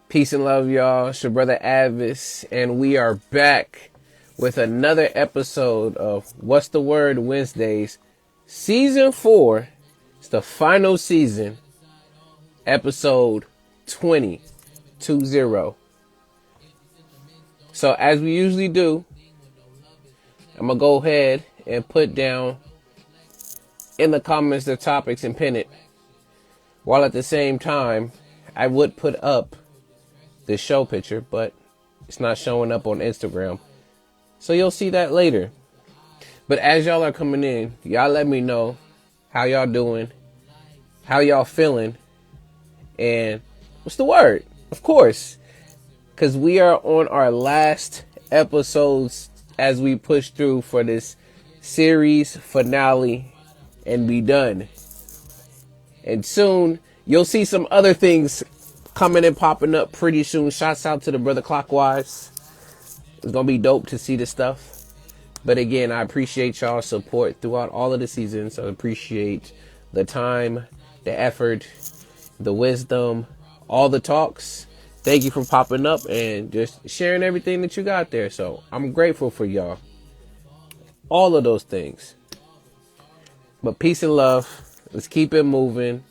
Peace and love, y'all. It's your brother A.D.V.I.S, and we are back with another episode of What's the Word Wednesdays, Season 4. It's the final season, episode 20. So as we usually do, I'm going to go ahead and put down in the comments the topics and pin it. While at the same time, I would put up the show picture, but it's not showing up on Instagram. So you'll see that later. But as y'all are coming in, y'all let me know how y'all doing, how y'all feeling, and what's the word? Of course, because we are on our last episodes as we push through for this series finale and be done. And soon you'll see some other things coming and popping up pretty soon. Shouts out to the brother Clockwise. It's gonna be dope to see this stuff. But again, I appreciate y'all's support throughout all of the seasons. I appreciate the time, the effort, the wisdom, all the talks. Thank you for popping up and just sharing everything that you got there. So I'm grateful for y'all. All of those things. But peace and love. Let's keep it moving.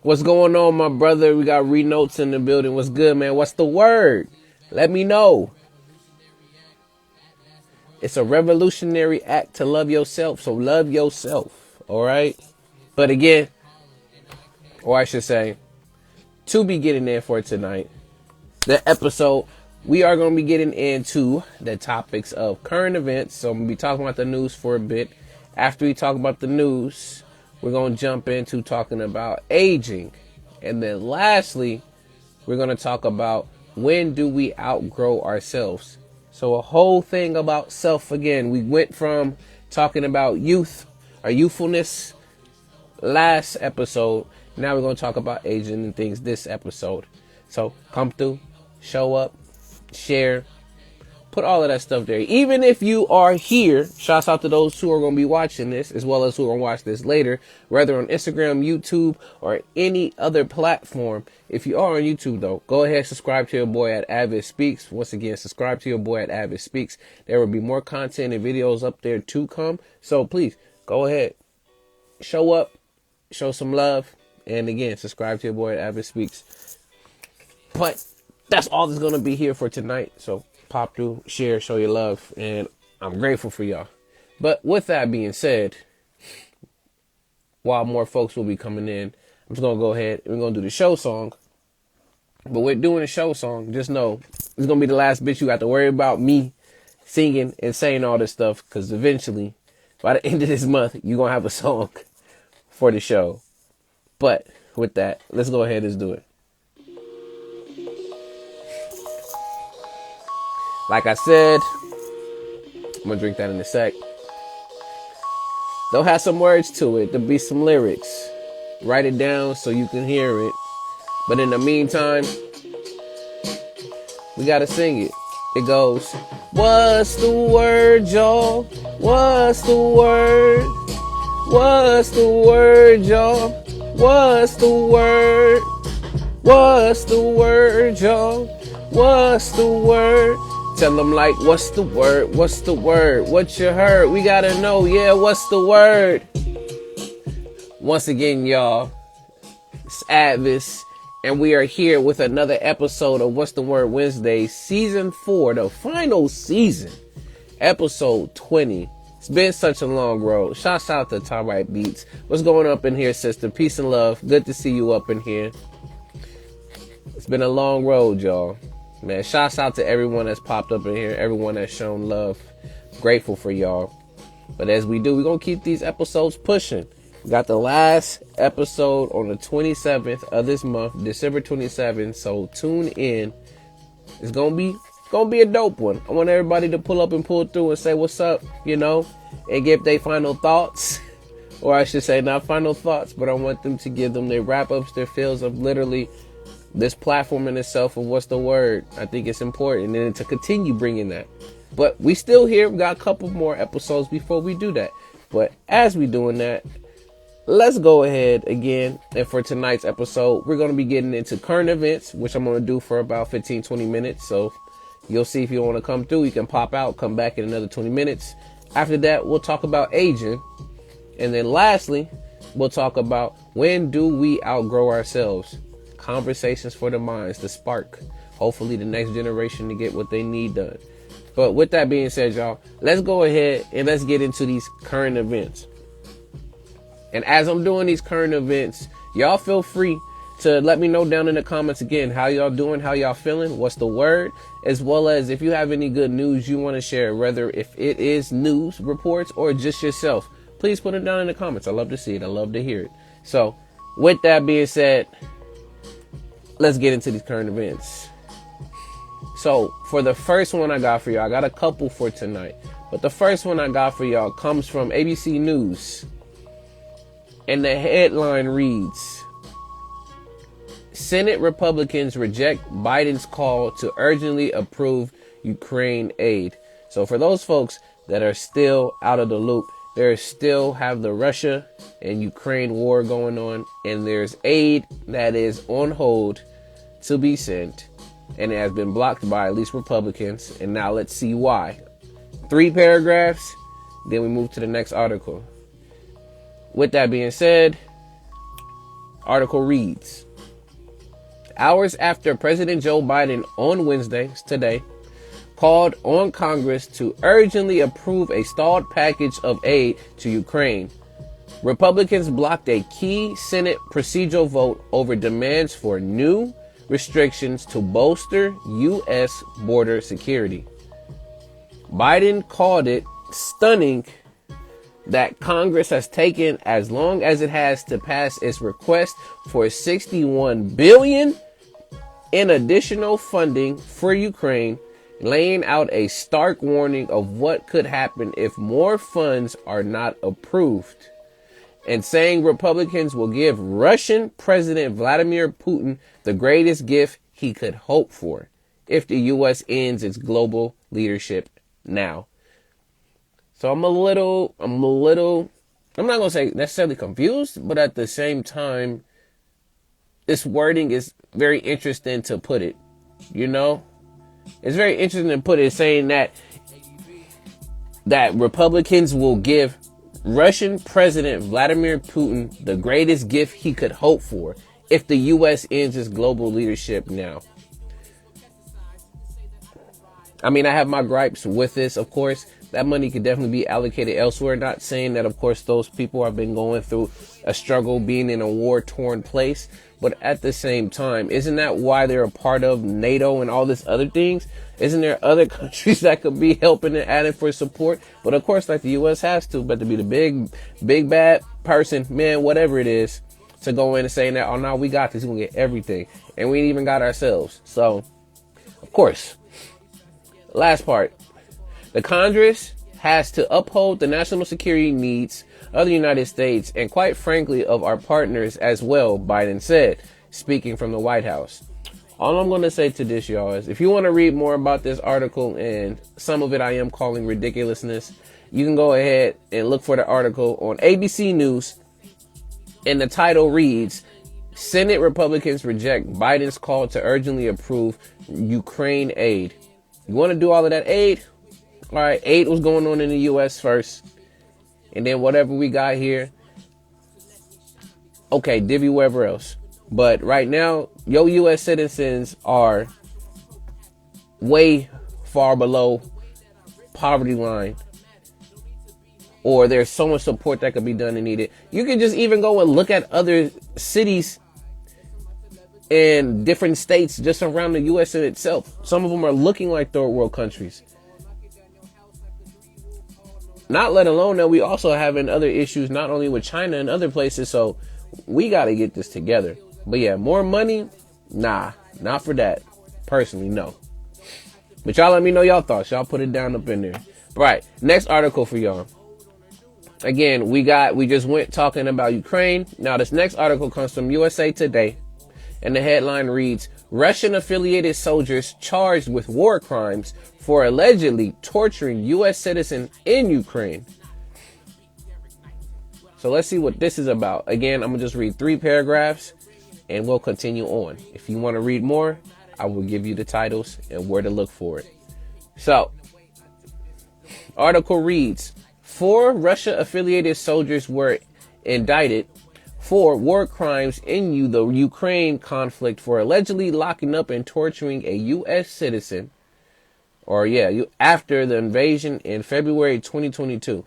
What's going on, my brother? We got Renotes in the building. What's good, man? What's the word? Let me know. It's a revolutionary act to love yourself. So love yourself. All right. But again, or I should say, to be getting in for tonight, the episode, we are going to be getting into the topics of current events. So I'm going to be talking about the news for a bit. After we talk about the news, we're going to jump into talking about aging. And then lastly, we're going to talk about when do we outgrow ourselves. So a whole thing about self again. We went from talking about youth or youthfulness last episode. Now we're going to talk about aging and things this episode. So come through, show up, share, put all of that stuff there. Even if you are here, shouts out to those who are going to be watching this, as well as who are going to watch this later, whether on Instagram, YouTube, or any other platform. If you are on YouTube, though, go ahead and subscribe to your boy at A.D.V.I.S Speaks. Once again, subscribe to your boy at A.D.V.I.S Speaks. There will be more content and videos up there to come. So please, go ahead, show up, show some love, and again, subscribe to your boy at A.D.V.I.S Speaks. But that's all that's going to be here for tonight. So pop through, share, show your love, and I'm grateful for y'all. But with that being said, while more folks will be coming in, I'm just going to go ahead and we're going to do the show song. But we're doing the show song. Just know it's going to be the last bit you got to worry about me singing and saying all this stuff, because eventually, by the end of this month, you're going to have a song for the show. But with that, let's go ahead and let's do it. Like I said, I'm going to drink that in a sec. They'll have some words to it. There'll be some lyrics. Write it down so you can hear it. But in the meantime, we got to sing it. It goes, what's the word, y'all? What's the word? What's the word, y'all? What's the word? What's the word, y'all? What's the word? Tell them like, what's the word? What's the word? What you heard? We gotta know, yeah, what's the word? Once again, y'all, it's A.D.V.I.S, and we are here with another episode of What's the Word Wednesday, Season 4, the final season, Episode 20. It's been such a long road. Shouts out to Tom Right Beats. What's going up in here, sister? Peace and love. Good to see you up in here. It's been a long road, y'all. Man, shouts out to everyone that's popped up in here, everyone that's shown love. Grateful for y'all. But as we do, we're going to keep these episodes pushing. We got the last episode on the 27th of this month, December 27th. So tune in. It's going to be a dope one. I want everybody to pull up and pull through and say what's up, you know, and give their final thoughts. Or I should say not final thoughts, but I want them to give them their wrap-ups, their feels of literally this platform in itself of what's the word. I think it's important and to continue bringing that. But we still here. We got a couple more episodes before we do that. But as we doing that, let's go ahead again. And for tonight's episode, we're going to be getting into current events, which I'm going to do for about 15-20 minutes. So you'll see if you want to come through, you can pop out, come back in another 20 minutes. After that, we'll talk about aging. And then lastly, we'll talk about when do we outgrow ourselves? Conversations for the minds to spark, hopefully, the next generation to get what they need done. But with that being said, y'all, let's go ahead and let's get into these current events. And as I'm doing these current events, y'all feel free to let me know down in the comments again how y'all doing, how y'all feeling, what's the word, as well as if you have any good news you want to share, whether if it is news reports or just yourself. Please put it down in the comments. I love to see it. I love to hear it. So with that being said, let's get into these current events. So for the first one I got for y'all, I got a couple for tonight, but the first one I got for y'all comes from ABC News. And the headline reads, Senate Republicans reject Biden's call to urgently approve Ukraine aid. So for those folks that are still out of the loop, there still have the Russia and Ukraine war going on, and there's aid that is on hold to be sent, and it has been blocked by at least Republicans. And now let's see why. 3 paragraphs, then we move to the next article. With that being said, article reads, hours after President Joe Biden on Wednesday, today, called on Congress to urgently approve a stalled package of aid to Ukraine, Republicans blocked a key Senate procedural vote over demands for new restrictions to bolster U.S. border security. Biden called it stunning that Congress has taken as long as it has to pass its request for $61 billion in additional funding for Ukraine, laying out a stark warning of what could happen if more funds are not approved, and saying Republicans will give Russian President Vladimir Putin the greatest gift he could hope for if the U.S. ends its global leadership now. So I'm not going to say necessarily confused, but at the same time, this wording is very interesting to put it, you know? It's very interesting to put it saying that Republicans will give Russian President Vladimir Putin the greatest gift he could hope for if the U.S. ends its global leadership now. I mean, I have my gripes with this, of course. That money could definitely be allocated elsewhere. Not saying that, of course, those people have been going through a struggle being in a war-torn place. But at the same time, isn't that why they're a part of NATO and all this other things? Isn't there other countries that could be helping and adding for support? But of course, like the U.S. has to, but to be the big bad person, man, whatever it is, to go in and saying that, oh, no, we got this. We're going to get everything. And we ain't even got ourselves. So, of course, last part. The Congress has to uphold the national security needs of the United States and, quite frankly, of our partners as well, Biden said, speaking from the White House. All I'm going to say to this, y'all, is if you want to read more about this article, and some of it I am calling ridiculousness, you can go ahead and look for the article on ABC News. And the title reads, Senate Republicans reject Biden's call to urgently approve Ukraine aid. You want to do all of that aid? All right, aid was going on in the U.S. first. And then whatever we got here, okay, divvy wherever else. But right now, your U.S. citizens are way far below poverty line. Or there's so much support that could be done and needed. You can just even go and look at other cities in different states just around the U.S. in itself. Some of them are looking like third world countries. Not let alone that we also having other issues, not only with China and other places. So we got to get this together. But yeah, more money? Nah, not for that. Personally, no. But y'all let me know y'all thoughts. Y'all put it down up in there. Right. Next article for y'all. Again, we just went talking about Ukraine. Now this next article comes from USA Today. And the headline reads, Russian affiliated soldiers charged with war crimes for allegedly torturing U.S. citizens in Ukraine. So let's see what this is about. Again, I'm going to just read 3 paragraphs and we'll continue on. If you want to read more, I will give you the titles and where to look for it. So, article reads, 4 Russia-affiliated soldiers were indicted for war crimes in the Ukraine conflict for allegedly locking up and torturing a U.S. citizen, after the invasion in February 2022.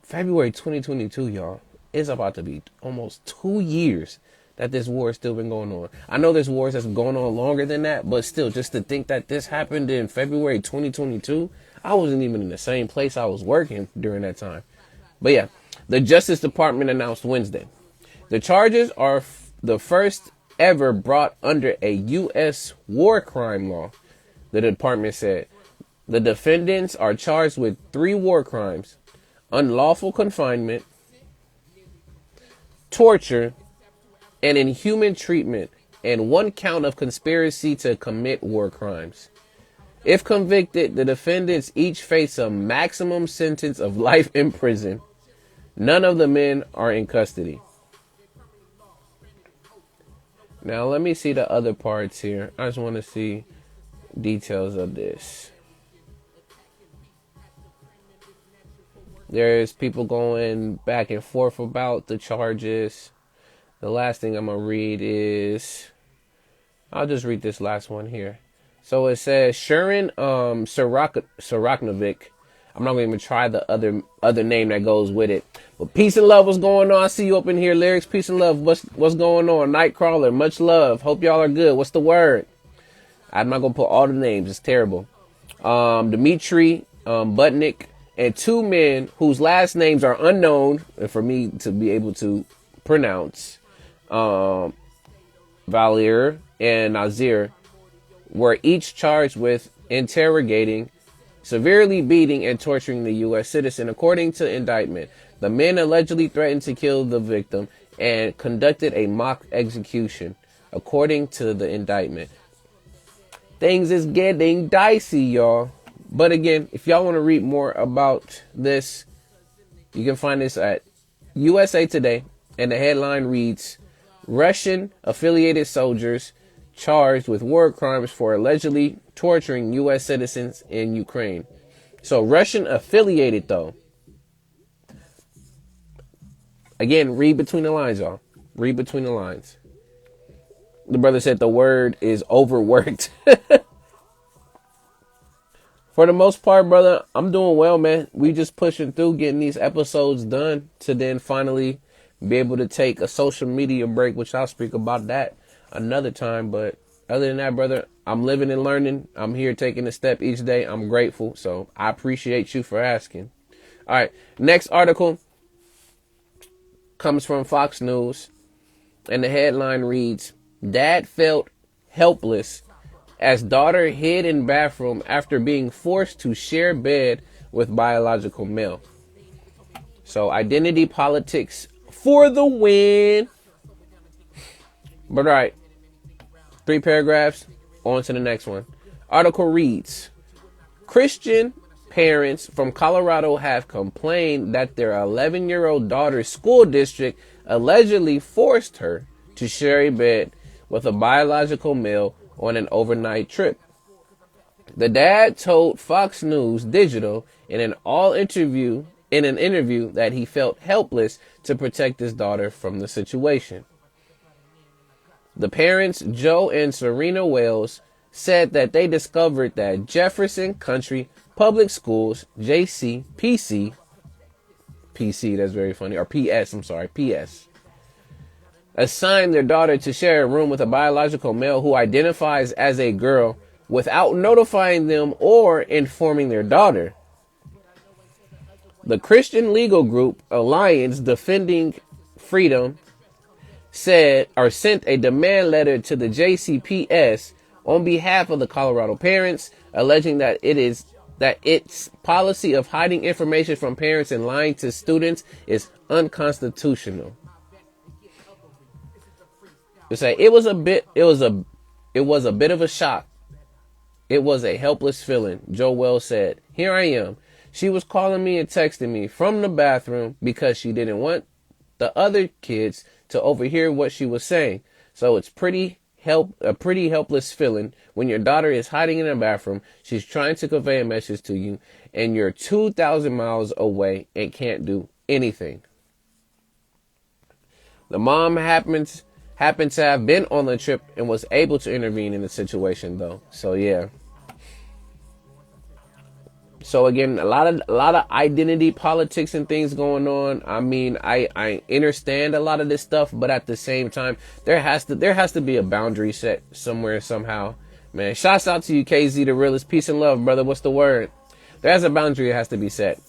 February 2022, y'all, it's about to be almost 2 years that this war has still been going on. I know there's wars that's going on longer than that, but still, just to think that this happened in February 2022, I wasn't even in the same place I was working during that time. But yeah, the Justice Department announced Wednesday. The charges are the first ever brought under a U.S. war crime law, the department said. The defendants are charged with 3 war crimes: unlawful confinement, torture, and inhuman treatment, and 1 count of conspiracy to commit war crimes. If convicted, the defendants each face a maximum sentence of life in prison. None of the men are in custody. Now, let me see the other parts here. I just want to see details of this. There's people going back and forth about the charges. The last thing I'm going to read is, I'll just read this last one here. So it says, Sharon Soroknovic. I'm not going to even try the other name that goes with it. But peace and love, what's going on? I see you up in here, Lyrics. Peace and love, what's going on? Nightcrawler, much love. Hope y'all are good. What's the word? I'm not going to put all the names. It's terrible. Dmitry Butnik, and 2 men whose last names are unknown, and for me to be able to pronounce, Valir and Nazir, were each charged with interrogating, severely beating, and torturing the U.S. citizen. According to indictment, the men allegedly threatened to kill the victim and conducted a mock execution. According to the indictment, things is getting dicey, y'all. But again, if y'all want to read more about this, you can find this at USA Today. And the headline reads, Russian affiliated soldiers charged with war crimes for allegedly torturing U.S. citizens in Ukraine. So Russian affiliated, though. Again, read between the lines, y'all. Read between the lines. The brother said the word is overworked. For the most part, brother, I'm doing well, man. We just pushing through, getting these episodes done to then finally be able to take a social media break, which I'll speak about that another time. But other than that, brother, I'm living and learning. I'm here taking a step each day. I'm grateful. So I appreciate you for asking. All right. Next article comes from Fox News. And the headline reads, Dad felt helpless as daughter hid in bathroom after being forced to share bed with biological male. So identity politics for the win. But all right, 3 paragraphs, on to the next one. Article reads, Christian parents from Colorado have complained that their 11-year-old daughter's school district allegedly forced her to share a bed with a biological male on an overnight trip. The dad told Fox News Digital in an interview that he felt helpless to protect his daughter from the situation. The parents, Joe and Serena Wells, said that they discovered that Jefferson Country Public Schools, PC, that's very funny, or PS, assigned their daughter to share a room with a biological male who identifies as a girl without notifying them or informing their daughter. The Christian legal group Alliance Defending Freedom sent a demand letter to the JCPS on behalf of the Colorado parents, alleging that its policy of hiding information from parents and lying to students is unconstitutional. To say it was a bit of a shock. It was a helpless feeling, Joe Wells said. Here I am, She was calling me and texting me from the bathroom because she didn't want the other kids to overhear what she was saying. So it's a pretty helpless feeling when your daughter is hiding in the bathroom. She's trying to convey a message to you and you're 2,000 miles away and can't do anything. The mom happened to have been on the trip and was able to intervene in the situation though. So yeah. So again, a lot of identity politics and things going on. I mean, I understand a lot of this stuff, but at the same time, there has to be a boundary set somewhere somehow. Man, shouts out to you, KZ, the realest. Peace and love, brother. What's the word? There's a boundary that has to be set.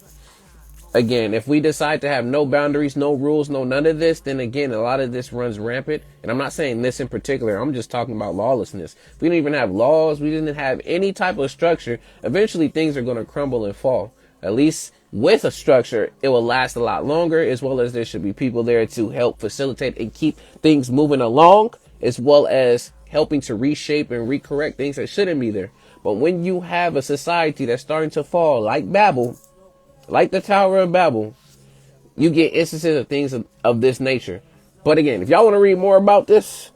Again, if we decide to have no boundaries, no rules, no none of this, then again, a lot of this runs rampant. And I'm not saying this in particular. I'm just talking about lawlessness. If we don't even have laws, we didn't have any type of structure, eventually things are going to crumble and fall. At least with a structure, it will last a lot longer, as well as there should be people there to help facilitate and keep things moving along, as well as helping to reshape and recorrect things that shouldn't be there. But when you have a society that's starting to fall, like Babel, like the Tower of Babel, you get instances of things of this nature. But again, if y'all want to read more about this,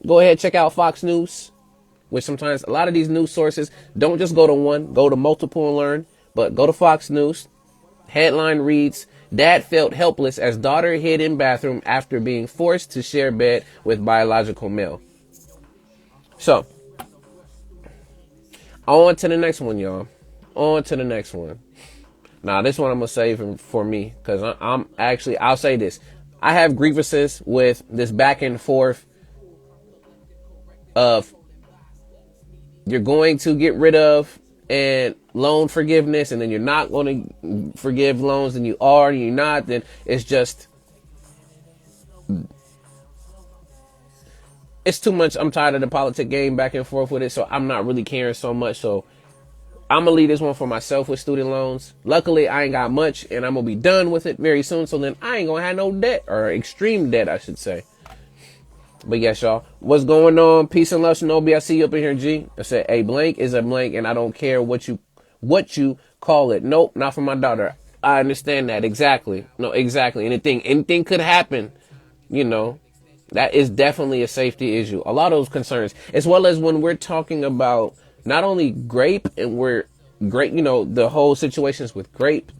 go ahead, check out Fox News, which sometimes a lot of these news sources don't just go to one, go to multiple and learn, but go to Fox News. Headline reads, Dad felt helpless as daughter hid in bathroom after being forced to share bed with biological male. So, on to the next one, y'all. On to the next one. Now, this one I'm going to save for me because I'll say this. I have grievances with this back and forth of you're going to get rid of and loan forgiveness, and then you're not going to forgive loans, and you are, and you're not. Then it's just, it's too much. I'm tired of the politic game back and forth with it, so I'm not really caring so much. So I'm going to leave this one for myself with student loans. Luckily, I ain't got much, and I'm going to be done with it very soon. So then I ain't going to have no debt, or extreme debt, I should say. But yes, y'all, what's going on? Peace and love, Shinobi. I see you up in here, G. I said, a blank is a blank, and I don't care what you call it. Nope, not for my daughter. I understand that. Exactly. No, exactly. Anything could happen. You know, that is definitely a safety issue. A lot of those concerns, as well as when we're talking about not only grape, and we're great, you know, the whole situations with grape,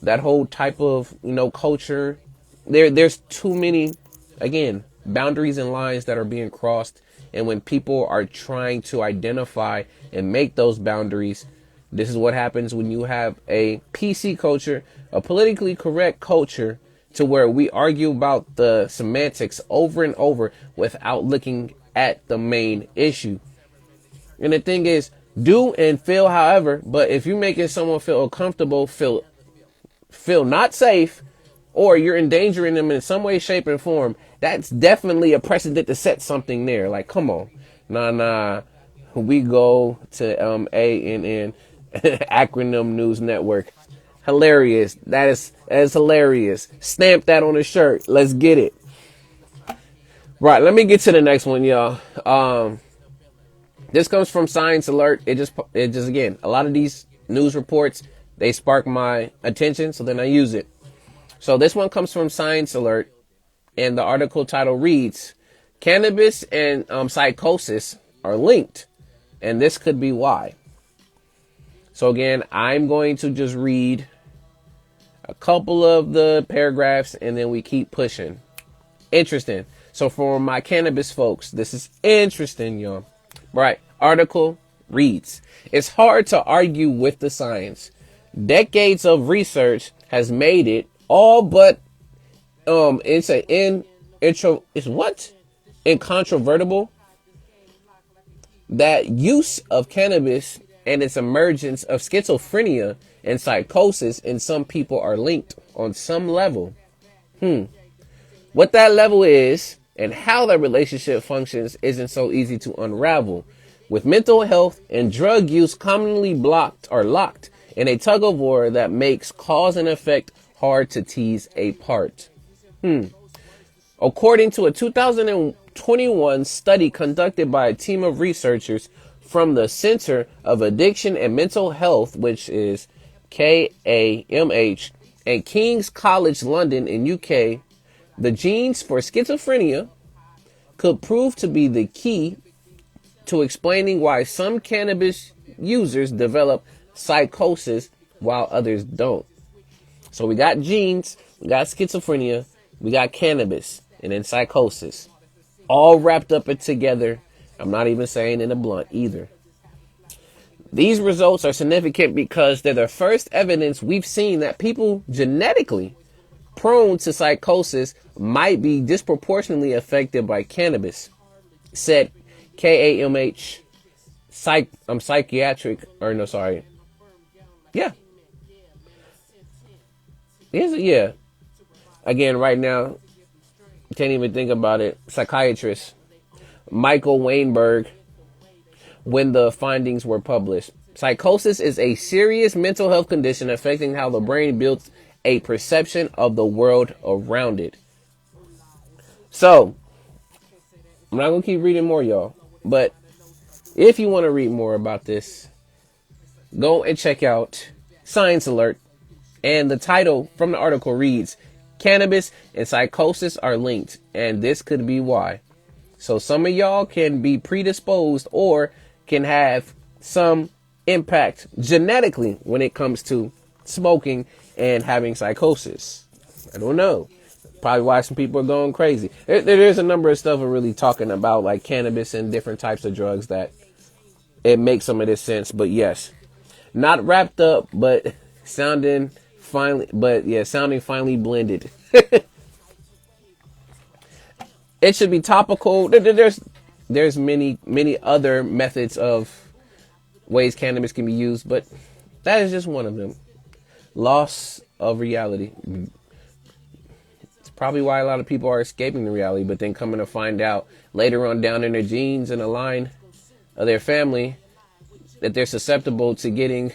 that whole type of, you know, culture. There's too many, again, boundaries and lines that are being crossed. And when people are trying to identify and make those boundaries, this is what happens when you have a PC culture, a politically correct culture, to where we argue about the semantics over and over without looking at the main issue. And the thing is, do and feel however, but if you're making someone feel uncomfortable, feel not safe, or you're endangering them in some way, shape, and form, that's definitely a precedent to set something there. Like, come on. Nah. We go to ANN, Acronym News Network. Hilarious. That is hilarious. Stamp that on a shirt. Let's get it. Right, let me get to the next one, y'all. This comes from Science Alert. It just again, a lot of these news reports, they spark my attention, so then I use it. So this one comes from Science Alert, and the article title reads, Cannabis and psychosis are linked, and this could be why. So again, I'm going to just read a couple of the paragraphs, and then we keep pushing. Interesting. So for my cannabis folks, this is interesting, y'all. Right. Article reads, it's hard to argue with the science. Decades of research has made it all but incontrovertible that use of cannabis and its emergence of schizophrenia and psychosis in some people are linked on some level. What that level is and how that relationship functions isn't so easy to unravel, with mental health and drug use commonly locked in a tug of war that makes cause and effect hard to tease apart. According to a 2021 study conducted by a team of researchers from the Center of Addiction and Mental Health, which is KAMH, and King's College London in UK, the genes for schizophrenia could prove to be the key to explaining why some cannabis users develop psychosis while others don't. So we got genes, we got schizophrenia, we got cannabis, and then psychosis. All wrapped up and together. I'm not even saying in a blunt either. These results are significant because they're the first evidence we've seen that people genetically prone to psychosis might be disproportionately affected by cannabis, said KAMH psychiatric, or no, sorry. Yeah. Yeah. Again, right now, can't even think about it. Psychiatrist Michael Weinberg, when the findings were published. Psychosis is a serious mental health condition affecting how the brain builds a perception of the world around it. So, I'm not going to keep reading more, y'all. But if you want to read more about this, go and check out Science Alert. And the title from the article reads, Cannabis and Psychosis Are Linked, and This Could Be Why. So some of y'all can be predisposed or can have some impact genetically when it comes to smoking and having psychosis. I don't know. Probably why some people are going crazy. There's a number of stuff we're really talking about, like cannabis and different types of drugs, that it makes some of this sense. But yes, not wrapped up, but sounding finely blended. It should be topical. There's many other methods of ways cannabis can be used, but that is just one of them. Loss of reality. It's probably why a lot of people are escaping the reality, but then coming to find out later on down in their genes and the line of their family that they're susceptible to getting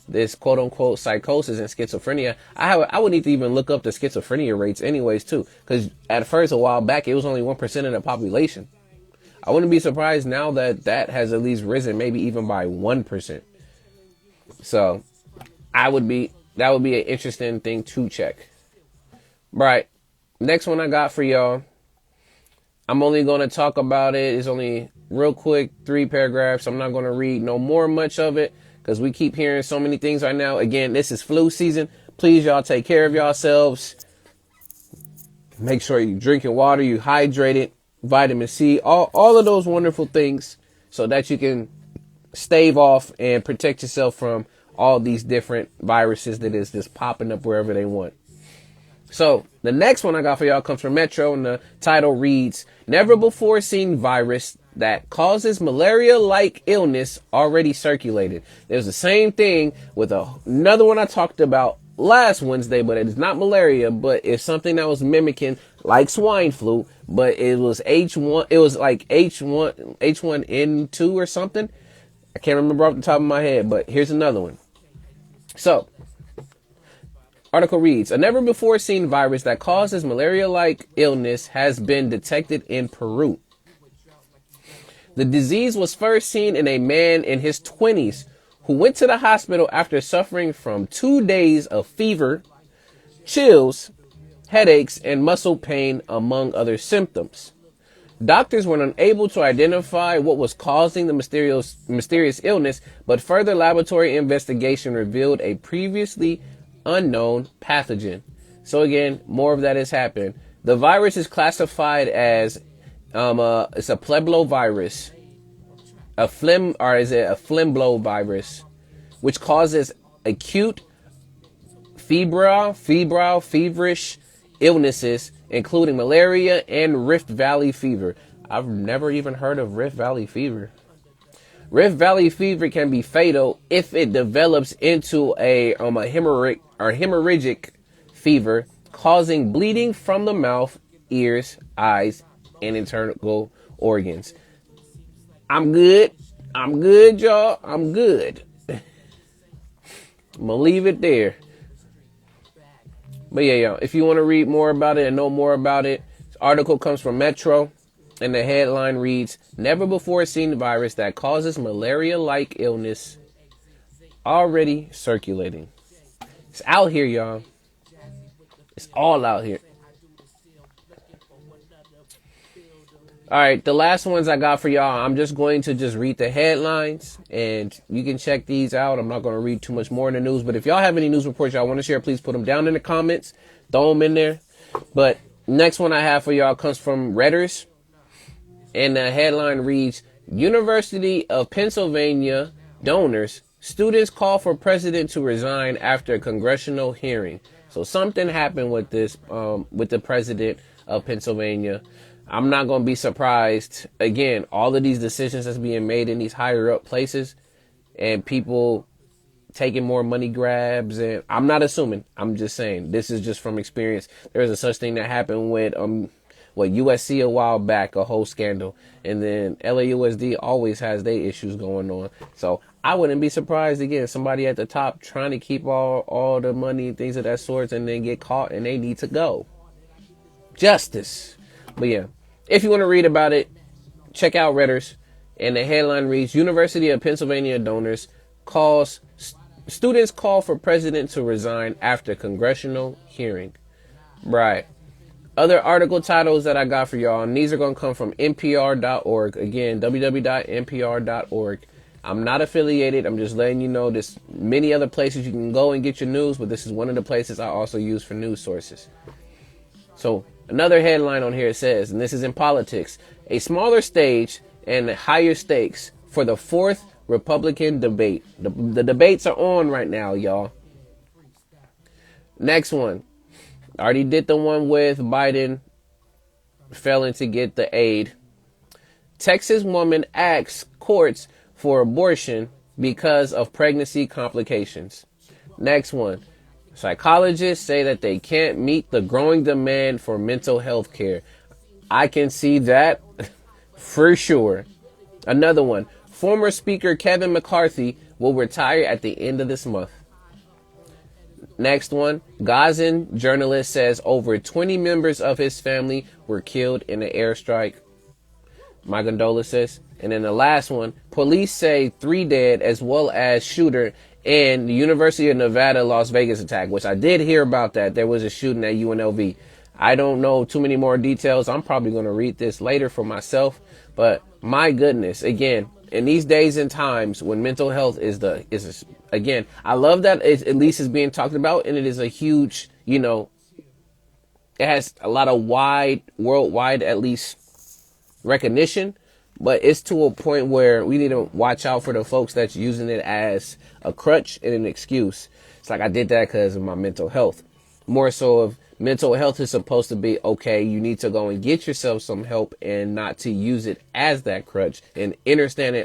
this quote unquote psychosis and schizophrenia. I would need to even look up the schizophrenia rates anyways too, because at first, a while back, it was only 1% of the population. I wouldn't be surprised now that has at least risen, maybe even by 1%. So that would be an interesting thing to check. Right. Next one I got for y'all. I'm only going to talk about it. It's only real quick, 3 paragraphs. I'm not going to read no more much of it, because we keep hearing so many things right now. Again, this is flu season. Please, y'all, take care of yourselves. Make sure you drinking water, you hydrated, vitamin C, all of those wonderful things, so that you can stave off and protect yourself from all these different viruses that is just popping up wherever they want. So the next one I got for y'all comes from Metro, and the title reads, Never Before Seen Virus That Causes Malaria-Like Illness Already Circulated. There's the same thing with another one I talked about last Wednesday, but it is not malaria, but it's something that was mimicking like swine flu, but it was H1, it was like H1N2 or something. I can't remember off the top of my head, but here's another one. So, article reads, a never before seen virus that causes malaria-like illness has been detected in Peru. The disease was first seen in a man in his 20s who went to the hospital after suffering from 2 days of fever, chills, headaches, and muscle pain, among other symptoms. Doctors were unable to identify what was causing the mysterious illness, but further laboratory investigation revealed a previously unknown pathogen. So again, more of that has happened. The virus is classified as it's a pleblovirus, a flemblvirus, which causes acute feverish illnesses, including malaria and Rift Valley fever. I've never even heard of Rift Valley fever. Rift Valley fever can be fatal if it develops into a hemorrhagic fever, causing bleeding from the mouth, ears, eyes, and internal organs. I'm good, y'all. I'm good. I'm gonna leave it there. But yeah, y'all, if you want to read more about it and know more about it, this article comes from Metro, and the headline reads, Never Before Seen Virus That Causes Malaria-Like Illness Already Circulating. It's out here, y'all. It's all out here. All right, the last ones I got for y'all, I'm just going to just read the headlines, and you can check these out. I'm not going to read too much more in the news, but if y'all have any news reports y'all want to share, please put them down in the comments. Throw them in there. But next one I have for y'all comes from Redders, and the headline reads, University of Pennsylvania donors, students call for president to resign after congressional hearing. So something happened with this, with the president of Pennsylvania. I'm not going to be surprised. Again, all of these decisions that's being made in these higher up places and people taking more money grabs. And I'm not assuming. I'm just saying this is just from experience. There's a such thing that happened with USC a while back, a whole scandal. And then LAUSD always has their issues going on. So I wouldn't be surprised, again, somebody at the top trying to keep all the money and things of that sort and then get caught and they need to go. Justice. But yeah, if you want to read about it, check out Redders. And the headline reads, University of Pennsylvania donors students call for president to resign after congressional hearing. Right. Other article titles that I got for y'all, and these are going to come from NPR.org. Again, www.npr.org. I'm not affiliated. I'm just letting you know there's many other places you can go and get your news, but this is one of the places I also use for news sources. So another headline on here says, and this is in politics, a smaller stage and higher stakes for the fourth Republican debate. The debates are on right now, y'all. Next one. I already did the one with Biden failing to get the aid. Texas woman asks courts for abortion because of pregnancy complications. Next one. Psychologists say that they can't meet the growing demand for mental health care. I can see that for sure. Another one. Former Speaker Kevin McCarthy will retire at the end of this month. Next one. Gazan journalist says over 20 members of his family were killed in an airstrike. My condolences. And then the last one. Police say 3 dead as well as shooter in the University of Nevada, Las Vegas attack, which I did hear about that. There was a shooting at UNLV. I don't know too many more details. I'm probably going to read this later for myself. But my goodness, again, in these days and times when mental health again, I love that at least is being talked about. And it is a huge, it has a lot of worldwide, at least recognition. But it's to a point where we need to watch out for the folks that's using it as a crutch and an excuse. It's like I did that because of my mental health. More so of mental health is supposed to be, okay, you need to go and get yourself some help and not to use it as that crutch and understand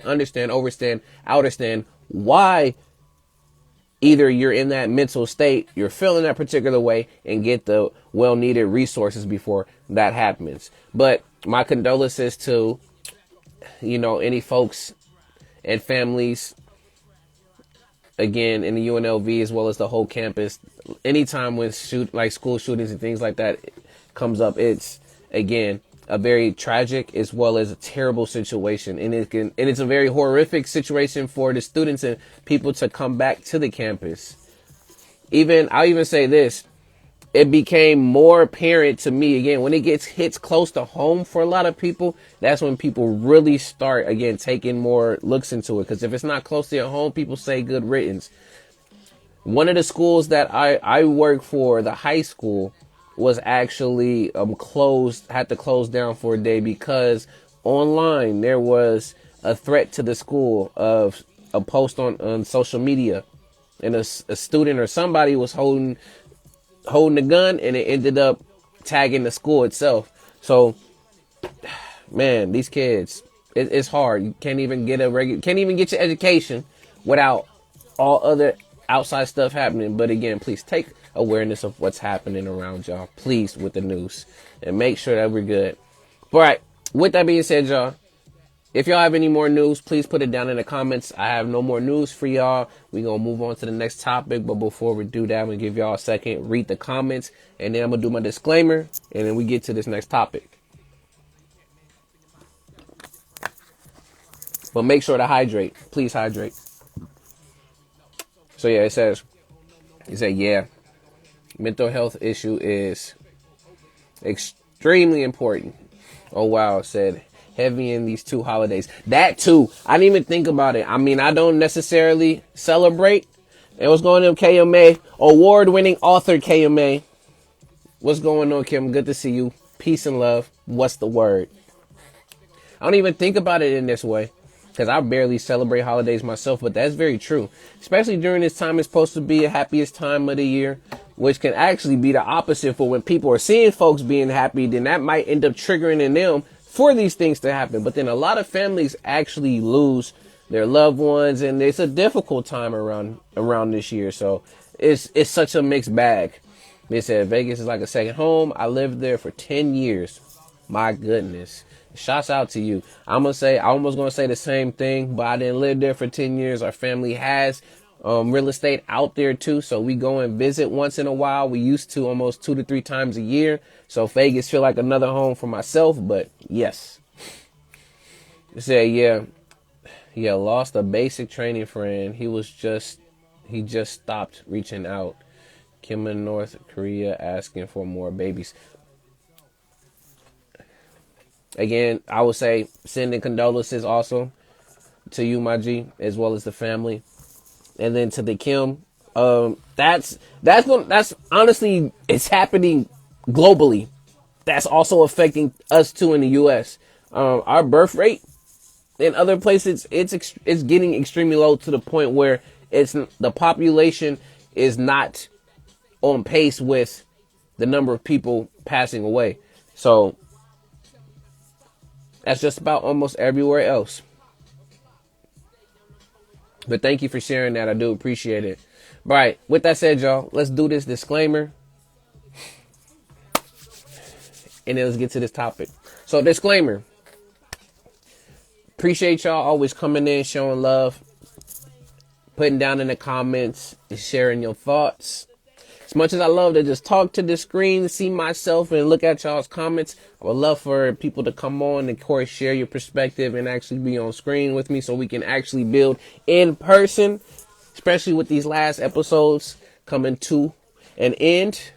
why either you're in that mental state, you're feeling that particular way and get the well-needed resources before that happens. But my condolences to any folks and families, again, in the UNLV as well as the whole campus. Anytime when school shootings and things like that comes up, it's, again, a very tragic as well as a terrible situation. And it's a very horrific situation for the students and people to come back to the campus. I'll even say this. It became more apparent to me, again, when it hits close to home for a lot of people, that's when people really start, again, taking more looks into it. Because if it's not close to your home, people say good riddance. One of the schools that I work for, the high school, was actually had to close down for a day because online there was a threat to the school of a post on social media. And a student or somebody was holding the gun and it ended up tagging the school itself. So, man, these kids, it's hard. You can't even get your education without all other outside stuff happening. But again, please take awareness of what's happening around y'all, please, with the news, and make sure that we're good. All right. With that being said, y'all, if y'all have any more news, please put it down in the comments. I have no more news for y'all. We're going to move on to the next topic. But before we do that, I'm going to give y'all a second, read the comments, and then I'm going to do my disclaimer, and then we get to this next topic. But make sure to hydrate. Please hydrate. So, yeah, it says, He said, yeah, mental health issue is extremely important. Oh, wow, said heavy in these 2 holidays. That too. I didn't even think about it. I mean, I don't necessarily celebrate. And what's going on, KMA? Award-winning author KMA. What's going on, Kim? Good to see you. Peace and love. What's the word? I don't even think about it in this way because I barely celebrate holidays myself, but that's very true. Especially during this time, it's supposed to be the happiest time of the year, which can actually be the opposite for when people are seeing folks being happy, then that might end up triggering in them for these things to happen. But then a lot of families actually lose their loved ones, and it's a difficult time around this year. So it's such a mixed bag. They said Vegas is like a second home. I lived there for 10 years. My goodness. Shouts out to you. I almost gonna say the same thing, but I didn't live there for 10 years. Our family has real estate out there too, so we go and visit once in a while. We used to almost 2 to 3 times a year. So Vegas feel like another home for myself, but yes. They said, yeah, lost a basic training friend. He just stopped reaching out. Kim in North Korea asking for more babies. Again, I would say sending condolences also to you, my G, as well as the family. And then to the Kim, that's honestly, it's happening globally. That's also affecting us too in the U.S. Our birth rate in other places, it's getting extremely low to the point where the population is not on pace with the number of people passing away. So that's just about almost everywhere else. But thank you for sharing that. I do appreciate it. All right. With that said, y'all, let's do this disclaimer. And then let's get to this topic. So disclaimer. Appreciate y'all always coming in, showing love, putting down in the comments and sharing your thoughts. As much as I love to just talk to the screen, see myself and look at y'all's comments, I would love for people to come on and, of course, share your perspective and actually be on screen with me so we can actually build in person, especially with these last episodes coming to an end.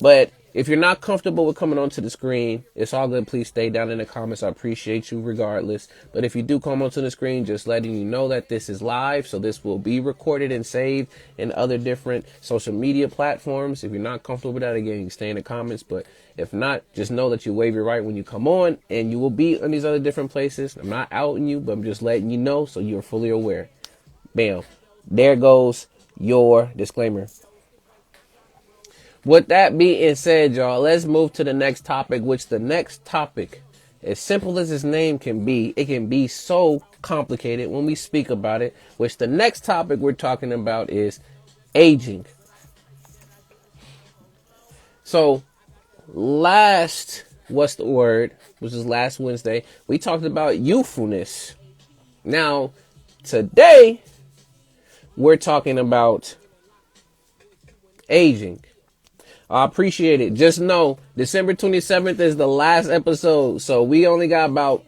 But if you're not comfortable with coming onto the screen, it's all good. Please stay down in the comments. I appreciate you regardless. But if you do come onto the screen, just letting you know that this is live. So this will be recorded and saved in other different social media platforms. If you're not comfortable with that, again, you can stay in the comments. But if not, just know that you wave your right when you come on, and you will be in these other different places. I'm not outing you, but I'm just letting you know so you're fully aware. Bam. There goes your disclaimer. With that being said, y'all, let's move to the next topic, which the next topic, as simple as its name can be, it can be so complicated when we speak about it, which the next topic we're talking about is aging. So last, what's the word, which is last Wednesday, we talked about youthfulness. Now, today, we're talking about aging. I appreciate it. Just know December 27th is the last episode. So we only got about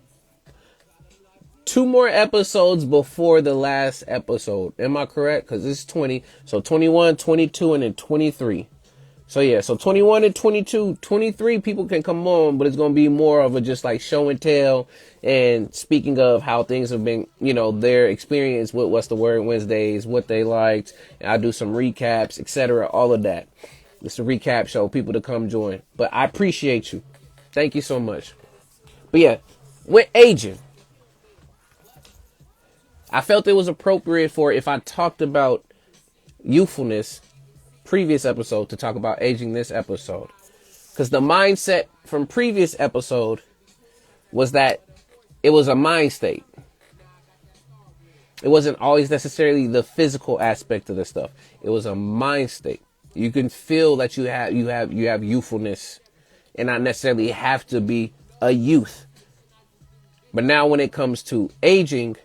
2 more episodes before the last episode. Am I correct? Because it's 20. So 21, 22, and then 23. So yeah, so 21 and 22, 23 people can come on, but it's going to be more of a just like show and tell. And speaking of how things have been, you know, their experience with What's the Word Wednesdays, what they liked. And I do some recaps, etc. All of that. It's a recap show, people to come join. But I appreciate you. Thank you so much. But yeah, with aging, I felt it was appropriate for if I talked about youthfulness previous episode to talk about aging this episode. Because the mindset from previous episode was that it was a mind state. It wasn't always necessarily the physical aspect of the stuff. It was a mind state. You can feel that you have youthfulness and not necessarily have to be a youth. But now when it comes to aging,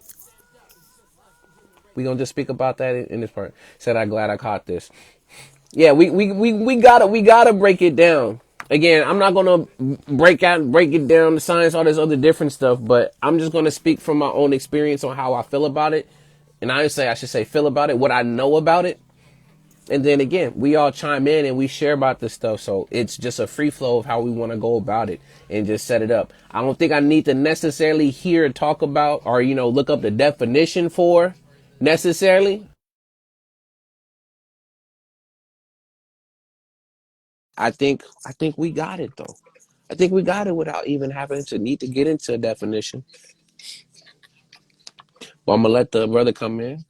we're going to just speak about that in this part. Said I'm glad I caught this. Yeah, we gotta break it down. Again, I'm not going to break it down, the science, all this other different stuff, but I'm just going to speak from my own experience on how I feel about it. And I should say feel about it, what I know about it. And then again, we all chime in and we share about this stuff. So it's just a free flow of how we want to go about it and just set it up. I don't think I need to necessarily hear talk about or, look up the definition for necessarily. I think we got it though. I think we got it without even having to need to get into a definition. But I'm gonna let the brother come in.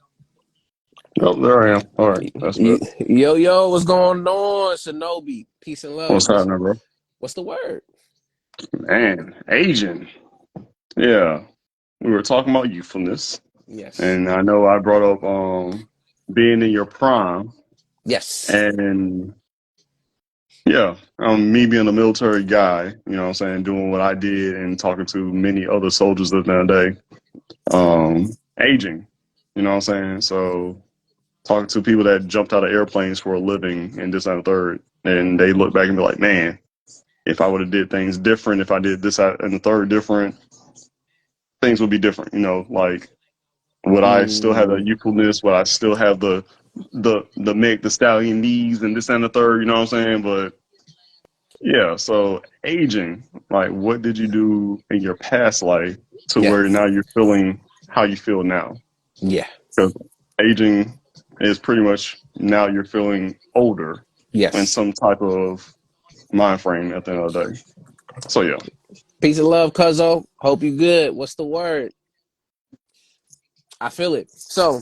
Oh, there I am. All right, that's good. Yo, yo, what's going on, Shinobi? Peace and love. What's happening, bro? What's the word? Man, Asian. Yeah, we were talking about youthfulness, Yes. and I know I brought up being in your prime, Yes. and yeah, me being a military guy. You know what I'm saying, doing what I did, and talking to many other soldiers of that day. Aging. You know what I'm saying? So talking to people that jumped out of airplanes for a living and this and the third, and they look back and be like, man. If I would have did things different, if I did this and the third different, things would be different. You know, like would I still have the Mm, youthfulness? Would I still have the Meg the Stallion knees and this and the third? You know what I'm saying? But yeah, so aging, like what did you do in your past life to yeah. where now you're feeling how you feel now? Yeah. Because aging is pretty much now you're feeling older in Yes. some type of mind frame at the end of the day. So yeah. Peace and love, Cuzzo. Hope you good. What's the word? I feel it. So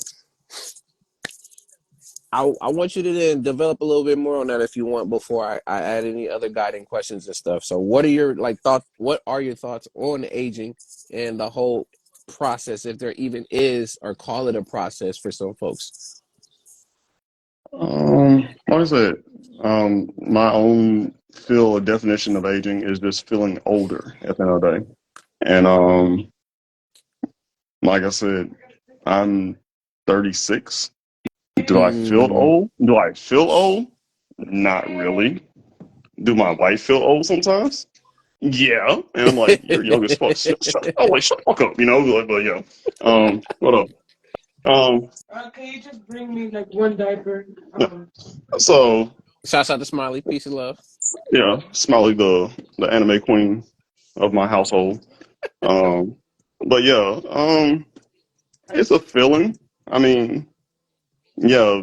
I want you to then develop a little bit more on that if you want before I add any other guiding questions and stuff. So what are your thoughts? What are your thoughts on aging and the whole process, if there even is, or call it a process for some folks? Like I said, my own feel or definition of aging is just feeling older at the end of the day. And like I said, I'm 36. Do I feel Mm, old? Do I feel old? Not really. Do my wife feel old sometimes? Yeah. And I'm like, you're young as fuck. I'm like, shut the fuck up, you know? Like, but yeah. What up? Can you just bring me like one diaper? So Shouts out to Smiley. Peace and love. yeah, Smiley, the anime queen of my household. Um, but yeah, it's a feeling. I mean, yeah,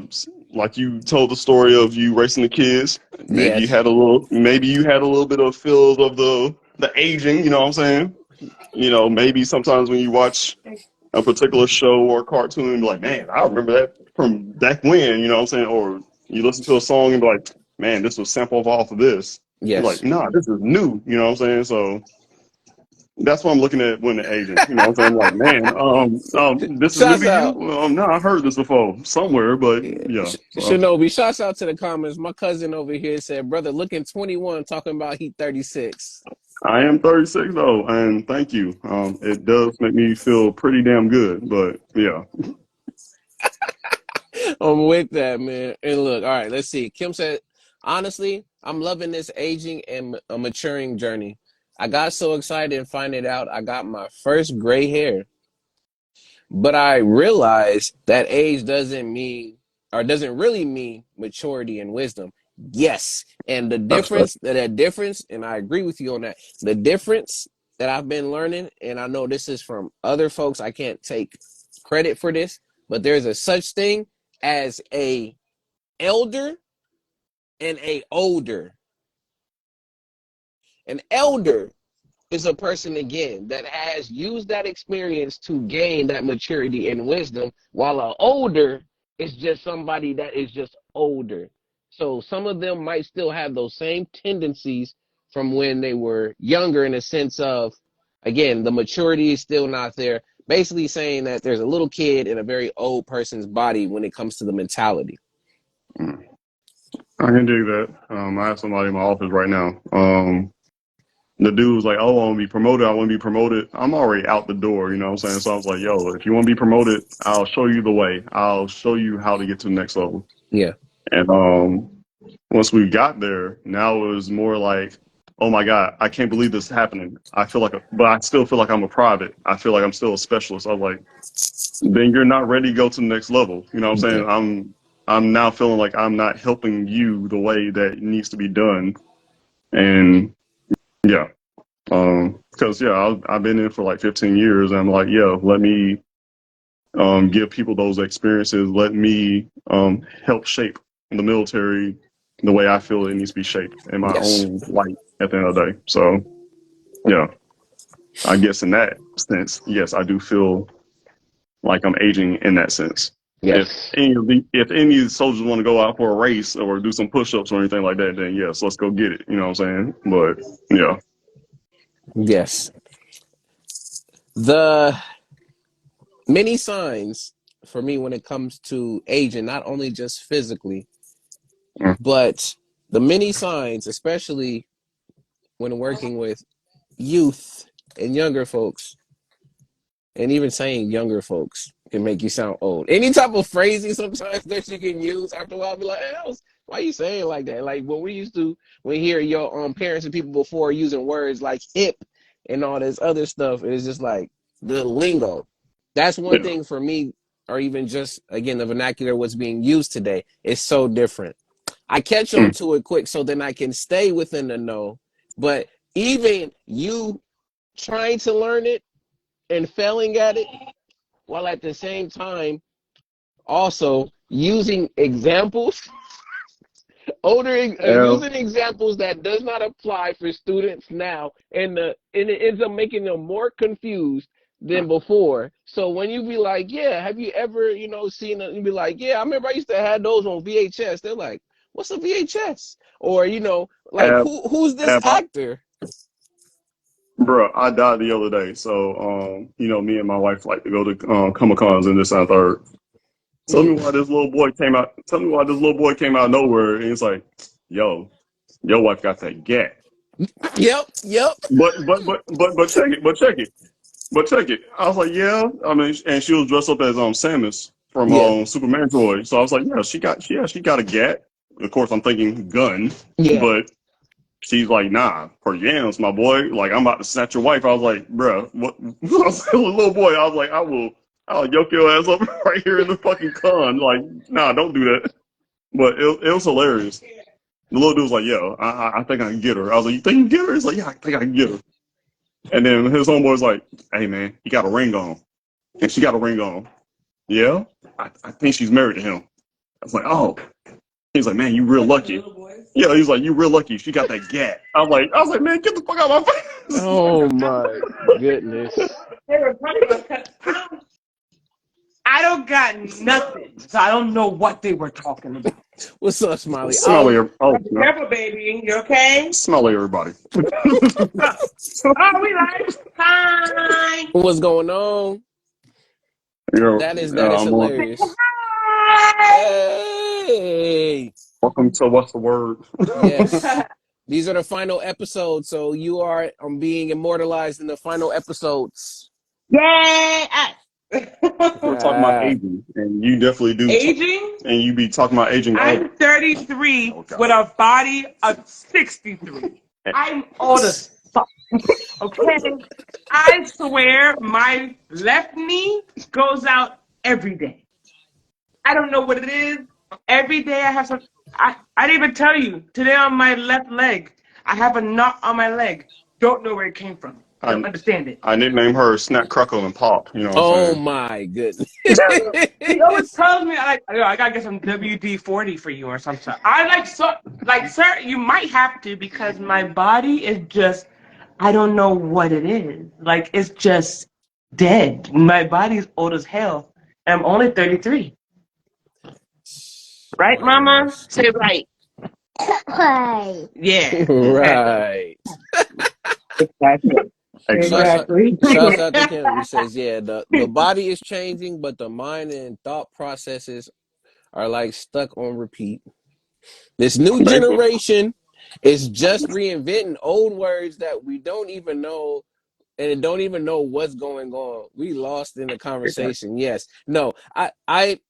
like you told the story of you racing the kids. Yes. Maybe you had a little bit of feels of the aging. You know what I'm saying? You know, maybe sometimes when you watch a particular show or cartoon, and be like, man, I remember that from back when. You know what I'm saying? Or you listen to a song and be like, man, this was sampled off of this. You're like, Yes. nah, this is new. You know what I'm saying? So that's what I'm looking at when the aging. You know what I'm saying? I'm like, man, this is new Shouts to you? out. No, I heard this before somewhere, but yeah. So Shinobi, shouts out to the comments. My cousin over here said, brother looking 21, talking about he 36. I am 36 though, and thank you. It does make me feel pretty damn good, but yeah. I'm with that, man. And look, all right, let's see. Kim said, honestly, I'm loving this aging and a maturing journey. I got so excited and finding out I got my first gray hair. But I realized that age doesn't mean, or doesn't really mean, maturity and wisdom. Yes. And That's fair. that difference, and I agree with you on that, the difference that I've been learning, and I know this is from other folks, I can't take credit for this, but there's a such thing as a elder and a older. An elder is a person again that has used that experience to gain that maturity and wisdom, while an older is just somebody that is just older. So some of them might still have those same tendencies from when they were younger, in a sense of, again, the maturity is still not there. Basically saying that there's a little kid in a very old person's body when it comes to the mentality. Mm. I can do that. I have somebody in my office right now. The dude was like, "Oh, I want to be promoted. I want to be promoted." I'm already out the door, you know what I'm saying? So I was like, "Yo, if you want to be promoted, I'll show you the way. I'll show you how to get to the next level." Yeah. And once we got there, now it was more like, "Oh my God, I can't believe this is happening." But I still feel like I'm a private. I feel like I'm still a specialist. I was like, "Then you're not ready to go to the next level." You know what I'm Yeah. saying? I'm now feeling like I'm not helping you the way that it needs to be done. And yeah, because I've been in for like 15 years. And I'm like, yeah, let me give people those experiences. Let me help shape the military the way I feel it needs to be shaped in my Yes. own light at the end of the day. So yeah, I guess in that sense, yes, I do feel like I'm aging in that sense. Yes. If any of the soldiers want to go out for a race or do some push-ups or anything like that, then yes, let's go get it. You know what I'm saying? But yeah, Yes. The many signs for me when it comes to aging, not only just physically, mm, but the many signs, especially when working with youth and younger folks, and even saying younger folks can make you sound old. Any type of phrasing sometimes that you can use after a while, be like, hey, why you saying like that? Like when we used to, when hear your parents and people before using words like hip and all this other stuff, it's just like the lingo. That's one yeah, thing for me, or even just again the vernacular what's being used today is so different. I catch on mm, to it quick so then I can stay within the know. But even you trying to learn it and failing at it while at the same time also using examples yeah, using examples that does not apply for students now and it ends up making them more confused than before. So when you be like, yeah, have you ever seen it, you be like, yeah, I remember I used to have those on VHS. They're like, what's a VHS? Or like have, who's this have I, actor? bro? I died the other day, so me and my wife like to go to Comic Cons and this and third. Tell me Mm. why this little boy came out. Tell me why this little boy came out of nowhere, and it's like, yo, your wife got that gat. Yep. But check it. I was like, yeah. I mean, and she was dressed up as Samus from Yeah. Superman toy. So I was like, yeah, she got a gat. Of course, I'm thinking gun, Yeah. but she's like, nah, for yams, my boy. Like, I'm about to snatch your wife. I was like, bruh, what? I was like, little boy, I was like, I'll yoke your ass up right here in the fucking con. Like, nah, don't do that. But it was hilarious. The little dude was like, yo, I think I can get her. I was like, you think you can get her? He's like, yeah, I think I can get her. And then his homeboy was like, hey, man, he got a ring on. And she got a ring on. Yeah? I think she's married to him. I was like, oh. He's like, man, you real lucky. Yeah, he's like, you real lucky. She got that gat. I was like, man, get the fuck out of my face. Oh my goodness. They were funny because I don't got nothing, so I don't know what they were talking about. What's up, Smiley? Smelly, Be careful, baby. You okay? smelly everybody. Oh, we like hi. What's going on? That is I'm on. hilarious. Hi. Hey, Welcome to What's the Word? yes, these are the final episodes, so you are being immortalized in the final episodes. Yay! Us. We're talking about aging, and you definitely do. Aging? And you be talking about aging. I'm 33 with a body of 63. I'm old as fuck. Okay? I swear my left knee goes out every day. I don't know what it is. Every day I have some. I didn't even tell you. Today on my left leg, I have a knot on my leg. Don't know where it came from. Don't understand it. I nicknamed her Snap, Crackle, and Pop. You know what Oh I'm saying? my goodness. He always tells me I gotta get some WD-40 for you or something. I sir, you might have to because my body is just I don't know what it is. Like it's just dead. My body's old as hell. And I'm only 33. Right, My Mama? goodness. Say right. Yeah, exactly. Right. Exactly. Shouts out, Exactly. shouts out to Kim who says, yeah, the body is changing, but the mind and thought processes are like stuck on repeat. This new Thank you. generation is just reinventing old words that we don't even know and don't even know what's going on. We lost in the conversation. Yes. No,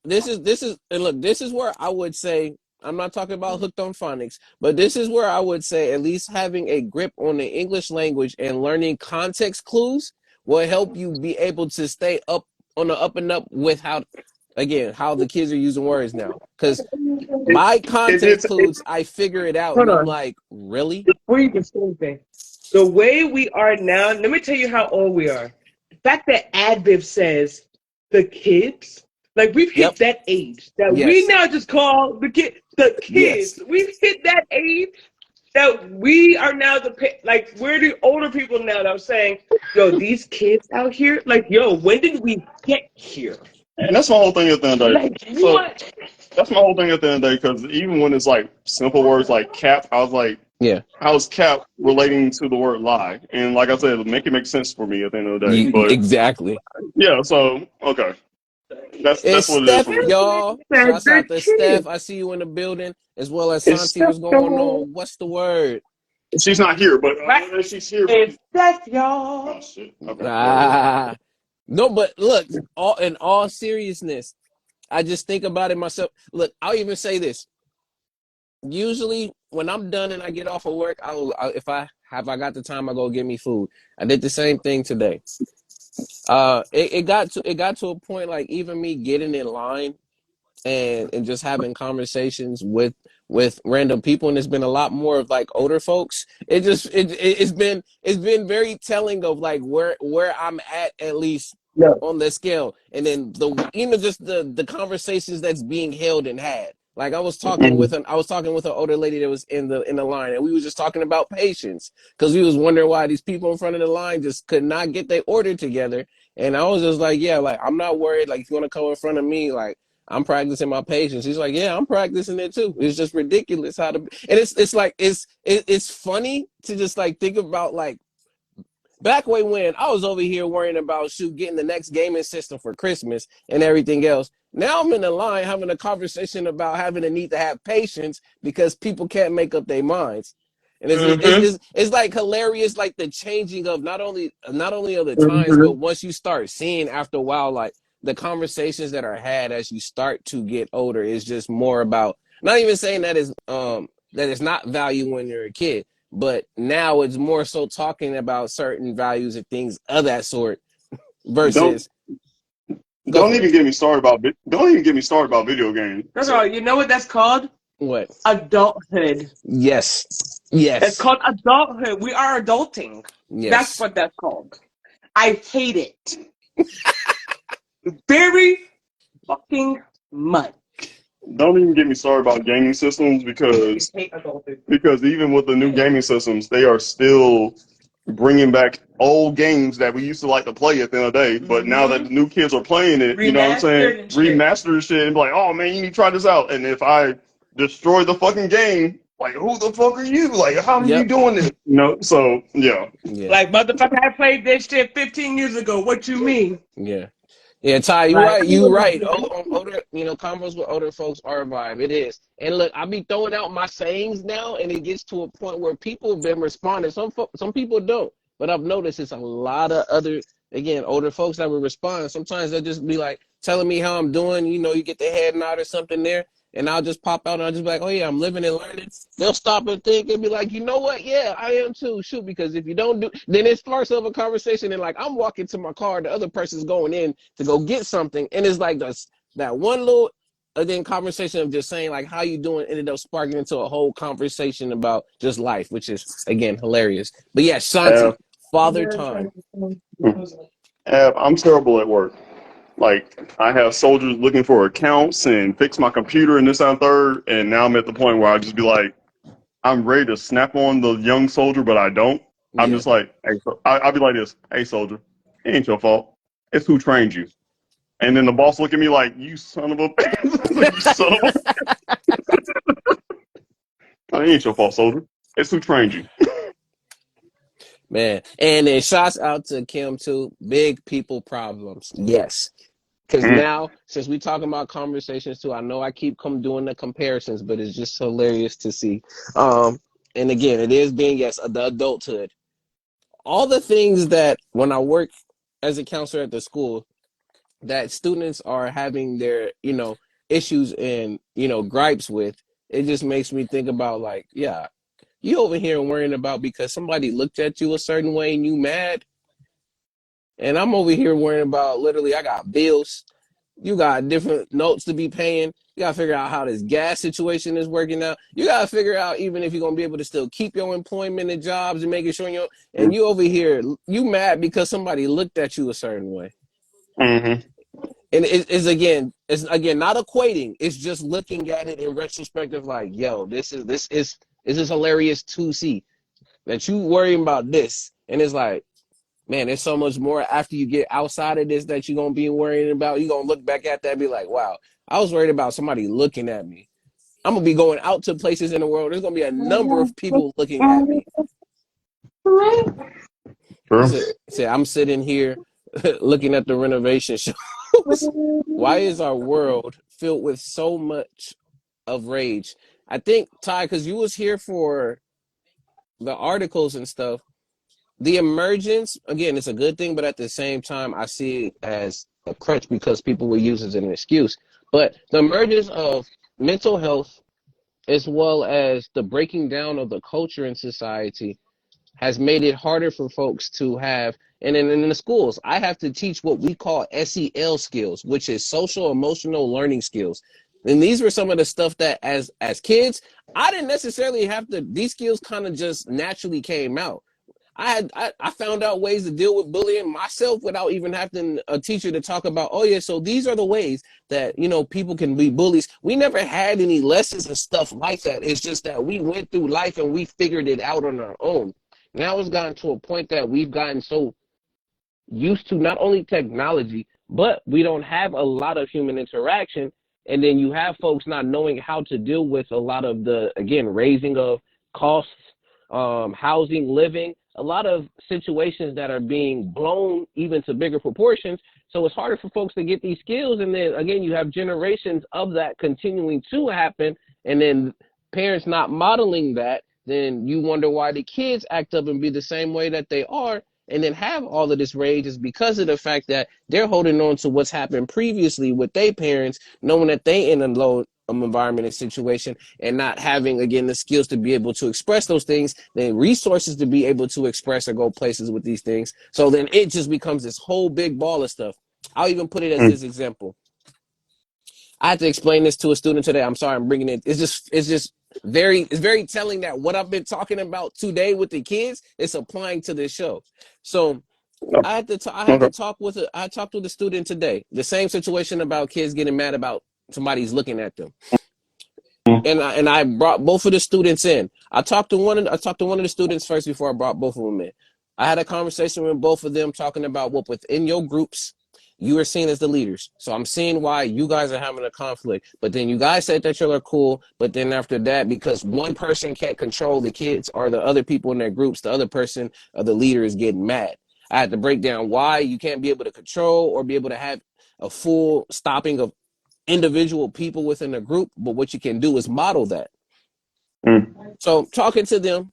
this is and look, this is where I would say I'm not talking about hooked on phonics, but this is where I would say at least having a grip on the English language and learning context clues will help you be able to stay up on the up and up with how again, how the kids are using words now. Because my It content did. includes I figure it out, Hold and I'm on. like, really? Before you can say anything, the way we are now, let me tell you how old we are. The fact that A.D.V.I.S. says the kids, like we've Yep. hit that age that we Yes. now just call the Yes. kids. We've hit that age that we are now like we're the older people now that are saying, yo, these kids out here, like, yo, when did we get here? And that's my whole thing at the end of the day. Like So what? that's my whole thing at the end of the day. Because even when it's like simple words like cap, I was like, Yeah. how's cap relating to the word lie? And like I said, make it make sense for me at the end of the day. But Exactly. yeah, so okay, It's that's what it is for Steph, me. y'all. Said Shouts the out to Steph. kids. I see you in the building, as well as It's Santi. What's going on? What's the word? she's not here, but Right. she's here. It's that y'all. Oh shit. Okay, there we go. Ah, no, but look, in all seriousness, I just think about it myself. Look, I'll even say this. Usually, when I'm done and I get off of work, if I got the time, I go get me food. I did the same thing today. It got to a point like even me getting in line and just having conversations with random people, and it's been a lot more of like older folks. It's been very telling of like where I'm at least No. on the scale, and then just the conversations that's being held and had. Like I was talking with an older lady that was in the line, and we was just talking about patience because we was wondering why these people in front of the line just could not get their order together. And I was just like, yeah, like I'm not worried. Like if you want to come in front of me, like I'm practicing my patience. He's like, yeah, I'm practicing it too. It's just ridiculous how to, and it's like it's funny to just like think about like back way when I was over here worrying about getting the next gaming system for Christmas and everything else. Now I'm in the line having a conversation about having a need to have patience because people can't make up their minds. And it's like hilarious, like the changing of not only of the times, but once you start seeing after a while, like the conversations that are had as you start to get older is just more about not even saying that it's not value when you're a kid, but now it's more so talking about certain values and things of that sort Don't versus go don't for even it. get me started about don't even get me started about video games. That's all. You know what that's called? What? Adulthood. Yes. It's Yes. called adulthood. We are adulting. That's Yes. what that's called. I hate it very fucking much. Don't even get me started about gaming systems because I hate adulthood. even with the new gaming systems, they are still bringing back old games that we used to like to play at the end of the day. But now that the new kids are playing it, you know what I'm saying? Remastered and shit. Remastered shit and be like, oh man, you need to try this out. And if I destroy the fucking game, like who the fuck are you? Like how are you Yep. doing this? You know? So yeah. Yeah. Like, motherfucker, I played this shit 15 years ago. What you mean? Yeah. Yeah, Ty, you Like, right. You right. Older, convos with older folks are a vibe. It is. And look, I be throwing out my sayings now, and it gets to a point where people have been responding. Some people don't, but I've noticed it's a lot of other, again, older folks that will respond. Sometimes they'll just be like telling me how I'm doing. You get the head nod or something there, and I'll just pop out and I'll just be like, oh yeah, I'm living and learning. They'll stop and think and be like, you know what? Yeah, I am too. Shoot, because if you don't do, then it starts up a conversation and like I'm walking to my car, the other person's going in to go get something, and it's like that one little then conversation of just saying like how you doing ended up sparking into a whole conversation about just life, which is again hilarious. But yeah, Uh, Shanti, father time. I'm terrible at work. Like I have soldiers looking for accounts and fix my computer and this and third, and now I'm at the point where I just be like, I'm ready to snap on the young soldier, but I don't. I'm Yeah. just like, hey, I'll be like this, hey soldier, it ain't your fault. It's who trained you. And then the boss look at me like, you son of a, you son of a, it ain't your fault, soldier. It's who trained you. Man, and then shouts out to Kim too. Big people problems. Yes. Because Mm. now, since we talking about conversations too, I know I keep doing the comparisons, but it's just hilarious to see. And again, it is being the adulthood. All the things that when I work as a counselor at the school, that students are having their issues and gripes with, it just makes me think about like, yeah, you over here worrying about because somebody looked at you a certain way and you mad, and I'm over here worrying about literally I got bills. You got different notes to be paying. You gotta figure out how this gas situation is working out. You gotta figure out even if you're gonna be able to still keep your employment and jobs and making sure and you over here, you mad because somebody looked at you a certain way. Mm-hmm. And it's again not equating. It's just looking at it in retrospective, like, yo, this is hilarious to see that you worrying about this, and it's like, man, there's so much more after you get outside of this that you're gonna be worrying about. You're gonna look back at that and be like, wow, I was worried about somebody looking at me. I'm gonna be going out to places in the world. There's gonna be a number of people looking at me. He True. said I'm sitting here looking at the renovation shows. Why is our world filled with so much of rage? I think, Ty, because you was here for the articles and stuff, the emergence, again, it's a good thing, but at the same time, I see it as a crutch because people will use it as an excuse. But the emergence of mental health, as well as the breaking down of the culture in society, has made it harder for folks to have. And in the schools, I have to teach what we call SEL skills, which is social emotional learning skills. And these were some of the stuff that as kids, I didn't necessarily have to, these skills kind of just naturally came out. I found out ways to deal with bullying myself without even having a teacher to talk about, oh yeah, so these are the ways that, people can be bullies. We never had any lessons and stuff like that. It's just that we went through life and we figured it out on our own. Now it's gotten to a point that we've gotten so used to not only technology, but we don't have a lot of human interaction. And then you have folks not knowing how to deal with a lot of the, again, raising of costs, housing, living, a lot of situations that are being blown even to bigger proportions. So it's harder for folks to get these skills. And then again, you have generations of that continuing to happen. And then parents not modeling that, then you wonder why the kids act up and be the same way that they are and then have all of this rage is because of the fact that they're holding on to what's happened previously with their parents, knowing that they in a low environment and situation and not having, again, the skills to be able to express those things, the resources to be able to express or go places with these things. So then it just becomes this whole big ball of stuff. I'll even put it as this example. I had to explain this to a student today. I'm sorry, I'm bringing it. It's very telling that what I've been talking about today with the kids is applying to this show. So I had to Okay. talk with I talked with a student today. The same situation about kids getting mad about somebody's looking at them. And I brought both of the students in. I talked to one of the students first before I brought both of them in. I had a conversation with both of them talking about what within your groups you are seen as the leaders. So I'm seeing why you guys are having a conflict. But then you guys said that y'all are cool. But then after that, because one person can't control the kids or the other people in their groups, the other person or the leader is getting mad. I had to break down why you can't be able to control or be able to have a full stopping of individual people within a group, but what you can do is model that. So talking to them,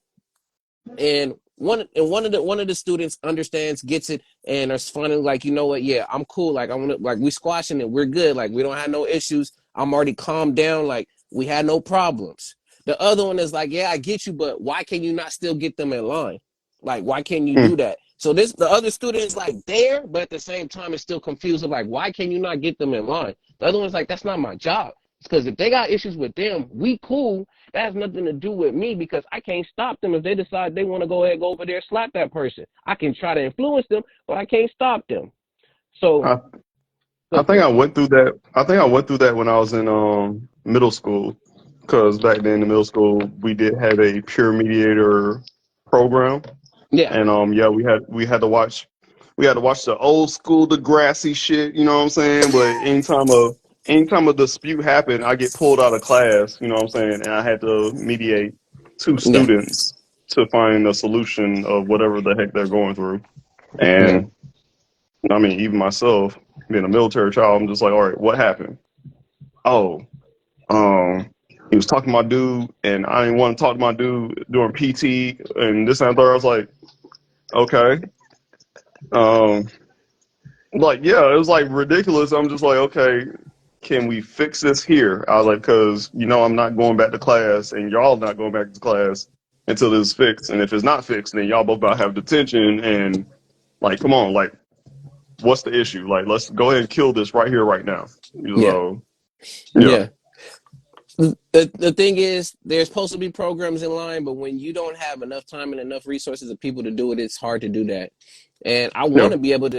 and one of the students understands, gets it, and are finally like, you know what, yeah, I'm cool. Like I want to, like we squashing it, we're good. Like we don't have no issues. I'm already calmed down. Like we had no problems. The other one is like, yeah, I get you, but why can you not still get them in line? Like why can't you do that? So the other student is like there, but at the same time it's still confused of like, why can you not get them in line? The other one's like, that's not my job. Because if they got issues with them, we cool. That has nothing to do with me because I can't stop them if they decide they want to go ahead and go over there and slap that person. I can try to influence them, but I can't stop them. So I think I went through that. I think I went through that when I was in middle school, because back then in middle school we did have a peer mediator program, yeah, and yeah, we had to watch the old school Degrassi shit. You know what I'm saying? But anytime a dispute happened, I get pulled out of class. You know what I'm saying? And I had to mediate two yeah, students to find a solution of whatever the heck they're going through. yeah, And I mean, even myself, being a military child, I'm just like, all right, what happened? Oh, um, he was talking to my dude, and I didn't want to talk to my dude during PT, and this and that. I was like, okay, um, like yeah, it was like ridiculous. I'm just like, okay, can we fix this here? I was like, because I'm not going back to class, and y'all not going back to class until this is fixed. And if it's not fixed, then y'all both about to have detention, and like, come on, like. what's the issue? Like, let's go ahead and kill this right here, right now. Yeah. So, yeah. Yeah. The thing is, there's supposed to be programs in line, but when you don't have enough time and enough resources of people to do it, it's hard to do that. And I want Yeah. to be able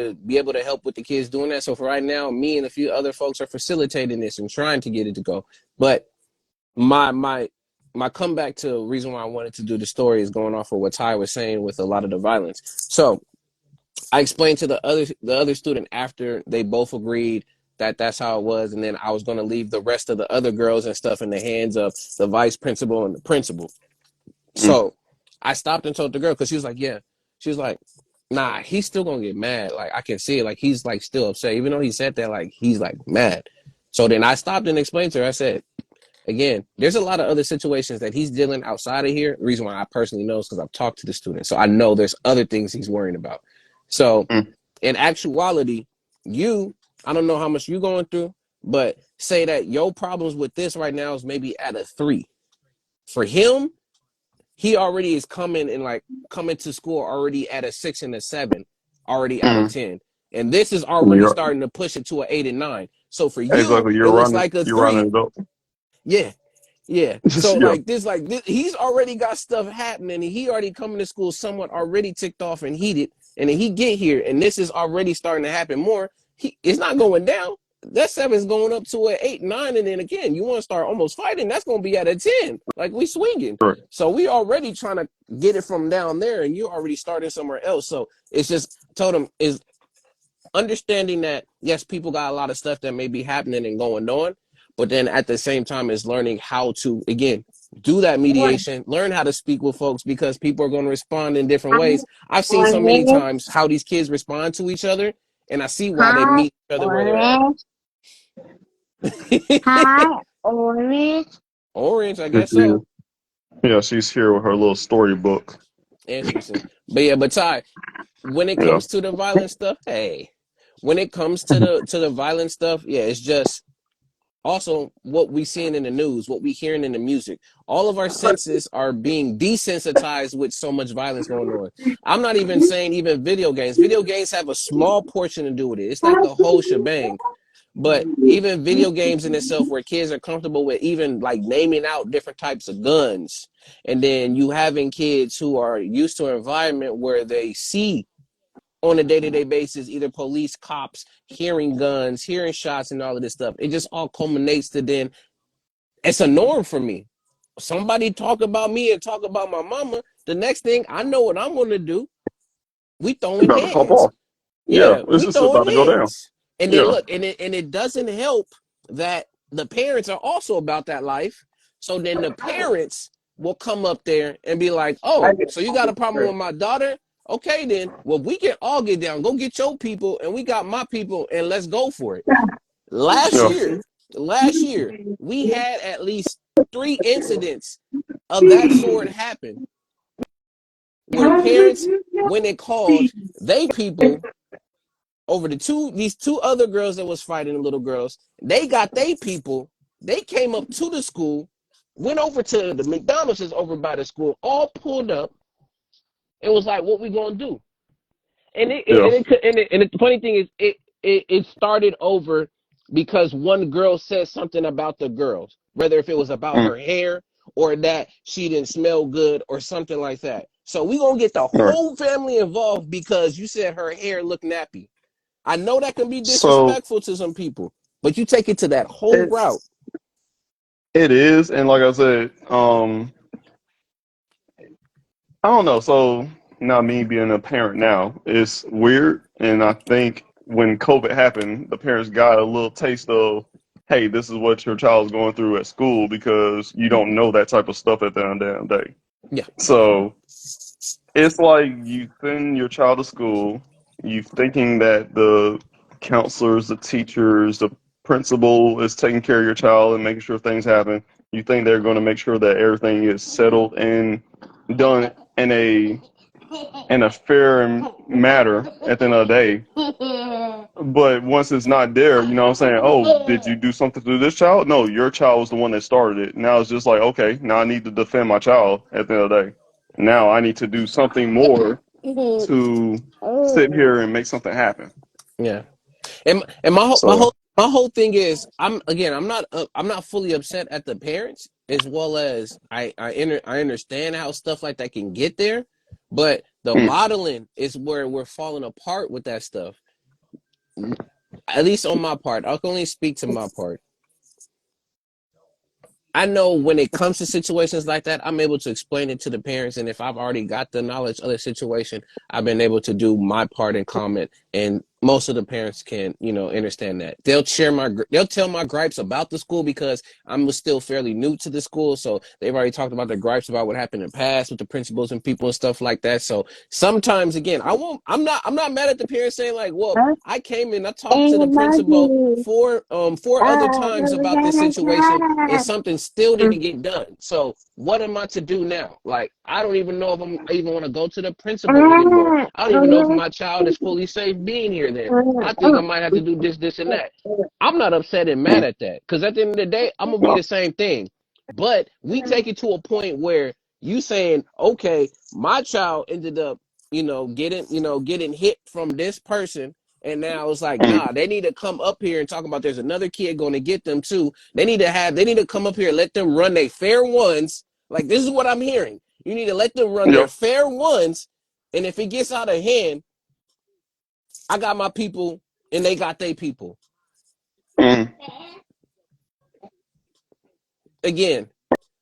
to help with the kids doing that. So for right now, me and a few other folks are facilitating this and trying to get it to go. But my comeback to the reason why I wanted to do the story is going off of what Ty was saying with a lot of the violence. So I explained to the other student after they both agreed that that's how it was, and then I was going to leave the rest of the other girls and stuff in the hands of the vice principal and the principal. Mm. So I stopped and told the girl, because she was like, yeah. She was like, nah, he's still gonna get mad. Like, I can see it. Like, he's like still upset, even though he said that. Like, he's like mad. So then I stopped and explained to her. I said, again, there's a lot of other situations that he's dealing outside of here. The reason why I personally know is because I've talked to the student, so I know there's other things he's worrying about. So in actuality, I don't know how much you're going through, but say that your problems with this right now is maybe at a 3. For him, he already is coming to school already at a 6 and a 7, already out of 10. And this is already starting to push it to an 8 and 9. So for you, Exactly. it looks like a You're running 3. it up. Yeah. Yeah. So Yeah. like this, he's already got stuff happening, and he already coming to school somewhat already ticked off and heated. And then he get here, and this is already starting to happen more. It's not going down. That 7 is going up to an 8, 9, and then again, you want to start almost fighting. That's going to be at a 10. Like, we swinging. Correct. So we already trying to get it from down there, and you're already starting somewhere else. So it's just told him is understanding that yes, people got a lot of stuff that may be happening and going on, but then at the same time is learning how to, again, do that mediation, learn how to speak with folks, because people are going to respond in different ways. I've seen so many times how these kids respond to each other, and I see why they meet each other where they're at. Hi, Orange. Orange, I guess so. Yeah, she's here with her little storybook. Interesting. But yeah, but Ty, when it comes to the violent stuff, when it comes to the violent stuff, yeah, it's just also what we seeing in the news, what we hearing in the music. All of our senses are being desensitized with so much violence going on. I'm not even saying even video games. Video games have a small portion to do with it. It's not the whole shebang. But even video games in itself, where kids are comfortable with even like naming out different types of guns, and then you having kids who are used to an environment where they see on a day-to-day basis either police, cops, hearing guns, hearing shots, and all of this stuff. It just all culminates to then it's a norm for me. Somebody talk about me and talk about my mama. The next thing I know what I'm going to do, we throwing About to pop hands. off. Yeah, Yeah, it's we just throwing about to go down. hands. And then Yeah. look, and it doesn't help that the parents are also about that life. So then the parents will come up there and be like, "Oh, so you got a problem with my daughter? Okay, then. Well, we can all get down. Go get your people, and we got my people, and let's go for it." Last Yeah. year, we had at least 3 incidents of that sort happen, where parents, when they called they people over these two other girls that was fighting, the little girls, they got they people. They came up to the school, went over to the McDonald's is over by the school, all pulled up, and was like, "What we gonna do?" And Yeah. the funny thing is, it started over because one girl said something about the girls, whether if it was about her hair or that she didn't smell good or something like that. So we gonna get the All right. whole family involved because you said her hair looked nappy. I know that can be So disrespectful to some people, but you take it to that whole it route. it is, and like I said, I don't know. So not me being a parent now, it's weird, and I think when COVID happened, the parents got a little taste of, hey, this is what your child's going through at school because you don't know that type of stuff at the end of the day. Yeah. So it's like you send your child to school, you thinking that the counselors, the teachers, the principal is taking care of your child and making sure things happen. You think they're going to make sure that everything is settled and done in a fair matter at the end of the day. But once it's not there, you know what I'm saying? Oh, did you do something to this child? No, your child was the one that started it. Now it's just like, okay, now I need to defend my child at the end of the day. Now I need to do something more to sit here and make something happen. Yeah. And So, my whole thing is I'm not fully upset at the parents, as well as I understand how stuff like that can get there, but the mm, modeling is where we're falling apart with that stuff. At least on my part, I can only speak to my part. I know when it comes to situations like that, I'm able to explain it to the parents. And if I've already got the knowledge of the situation, I've been able to do my part and comment. And most of the parents can, understand that. They'll tell my gripes about the school because I'm still fairly new to the school. So they've already talked about their gripes about what happened in the past with the principals and people and stuff like that. So sometimes, again, I'm not mad at the parents saying like, well, I came in, I talked to the principal Emoji. four other Oh, times about this situation and something still didn't get done. So what am I to do now? Like, I don't even know if I even want to go to the principal anymore. I don't even know if my child is fully safe being here then. I think I might have to do this, and that. I'm not upset and mad mm, at that because at the end of the day, I'm going to be no, the same thing. But we take it to a point where you saying, okay, my child ended up, getting hit from this person, and now it's like, mm, nah, they need to come up here and talk about there's another kid going to get them too. They need to come up here and let them run their fair ones. Like, this is what I'm hearing. You need to let them run their yep, fair ones. And if it gets out of hand, I got my people and they got their people. mm, Again,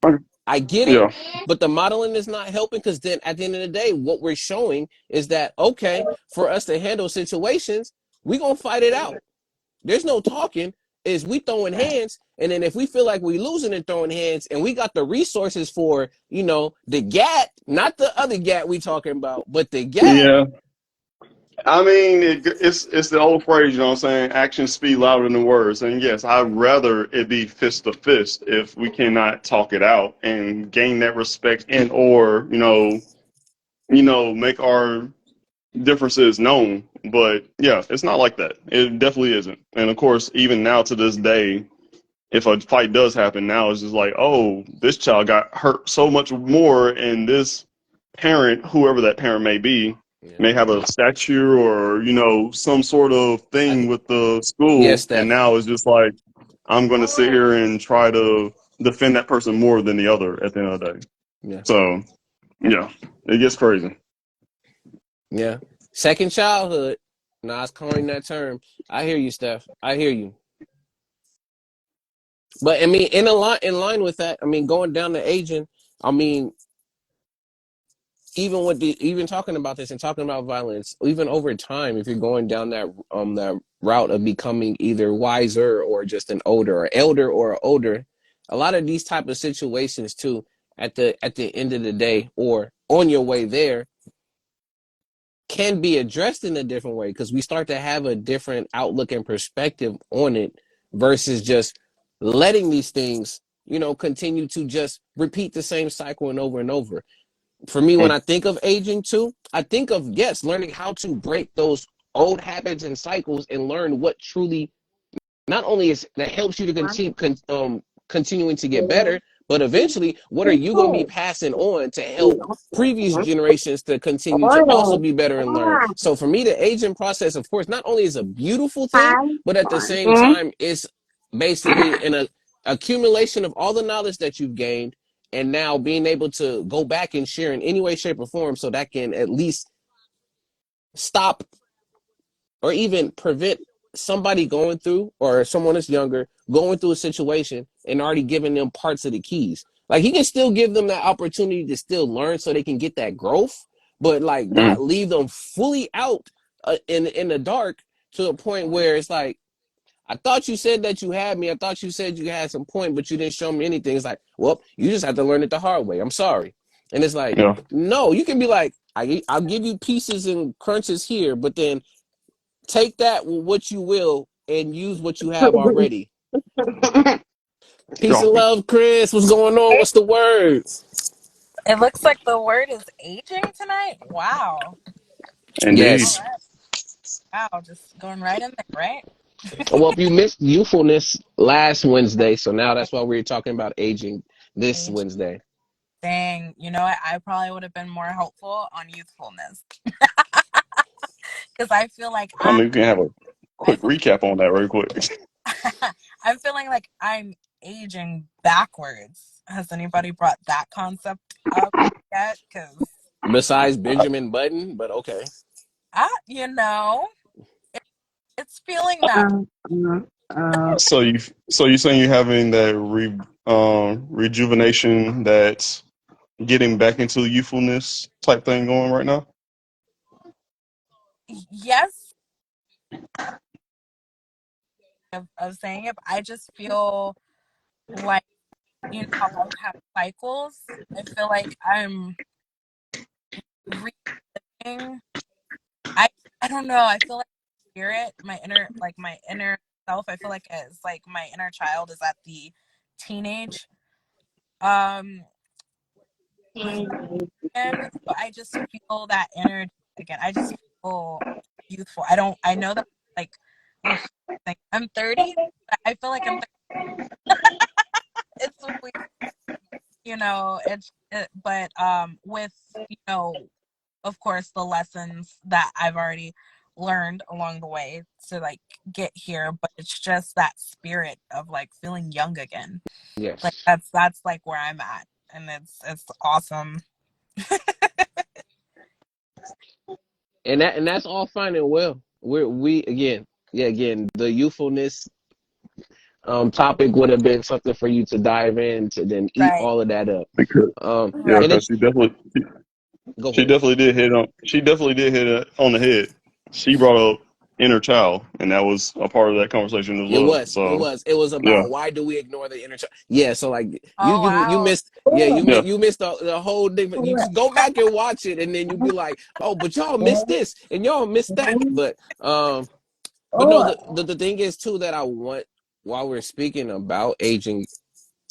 okay, I get it, yeah, but the modeling is not helping because then at the end of the day, what we're showing is that, okay, for us to handle situations, we're going to fight it out. There's no talking. Is we throwing hands, and then if we feel like we losing and throwing hands, and we got the resources for, the GAT, not the other GAT we talking about, but the GAT. yeah. I mean, it's the old phrase, you know what I'm saying? Actions speak louder than words. And yes, I'd rather it be fist to fist if we cannot talk it out and gain that respect and or, make our differences known. But yeah, it's not like that. It definitely isn't. And of course, even now to this day, if a fight does happen now, it's just like, oh, this child got hurt so much more, and this parent, whoever that parent may be, Yeah. may have a statue or some sort of thing with the Yes, school, and Steph. now it's just like I'm going to sit here and try to defend that person more than the other at the end of the day. Yeah. So yeah, it gets crazy. Yeah. Second childhood. Nah, it's coining that term. I hear you, Steph. I hear you. But I mean, in line with that, I mean, going down to aging, I mean, even talking about this and talking about violence, even over time, if you're going down that route of becoming either wiser or just an older or elder or older, a lot of these type of situations too, at the end of the day or on your way there, can be addressed in a different way because we start to have a different outlook and perspective on it versus just letting these things, continue to just repeat the same cycle and over. For me, when Mm, I think of aging too, I think of, yes, learning how to break those old habits and cycles and learn what truly not only is that helps you to continuing to get better, but eventually, what are you going to be passing on to help previous generations to continue to also be better and learn? So for me, the aging process, of course, not only is a beautiful thing, but at the same time, it's basically an accumulation of all the knowledge that you've gained, and now being able to go back and share in any way, shape, or form, so that can at least stop or even prevent somebody going through or someone that's younger going through a situation and already giving them parts of the keys. Like, he can still give them that opportunity to still learn so they can get that growth, but like mm, not leave them fully out in the dark to the point where it's like, I thought you said that you had me. I thought you said you had some point, but you didn't show me anything. It's like, well, you just have to learn it the hard way. I'm sorry. And it's like, yeah. no, you can be like, I'll give you pieces and crunches here, but then take that with what you will and use what you have already. Peace Yeah. and love, Chris. What's going on? What's the word? It looks like the word is aging tonight. Wow. Indeed. All Yes. right. Wow. Just going right in there, right? Well, if you missed youthfulness last Wednesday, so now that's why we're talking about aging this Age. Wednesday. Dang. You know what? I probably would have been more helpful on youthfulness because I feel like I mean, we can have a I quick recap on that real quick. I'm feeling like I'm aging backwards. Has anybody brought that concept up yet? Because Besides Benjamin Button, but okay. you know, it's feeling that. So you're saying you're having that rejuvenation, that getting back into youthfulness type thing going right now? Yes, of saying it, but I just feel like, you know how I have cycles. I feel like I'm reading. I I don't know. I feel like spirit, my inner self. I feel like it's like my inner child is at the teenage um version again. So I just feel that energy again. I just feel youthful. I don't. I know that like ugh, like I'm 30. But I feel like I'm. It's weird, but with of course the lessons that I've already learned along the way to like get here, but it's just that spirit of like feeling young again. Like Yes. that's like where I'm at, and it's awesome. And that's all fine and well. We again, yeah, again, the youthfulness topic would have been something for you to dive in to then eat Right, all of that up. Because yeah, right. And because it's go she for it. definitely did hit it on the head. She brought up inner child, and that was a part of that conversation as It well. was. It So was. It was yeah, about why do we ignore the inner child? Yeah. So like Oh you wow. missed. Yeah, yeah. you missed the whole thing. You just go back and watch it, and then you be like, oh, but y'all missed this and y'all missed that. But no, the thing is too that I want while we're speaking about aging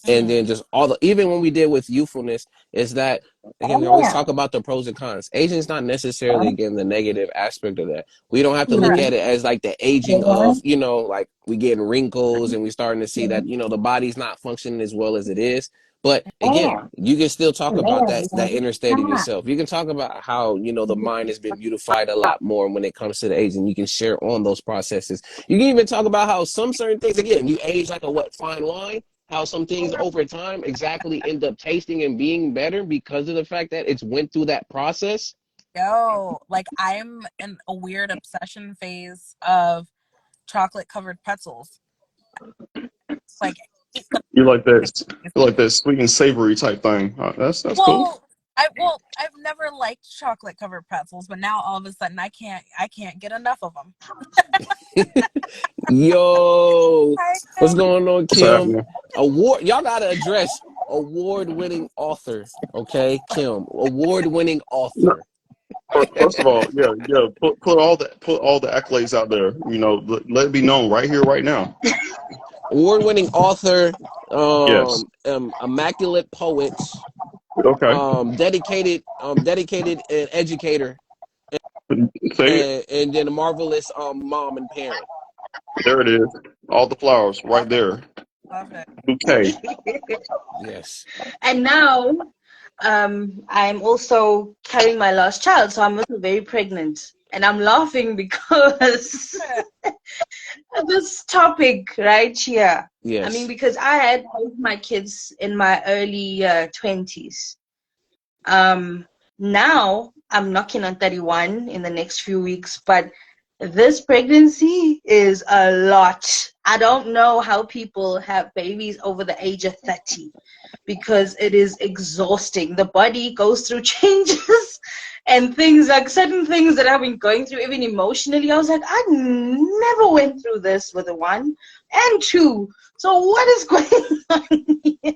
and Hmm. then just all the even when we did with youthfulness is that again we always talk about the pros and cons. Aging is not necessarily again the negative aspect of that. We don't have to look Correct. at it as like the aging of like we getting wrinkles and we starting to see that the body's not functioning as well as it is. But again, you can still talk about that inner state of yourself. You can talk about how the mind has been beautified a lot more when it comes to the aging. You can share on those processes. You can even talk about how some certain things again you age like a fine wine, how some things over time exactly end up tasting and being better because of the fact that it's went through that process. Yo, like I'm in a weird obsession phase of chocolate covered pretzels. Like I eat them. You like that sweet and savory type thing. That's cool. I've never liked chocolate covered pretzels, but now all of a sudden I can't get enough of them. Yo, I what's can't. going on, What's Kim? happening? Y'all gotta address award-winning author, okay? Kim, award-winning No, author. first of all, yeah. Put all the accolades out there. Let it be known right here, right now. Award-winning author, Yes. immaculate poet, Okay. dedicated and educator, Say it. and then a marvelous mom and parent. There it is. All the flowers right Love it. there. Love it. Bouquet. Yes. And now, I'm also carrying my last child, so I'm also very pregnant. And I'm laughing because this topic right here. I mean, Yes. because I had both my kids in my early 20s. Now I'm knocking on 31 in the next few weeks, but this pregnancy is a lot. I don't know how people have babies over the age of 30, because it is exhausting. The body goes through changes and things like certain things that I've been going through, even emotionally. I was like, I never went through this with a one and two. So what is going on here?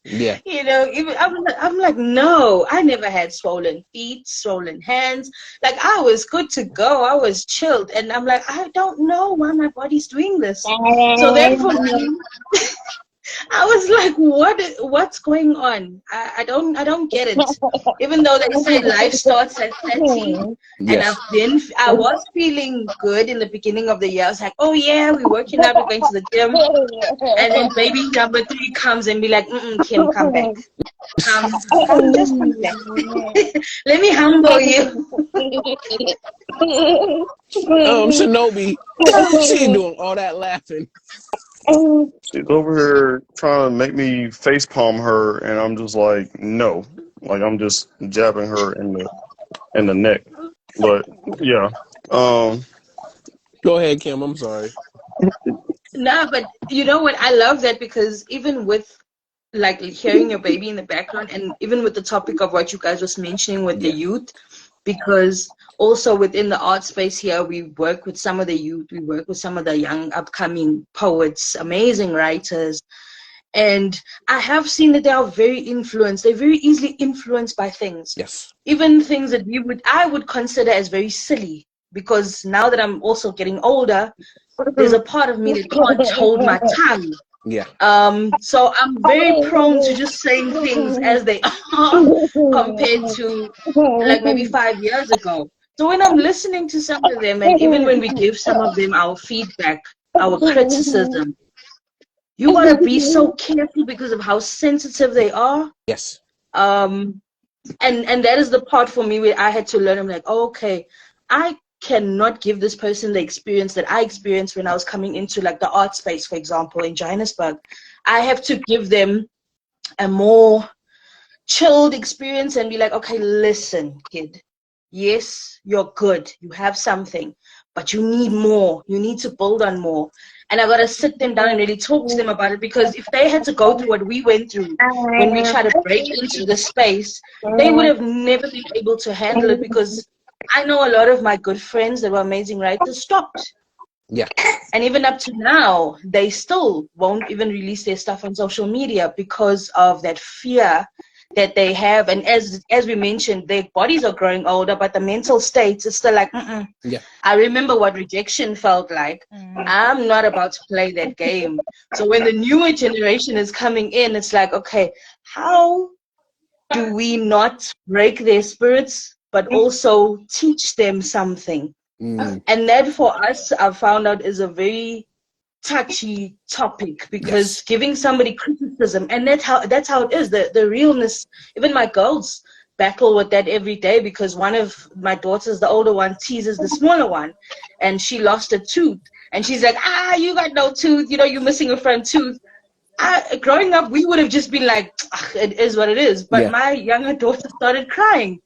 Yeah. Even I'm like, no, I never had swollen feet, swollen hands. Like I was good to go. I was chilled. And I'm like, I don't know why my body's doing this. So then for me, I was like, what's going on? I don't get it. Even though they say life starts at 30, and Yes. I was feeling good in the beginning of the year. I was like, oh yeah, we're working out, we're going to the gym. And then baby number 3 comes and be like, Kim, come back. Just come back. Let me humble you. Shinobi, she doing all that laughing. She's over here trying to make me face palm her, and I'm just like, no. Like I'm just jabbing her in the neck. But yeah. Go ahead, Kim. I'm sorry. No, but you know what? I love that because even with like hearing your baby in the background, and even with the topic of what you guys was mentioning with the youth, because also within the art space here, we work with some of the youth, we work with some of the young upcoming poets, amazing writers. And I have seen that they are very influenced. They're very easily influenced by things. Yes. Even things that I would consider as very silly. Because now that I'm also getting older, there's a part of me that can't hold my tongue. Yeah. So I'm very prone to just saying things as they are compared to like maybe 5 years ago. So when I'm listening to some of them, and even when we give some of them our feedback, our criticism, you gotta be so careful because of how sensitive they are. Yes. And that is the part for me where I had to learn. I'm like, oh, okay, I cannot give this person the experience that I experienced when I was coming into like the art space, for example, in Johannesburg. I have to give them a more chilled experience and be like, okay, listen, kid. Yes, you're good. You have something, but you need more. You need to build on more. And I got to sit them down and really talk to them about it, because if they had to go through what we went through when we tried to break into the space, they would have never been able to handle it, because I know a lot of my good friends that were amazing writers stopped. Yeah. And even up to now, they still won't even release their stuff on social media because of that fear that they have. And as we mentioned, their bodies are growing older, but the mental states is still like, Yeah. I remember what rejection felt like. I'm not about to play that game. So when the newer generation is coming in, it's like, okay, how do we not break their spirits, but also teach them something? And that for us, I've found out, is a very touchy topic, because giving somebody criticism, and that's how it is, the realness. Even my girls battle with that every day, because one of my daughters, the older one, teases the smaller one, and she lost a tooth, and she's like, you got no tooth, you're missing a front tooth. Growing up, we would have just been like, it is what it is. But my younger daughter started crying.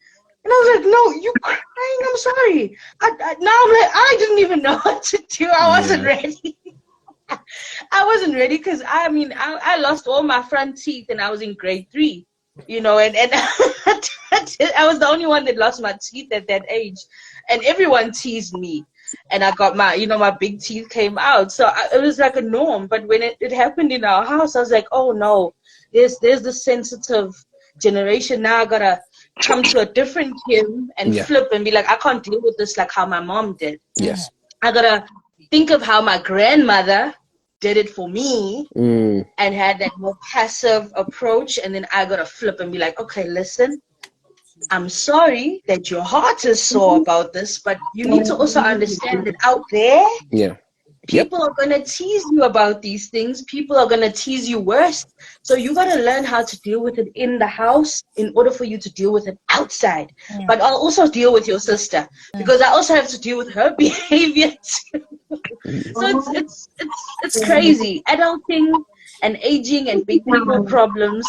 And I was like, no, you crying? I'm sorry. Now I'm like, I didn't even know what to do. I wasn't ready. I wasn't ready, because I lost all my front teeth and I was in grade 3, and I was the only one that lost my teeth at that age, and everyone teased me, and I got my big teeth came out, so it was like a norm. But when it happened in our house, I was like, oh no, there's the sensitive generation now. I gotta come to a different Kim and flip and be like, I can't deal with this like how my mom did. Yes. I gotta think of how my grandmother did it for me and had that more passive approach, and then I gotta flip and be like, okay, listen, I'm sorry that your heart is sore about this, but you need to also understand that out there, people are going to tease you about these things. People are going to tease you worse. So you got to learn how to deal with it in the house in order for you to deal with it outside. But I'll also deal with your sister, because I also have to deal with her behavior too. So it's crazy. Adulting and aging and big people problems,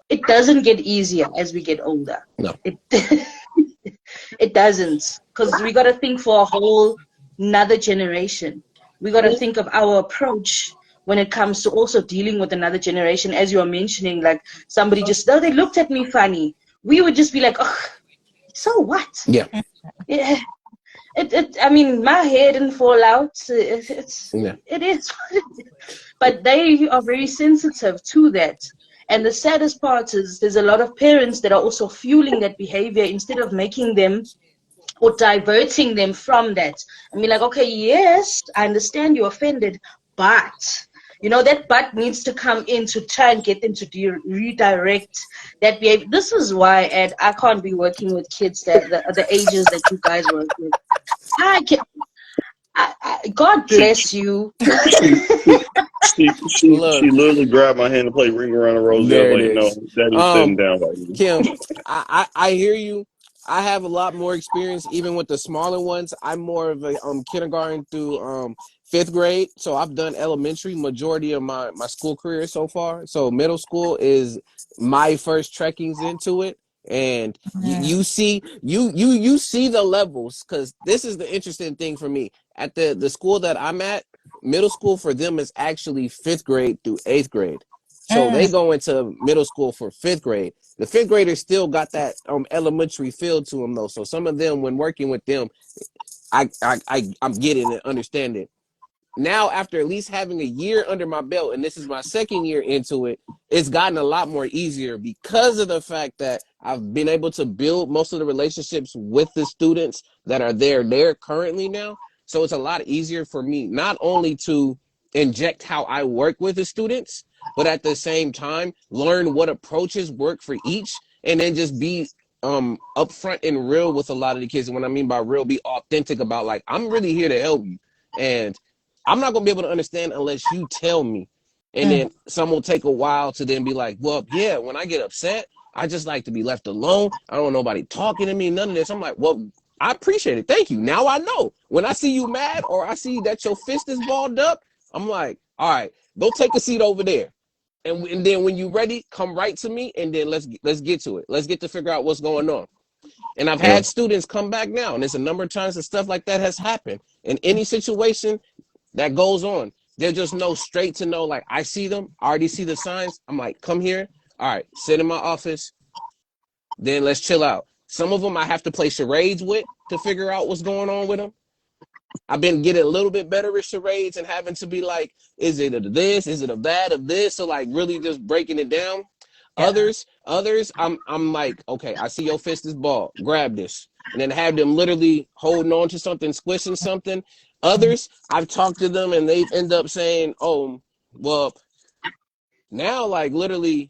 it doesn't get easier as we get older. No. It doesn't, because we got to think for a whole another generation. We got to think of our approach when it comes to also dealing with another generation. As you were mentioning, like somebody they looked at me funny. We would just be like, oh, so what? Yeah. My hair didn't fall out. It is. But they are very sensitive to that. And the saddest part is there's a lot of parents that are also fueling that behavior instead of making them or diverting them from that. I mean, like, okay, yes, I understand you're offended, but You know, that butt needs to come in to try and get them to redirect that behavior. This is why, Ed, I can't be working with kids that the ages that you guys work with. I can. God She bless you. she she Look, literally grabbed my hand to play Ring Around the Rosie. I was there it like, no, is. Daddy's sitting down right now. Kim, I hear you. I have a lot more experience even with the smaller ones. I'm more of a kindergarten through fifth grade. So I've done elementary majority of my school career so far. So middle school is my first trekkings into it. And you see you see the levels, because this is the interesting thing for me. At the school that I'm at, middle school for them is actually fifth grade through eighth grade. So they go into middle school for fifth grade. The fifth graders still got that elementary feel to them though. So some of them, when working with them, I'm getting and understanding. Now, after at least having a year under my belt, and this is my second year into it, it's gotten a lot more easier because of the fact that I've been able to build most of the relationships with the students that are there currently now. So it's a lot easier for me not only to inject how I work with the students, but at the same time learn what approaches work for each, and then just be upfront and real with a lot of the kids. And what I mean by real, be authentic about, like, I'm really here to help you, and I'm not gonna be able to understand unless you tell me. And then some will take a while to then be like, well, yeah, when I get upset, I just like to be left alone. I don't want nobody talking to me, none of this. I'm like, well, I appreciate it. Thank you. Now I know. When I see you mad or I see that your fist is balled up, I'm like, all right, go take a seat over there. And then when you're ready, come right to me, and then let's get to it. Let's get to figure out what's going on. And I've Yeah. had students come back now, and there's a number of times that stuff like that has happened. In any situation that goes on, they'll just know straight to know, like, I see them, I already see the signs. I'm like, come here. All right, sit in my office. Then let's chill out. Some of them I have to play charades with to figure out what's going on with them. I've been getting a little bit better at charades and having to be like, is it a this? Is it a that of this? So like really just breaking it down. Others, I'm like, okay, I see your fist is ball. Grab this. And then have them literally holding on to something, squishing something. Others, I've talked to them and they've end up saying, oh, well, now like literally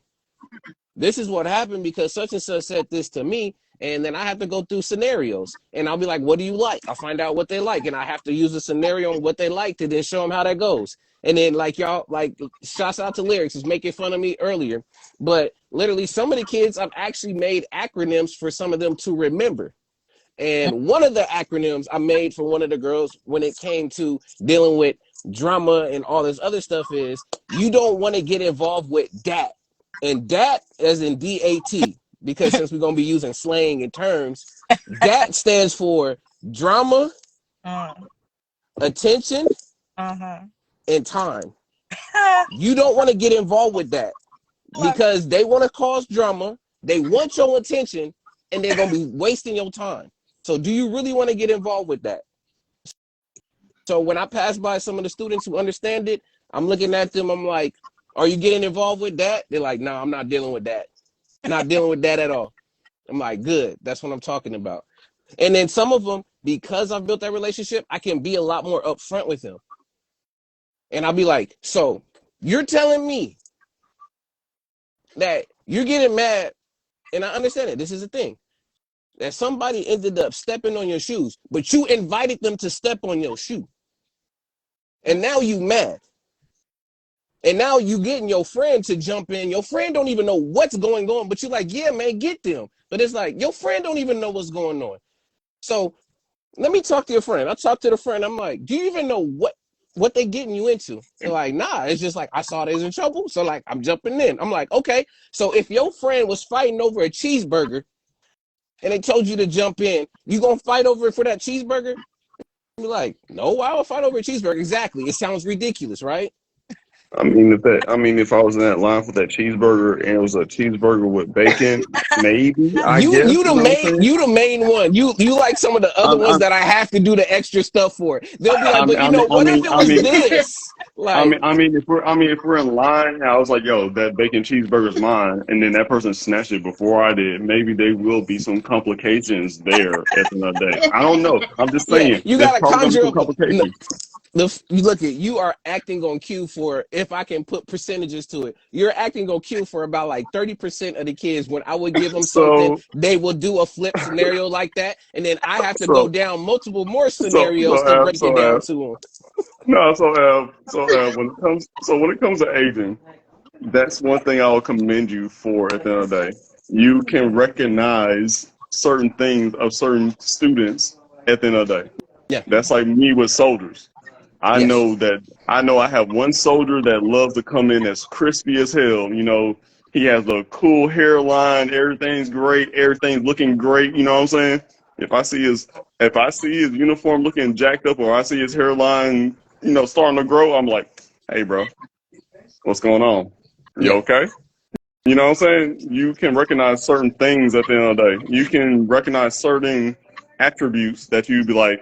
this is what happened because such and such said this to me. And then I have to go through scenarios, and I'll be like, what do you like? I'll find out what they like, and I have to use a scenario on what they like to then show them how that goes. And then like y'all, like, shouts out to Lyrics is making fun of me earlier, but literally some of the kids, I've actually made acronyms for some of them to remember. And one of the acronyms I made for one of the girls when it came to dealing with drama and all this other stuff is, you don't want to get involved with dat. And dat as in DAT, because since we're going to be using slang and terms, dat stands for drama, attention, and time. You don't want to get involved with that because they want to cause drama, they want your attention, and they're going to be wasting your time. So do you really want to get involved with that? So when I pass by some of the students who understand it, I'm looking at them, I'm like, are you getting involved with that? They're like, no, I'm not dealing with that. Not dealing with that at all. I'm like, good. That's what I'm talking about. And then some of them, because I've built that relationship, I can be a lot more upfront with them. And I'll be like, so you're telling me that you're getting mad, and I understand it. This is the thing. That somebody ended up stepping on your shoes, but you invited them to step on your shoe. And now you mad. And now you getting your friend to jump in. Your friend don't even know what's going on, but you're like, yeah, man, get them. But it's like, your friend don't even know what's going on. So let me talk to your friend. I talk to the friend. I'm like, do you even know what they getting you into? They're like, nah, it's just like, I saw they was in trouble. So like, I'm jumping in. I'm like, okay. So if your friend was fighting over a cheeseburger and they told you to jump in, you gonna fight over it for that cheeseburger? You're like, no, I will fight over a cheeseburger. Exactly. It sounds ridiculous, right? If I was in that line for that cheeseburger and it was a cheeseburger with bacon, maybe, I You guess, you you the know what main I'm saying? you the main one. You like some of the other I'm, ones I'm, that I have to do the extra stuff for. They'll be like, I but mean, you I know, mean, I what if mean, it I was mean, this? Like, if we're in line, I was like, yo, that bacon cheeseburger's mine, and then that person snatched it before I did. Maybe there will be some complications there at the end of the day. I don't know. I'm just yeah, saying, you there's gotta probably gonna be conjure some up. complications. You look at you are acting on cue for, if I can put percentages to it, you're acting on cue for about like 30% of the kids. When I would give them something, So they will do a flip scenario like that, and then I have to go so down multiple more so scenarios to so break it down to them. no, when it comes to aging, that's one thing I will commend you for at the end of the day. You can recognize certain things of certain students at the end of the day. Yeah. That's like me with soldiers. Yes. I know I have one soldier that loves to come in as crispy as hell. You know, he has a cool hairline, everything's great, everything's looking great, you know what I'm saying? If I see his uniform looking jacked up or I see his hairline, starting to grow, I'm like, hey bro, what's going on? You Yeah. okay? You know what I'm saying? You can recognize certain things at the end of the day. You can recognize certain attributes that you'd be like,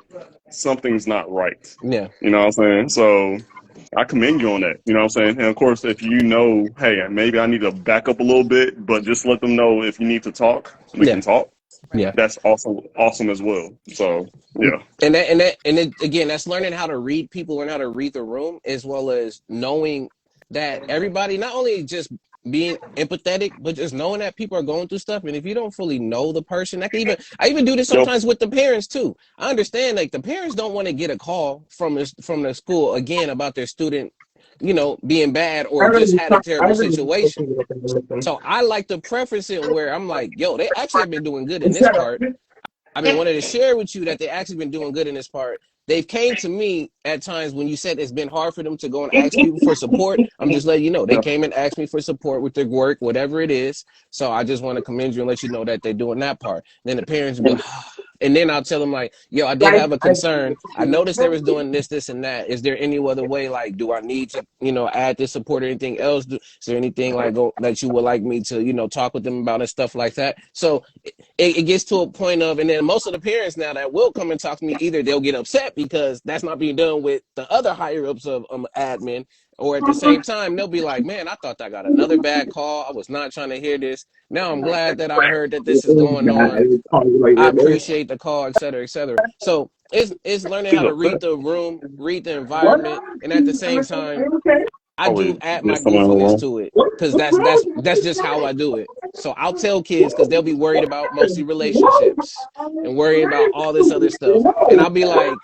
something's not right. Yeah. You know what I'm saying? So I commend you on that. You know what I'm saying? And of course, if you know, hey, maybe I need to back up a little bit, but just let them know if you need to talk, we Yeah. can talk. Yeah. That's awesome as well. So yeah. And again, that's learning how to read people, learn how to read the room, as well as knowing that everybody, not only just being empathetic, but just knowing that people are going through stuff. And if you don't fully know the person, I even do this Yo, sometimes with the parents too. I understand, like, the parents don't want to get a call from the school again about their student, being bad I or just really, had a I terrible really situation. listen to listen. So I like to preface it where I'm like, yo, they actually have been doing good in this Instead of part. I've been wanting to share with you that they actually been doing good in this part. They've came to me at times when you said it's been hard for them to go and ask people for support. I'm just letting you know they yeah. came and asked me for support with their work, whatever it is. So I just want to commend you and let you know that they're doing that part. Then the parents will be like, and then I'll tell them like, yo, I did like have a concern. I noticed they was doing this, this, and that. Is there any other way? Like, do I need to, add this support or anything else? Is there anything like that you would like me to, talk with them about and stuff like that? So it gets to a point of, and then most of the parents now that will come and talk to me, either they'll get upset because that's not being done with the other higher ups of admin, or at the same time they'll be like, man, I thought I got another bad call. I was not trying to hear this. Now I'm glad that I heard that this is going on. I appreciate the call, et cetera, et cetera. So it's learning He's how to upset. read the room, read the what? environment, and at the same time Okay. I Oh do wait, add my there's someone in the goofiness room. to it because What's wrong? that's just how I do it. So I'll tell kids because they'll be worried about mostly relationships and worrying about all this other stuff, and I'll be like,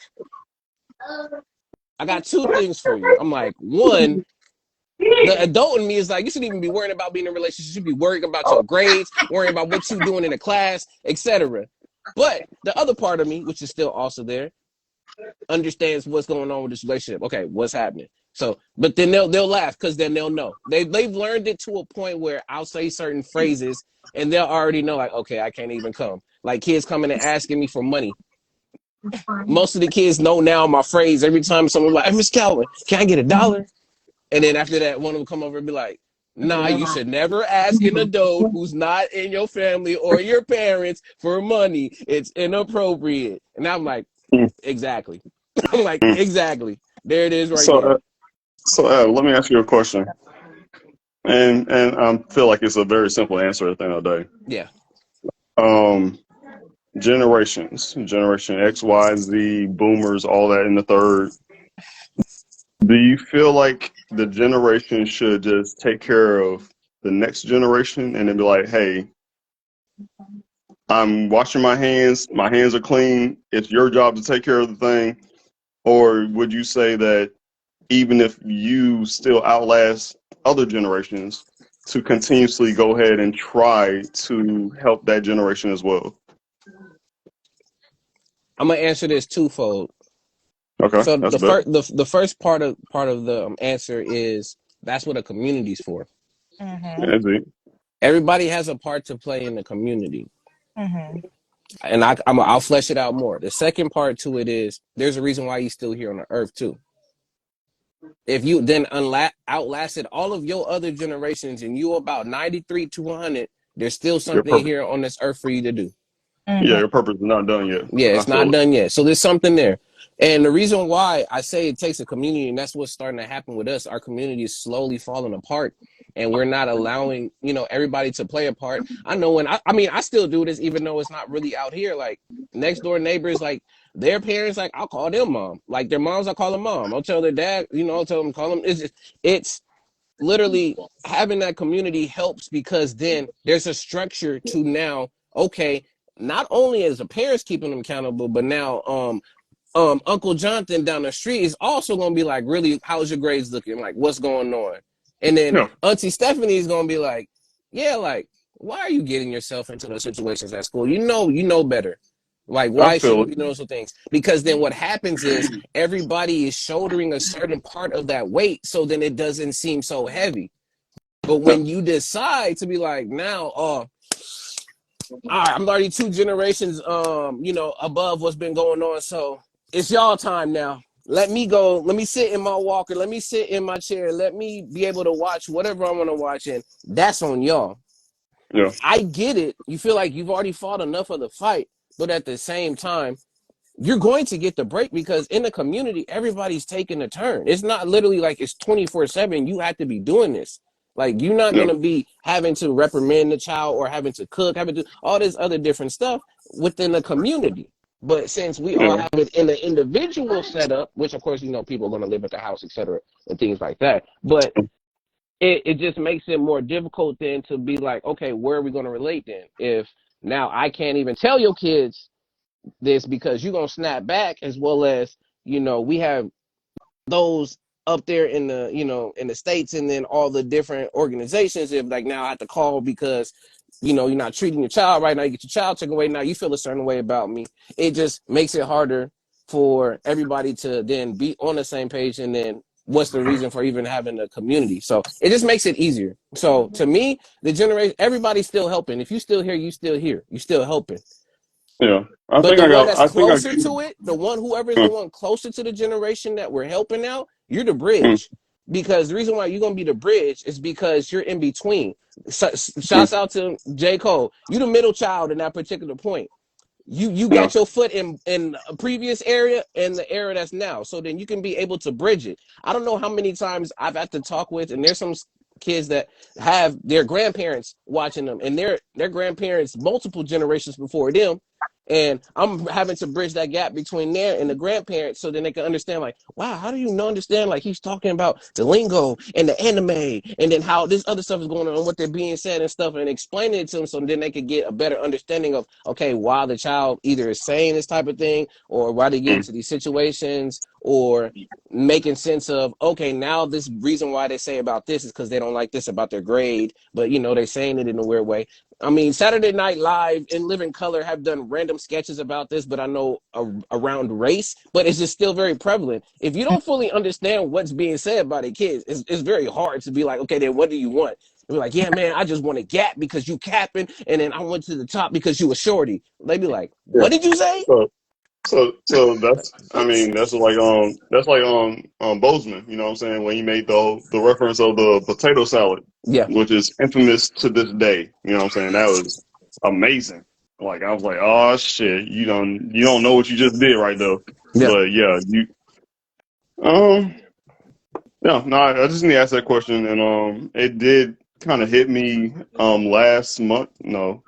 I got two things for you. I'm like, one, the adult in me is like, you shouldn't even be worrying about being in a relationship. You should be worrying about your grades, worrying about what you're doing in the class, etc. But the other part of me, which is still also there, understands what's going on with this relationship. Okay, what's happening? So, but then they'll laugh because then they'll know. They've learned it to a point where I'll say certain phrases and they'll already know, like, okay, I can't even come. Like kids coming and asking me for money. Most of the kids know now my phrase. Every time someone's like, hey, Miss Calvin, can I get $1? And then after that, one of them come over and be like, nah, you should never ask an adult who's not in your family or your parents for money. It's inappropriate. And I'm like, Mm, exactly. I'm like, mm. exactly. There it is right So there. let me ask you a question, and I feel like it's a very simple answer at the end of the day. Yeah. Um, generation X, Y, Z, boomers, all that in the third. Do you feel like the generation should just take care of the next generation and then be like, hey, I'm washing my hands. My hands are clean. It's your job to take care of the thing. Or would you say that even if you still outlast other generations, to continuously go ahead and try to help that generation as well? I'm gonna answer this twofold. Okay, So that's the better. first the first part of the answer is that's what a community's for. Mm-hmm. That's it. Everybody has a part to play in the community, Mm-hmm. and I'll flesh it out more. The second part to it is there's a reason why he's still here on the earth too. If you then outlasted all of your other generations and you about 93 to 100, there's still Your something purpose. here on this earth for you to do. Yeah, Mm-hmm. your purpose is not done yet. Yeah, I it's not feel it. done yet. So there's something there. And the reason why I say it takes a community, and that's what's starting to happen with us, our community is slowly falling apart. And we're not allowing, everybody to play a part. I know when I mean, I still do this, even though it's not really out here. Like next door neighbors, like their parents, like, I'll call them mom. Like their moms, I call them mom. I'll tell their dad, I'll tell them, call them. It's literally having that community helps because then there's a structure to now, okay, not only as the parents keeping them accountable, but now Uncle Jonathan down the street is also gonna be like, really, how's your grades looking? Like, what's going on? And then Yeah. Auntie Stephanie is gonna be like, yeah, like, why are you getting yourself into those situations at school? You know better. Like, I why feel shouldn't it. you be doing those things? Because then what happens is everybody is shouldering a certain part of that weight, so then it doesn't seem so heavy. But Yeah. when you decide to be like, now, all right, I'm already 2 generations, above what's been going on. So it's y'all time now. Let me go. Let me sit in my walker. Let me sit in my chair. Let me be able to watch whatever I want to watch. And that's on y'all. Yeah. I get it. You feel like you've already fought enough of the fight. But at the same time, you're going to get the break because in the community, everybody's taking a turn. It's not literally like it's 24/7. You have to be doing this. Like you're not Yeah. going to be having to reprimand the child or having to cook, having to do all this other different stuff within the community. But since we all Yeah. have it in the individual setup, which of course, people are going to live at the house, etc., and things like that. But it just makes it more difficult then to be like, okay, where are we going to relate then? If now I can't even tell your kids this because you're gonna snap back as well as we have those up there in the in the states and then all the different organizations if like now I have to call because you're not treating your child right now, you get your child taken away, now you feel a certain way about me. It just makes it harder for everybody to then be on the same page, and then what's the reason for even having a community? So it just makes it easier. So to me, the generation, everybody's still helping. If you still here, you still here, you still helping. Yeah. But the one that's I think I closer get to it, the one whoever is the uh, one closer to the generation that we're helping out, you're the uh, bridge. Because the reason why you're gonna be the bridge is because you're in between. uh, Shouts out to J. Cole. You the middle child in that particular point. You yeah. got your foot in a previous area and the area that's now, so then you can be able to bridge it. I don't know how many times I've had to talk with, and there's some kids that have their grandparents watching them, and their grandparents multiple generations before them, and I'm having to bridge that gap between there and the grandparents so then they can understand, like, wow, how do you not understand? Like, he's talking about the lingo and the anime and then how this other stuff is going on and what they're being said and stuff, and explaining it to them so then they could get a better understanding of, okay, why the child either is saying this type of thing or why they get into these situations, or making sense of, okay, now this reason why they say about this is because they don't like this about their grade, but they're saying it in a weird way. I mean, Saturday Night Live and Living Color have done random sketches about this, but I know around race, but it's just still very prevalent. If you don't fully understand what's being said by the kids, it's very hard to be like, okay, then what do you want? They're like, yeah, man, I just want a gap because you capping, and then I went to the top because you a shorty. They be like, Yeah. what did you say? So that's I mean that's like Bozeman, you know what I'm saying, when he made the reference of the potato salad, Yeah, which is infamous to this day. You know what I'm saying? That was amazing. Like I was like, oh shit, you don't know what you just did right there. yeah, But yeah, um yeah, no, I just need to ask that question, and it did kind of hit me last month, no,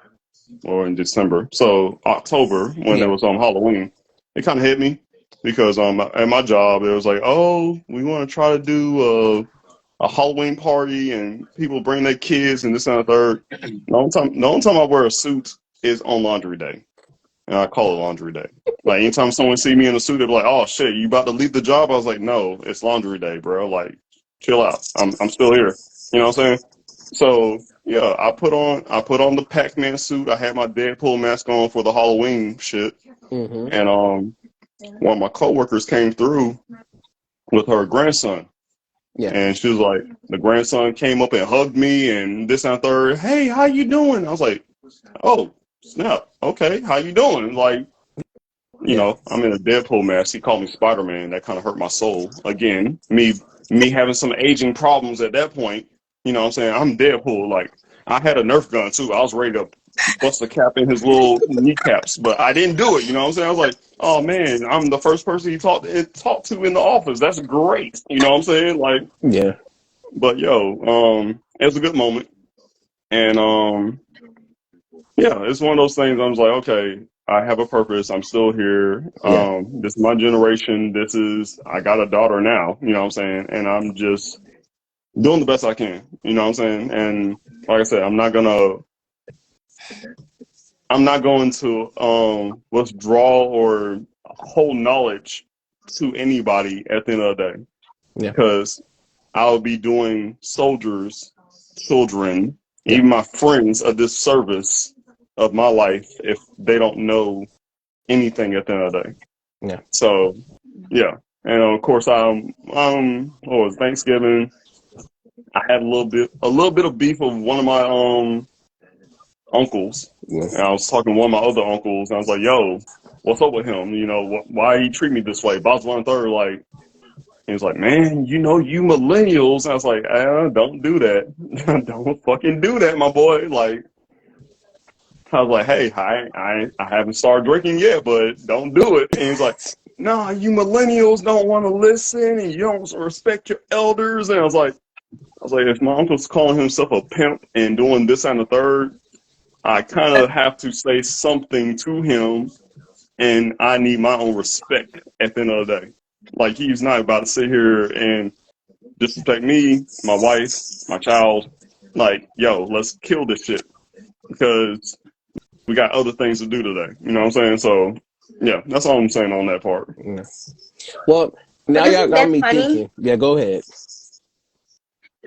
or in December. So October, when it yeah, was on Halloween, it kind of hit me because at my job it was like, oh, we want to try to do a Halloween party and people bring their kids and this and the third. The only time I wear a suit is on laundry day, and I call it laundry day. Like anytime someone see me in a suit, they're like, "Oh shit, you about to leave the job?" I was like, "No, it's laundry day, bro. Like, chill out. I'm still here." You know what I'm saying? So yeah, I put on the Pac-Man suit. I had my Deadpool mask on for the Halloween shit, mm-hmm, and one of my coworkers came through with her grandson, yeah, and she was like, the grandson came up and hugged me and this and third. Hey, how you doing? I was like, oh snap, okay, how you doing? Like, yeah, I'm in a Deadpool mask. He called me Spider-Man. That kind of hurt my soul. Again, me having some aging problems at that point. You know what I'm saying? I'm Deadpool. Like, I had a Nerf gun too. I was ready to bust a cap in his little kneecaps, but I didn't do it. You know what I'm saying? I was like, oh man, I'm the first person he talked to in the office. That's great. You know what I'm saying? Like, yeah, but yo, it was a good moment. And yeah, it's one of those things. I was like, okay. I have a purpose. I'm still here. Yeah. This is my generation. I got a daughter now, you know what I'm saying? And I'm just doing the best I can, you know what I'm saying? And like I said, I'm not going to withdraw or hold knowledge to anybody at the end of the day, Yeah. because I'll be doing soldiers, children, Yeah. even my friends a disservice of my life if they don't know anything at the end of the day. Yeah. So yeah, and of course what was Thanksgiving? I had a little bit of beef with one of my uncles, Yeah. and I was talking to one of my other uncles, and I was like, "Yo, what's up with him? You know, why he treat me this way?" Boss one third, like, he was like, "Man, you know, you millennials." And I was like, "Don't do that. Don't fucking do that, my boy." Like, I was like, "Hey, I haven't started drinking yet, but don't do it." And he's like, "Nah, you millennials don't want to listen, and you don't respect your elders." And I was like, if my uncle's calling himself a pimp and doing this and the third, I kind of have to say something to him, and I need my own respect at the end of the day. Like, he's not about to sit here and disrespect me, my wife, my child. Like, yo, let's kill this shit because we got other things to do today. You know what I'm saying? So, yeah, that's all I'm saying on that part. Yeah. Well, now But y'all isn't got that me funny? thinking. Yeah, go ahead.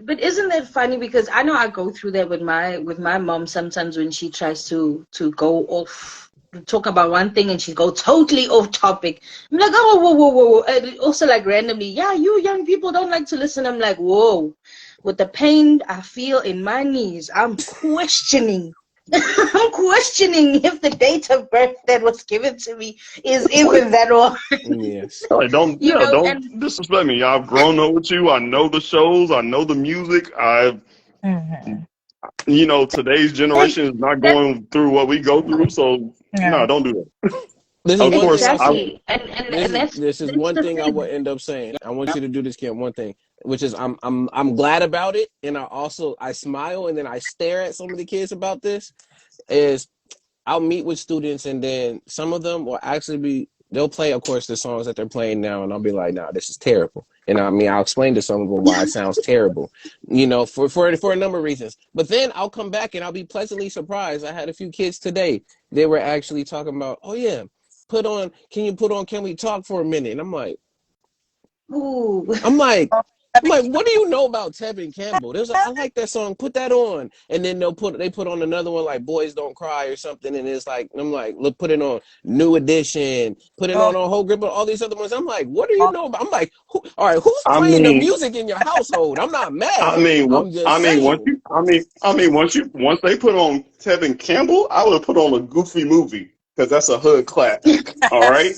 But isn't that funny? Because I know I go through that with my mom sometimes when she tries to go off, talk about one thing and she go totally off topic. I'm like, oh, whoa, whoa, whoa, whoa. And also like randomly, yeah, you young people don't like to listen. I'm like, whoa, with the pain I feel in my knees, I'm questioning. I'm questioning if the date of birth that was given to me is even that one. Yes. Like, You know, don't and disrespect me. I've grown up with you. I know the shows. I know the music. Mm-hmm. Today's like generation is not that. going through what we go through. So no, Yeah. don't do that. This is Of one thing course, I'll I. say. Exactly. And This is that's this is that's one the thing I will thing. end up saying. I want you to do this, Kim. One thing, which is I'm glad about it, and I smile and then I stare at some of the kids about this. Is I'll meet with students and then some of them will actually they'll play, of course, the songs that they're playing now, and I'll be like, nah, this is terrible. And I mean, I'll explain to some of them why it sounds terrible, for a number of reasons. But then I'll come back and I'll be pleasantly surprised. I had a few kids today. They were actually talking about, oh yeah, can we talk for a minute? And Ooh. I'm like, Oh, what do you know about Tevin Campbell? There's like, I like that song. Put that on, and then they put on another one like "Boys Don't Cry" or something, and it's like I'm like, look, put it on New Edition, put it oh, on a whole grip of all these other ones. I'm like, what do you oh, know about? I'm like, all right, who's I playing the mean, music in your household? I'm not I mad. mean, I'm just saying. once they put on Tevin Campbell, I would have put on a Goofy movie because that's a hood classic. All right,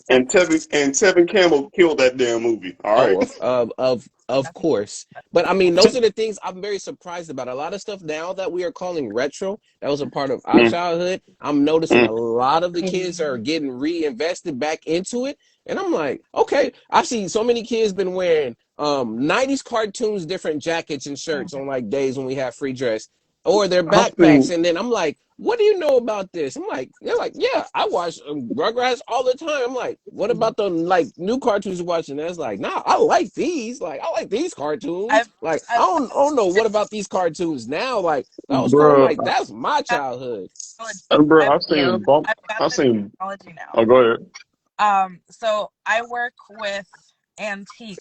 and Tevin Campbell killed that damn movie. All Oh, right. of course. But I mean, those are the things I'm very surprised about. A lot of stuff now that we are calling retro, that was a part of our Mm, childhood. I'm noticing mm. a lot of the kids are Mhm. getting reinvested back into it. And I'm like, okay, I see so many kids been wearing 90s cartoons, different jackets and shirts on like days when we have free dress or their I've backpacks. seen. And then I'm like, what do you know about this? I'm like, they're like, yeah, I watch Rugrats all the time. I'm like, what about the like new cartoons you're watching? That's like, nah, I like these. Like, I like these cartoons. I've Like, I've I don't know what about these cartoons now. Like, that was cool. I'm Bruh, like, that's my childhood. technology. bruh, I've I've Yep. seen bump. I've got I've the seen. technology now. Oh, go ahead. So I work with antique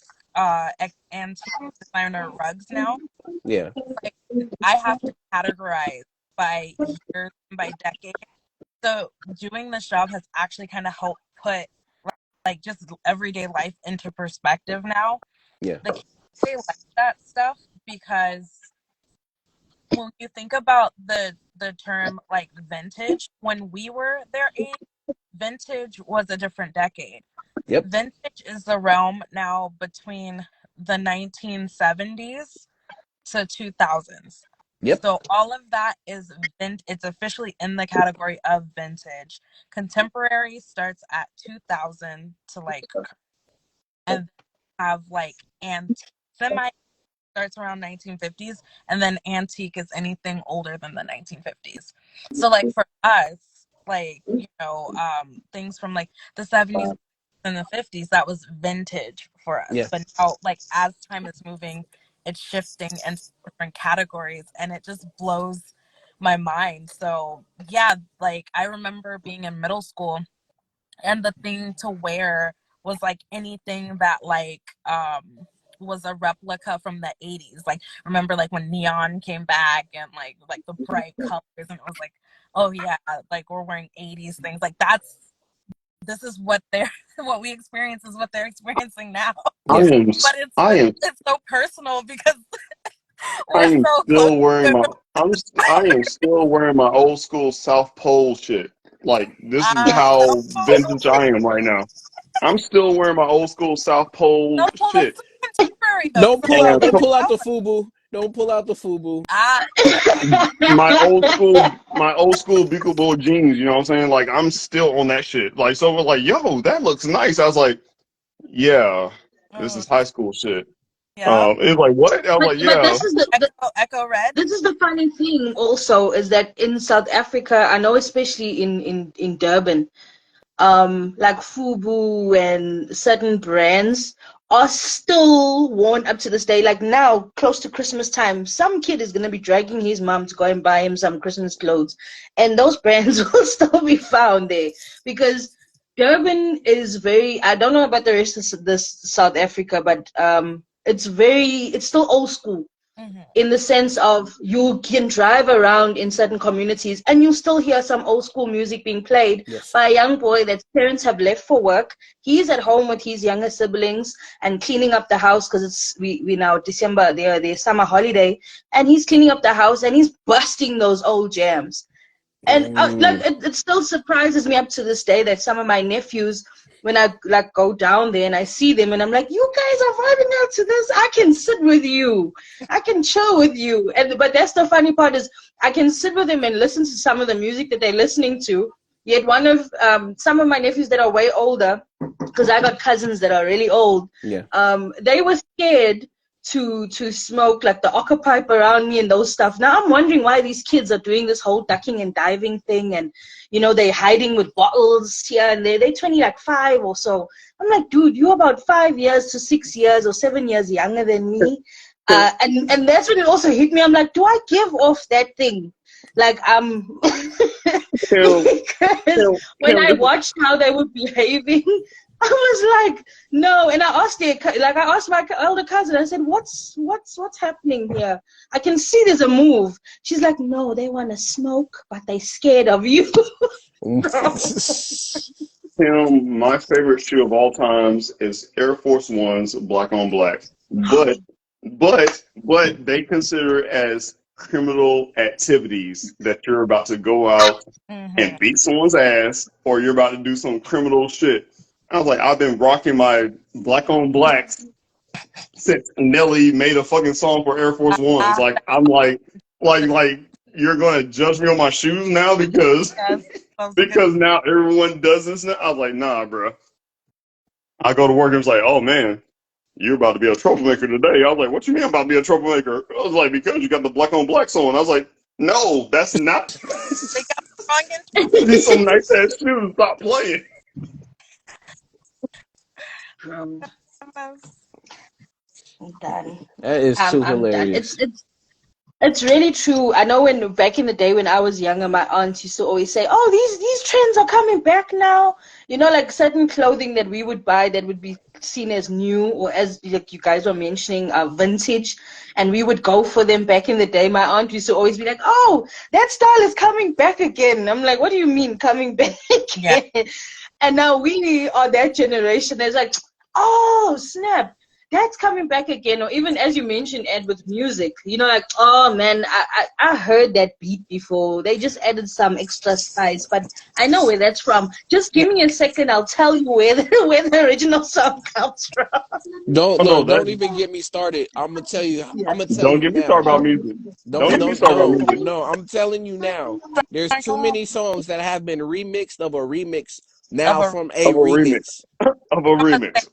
antique designer rugs now. Yeah. Like I have to categorize by years and by decade. So doing this job has actually kind of helped put like just everyday life into perspective now. Yeah. The kids they like that stuff because when you think about the term like vintage, when we were their age, vintage was a different decade. Yep. Vintage is the realm now between the 1970s to 2000s. Yep. So all of that is it's officially in the category of vintage. Contemporary starts at 2000 to like and have like antique semi starts around 1950s and then antique is anything older than the 1950s. So like for us like, things from like the 70s and the 50s that was vintage for us. Yeah. But now, like, as time is moving, it's shifting into different categories, and it just blows my mind. So yeah, like I remember being in middle school, and the thing to wear was like anything that like was a replica from the 80s. Like, remember like when neon came back, and like the bright colors, and it was like, oh yeah, like we're wearing 80s things. Like, this is what they're what we experience is what they're experiencing now. I Yeah. am, But it's I am, it's so personal because I we're am so close still wearing to my, it. I am still wearing my old school South Pole shit. Like, this is So how vintage I am right now. I'm still wearing my old school South Pole well, that's shit. so contemporary though. Don't So pull like, out. And Don't pull out the FUBU. Don't pull out the FUBU. my old school Beagle jeans, you know what I'm saying? Like, I'm still on that shit. Like, so we're like, yo, that looks nice. I was like, yeah, this oh is high school shit. yeah, It's like, what? I was like, But yeah. this is the echo red. this is the funny thing also, is that in South Africa, I know especially in Durban, like Fubu and certain brands are still worn up to this day. Like now, close to Christmas time, some kid is gonna be dragging his mom to go and buy him some Christmas clothes, and those brands will still be found there because Durban is very. I don't know about the rest of this South Africa, but it's still old school Mm-hmm. in the sense of you can drive around in certain communities and you still hear some old school music being played Yes. by a young boy that parents have left for work. He's at home with his younger siblings and cleaning up the house because we now December, their summer holiday, and he's cleaning up the house and he's busting those old jams. And it still surprises me up to this day that some of my nephews, when I like go down there and I see them and I'm like, you guys are vibing out to this. I can sit with you. I can chill with you. But that's the funny part, is I can sit with them and listen to some of the music that they're listening to. Yet one of some of my nephews that are way older, because I got cousins that are really old, Yeah. they were scared to smoke like the ocker pipe around me and those stuff. Now I'm wondering why these kids are doing this whole ducking and diving thing, and they're hiding with bottles here and there. They're 20, like 5 or so. I'm like, dude, you're about 5 years to 6 years or 7 years younger than me. And that's when it also hit me. I'm like, do I give off that thing? Like, Kim, because Kim, when I Kim, watched how they were behaving, I was like, no. And I asked my elder cousin, I said, what's happening here? I can see there's a move. She's like, no, they want to smoke, but they scared of you. Kim, my favorite shoe of all times is Air Force Ones, black on black. But they consider it as criminal activities that you're about to go out Mm-hmm. and beat someone's ass, or you're about to do some criminal shit. I was like, I've been rocking my black on blacks since Nelly made a fucking song for Air Force Ones. Like, I'm like you're gonna judge me on my shoes now because Yes, that was a good. because now everyone does this now. I was like, nah, bro. I go to work and it's like, oh man, you're about to be a troublemaker today. I was like, what you mean I'm about to be a troublemaker? I was like, because you got the black on black on. I was like, no, that's not. They got strong These some intentions. nice ass shoes. Stop playing. I'm done. That is too I'm done. hilarious. It's really true. I know when back in the day when I was younger, my aunt used to always say, "Oh, these trends are coming back now." Like certain clothing that we would buy that would be seen as new, or as like you guys were mentioning, vintage, and we would go for them back in the day. My aunt used to always be like, "Oh, that style is coming back again." And I'm like, "What do you mean coming back Yeah. again?" And now we are that generation that's like, "Oh, snap, that's coming back again." Or even as you mentioned, Ed, with music, like, oh man, I heard that beat before. They just added some extra spice, but I know where that's from. Just Yeah. give me a second, I'll tell you where the original song comes from. Don't Oh no, look. that Don't even get me started. I'm gonna tell you. Yeah. I'm gonna tell don't you get me started now. about music. Don't Don't get me don't started about no music. no. I'm telling you now. There's too many songs that have been remixed of a remix Of now a from a Of a remix. remix Of a remix.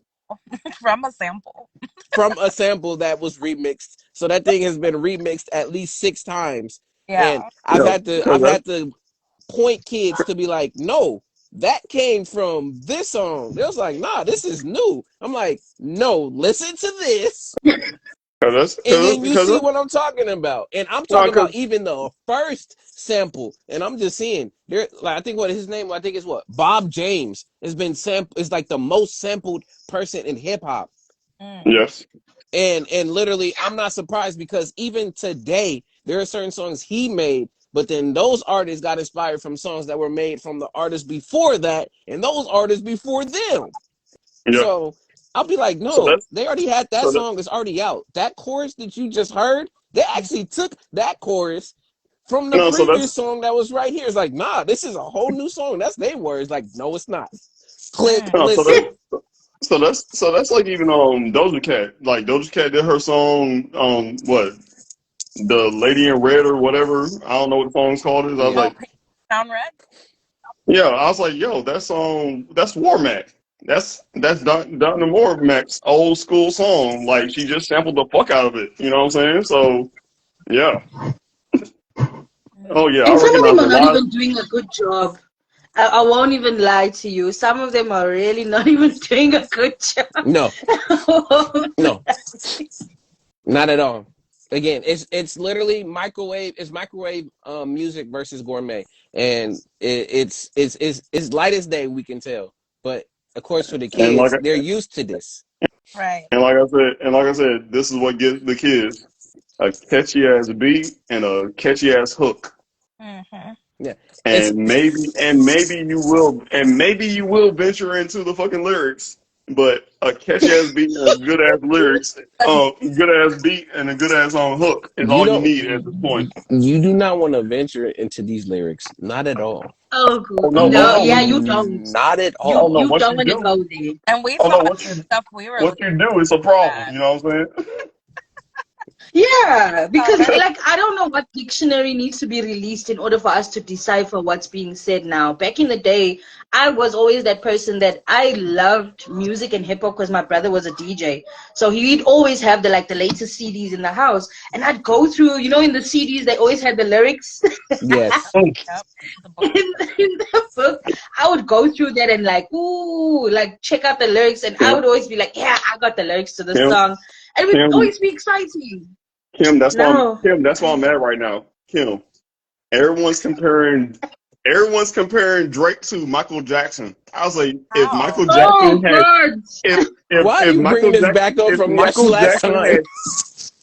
from a sample. from a sample that was remixed. So that thing has been remixed at least 6 times, and Yeah. Yeah. I've Because had to point kids to be like, no, that came from this song. They was like, nah, this is new. I'm like, no, listen to this. And then you see what I'm talking about. And I'm talking about even the first sample. And I'm just seeing there, like, I think what his name, I think it's what Bob James has been sampled, is like the most sampled person in hip hop. Yes. And literally, I'm not surprised because even today, there are certain songs he made, but then those artists got inspired from songs that were made from the artists before that, and those artists before them. Yeah. So I'll be like, no, they already had that song. It's already out. That chorus that you just heard, they actually took that chorus from the previous song that was right here. It's like, nah, this is a whole new song. That's their words. Like, no, it's not. Click, listen. So that's like even Doja Cat. Like Doja Cat did her song what, the Lady in Red or whatever. I don't know what the song's called. I was like, Sound Red? yeah, I was like, yo, that song, that's War Mac. That's Dr. War Mac's old school song. Like she just sampled the fuck out of it. You know what I'm saying? So yeah. Oh yeah. And some of them are not even doing a good job. I won't even lie to you. Some of them are really not even doing a good job. No. No. Not at all. Again, it's literally microwave. It's microwave music versus gourmet, and it's light as day. We can tell, but of course for the kids, they're used to this. Right. And like I said, this is what gives the kids a catchy ass beat and a catchy ass hook. Mm-hmm. Yeah. And maybe you will venture into the fucking lyrics, but a catchy ass beat and a good ass lyrics, good ass beat and a good ass hook is all you need at this point. You do not want to venture into these lyrics, not at all. Oh, no, yeah, you don't. Not at all. You don't want to go there. And we thought stuff we were what you do is a problem. You know what I'm saying? Yeah, because like I don't know what dictionary needs to be released in order for us to decipher what's being said now. Back in the day, I was always that person that I loved music and hip hop because my brother was a DJ. So he'd always have the latest CDs in the house, and I'd go through, in the CDs they always had the lyrics. Yes. in the book, I would go through that and check out the lyrics, and I would always be like, yeah, I got the lyrics to the song. And it would always be exciting. Kim, that's why I'm mad right now. Kim, everyone's comparing Drake to Michael Jackson. I was like, if Michael Jackson why are you bringing this back up from last time?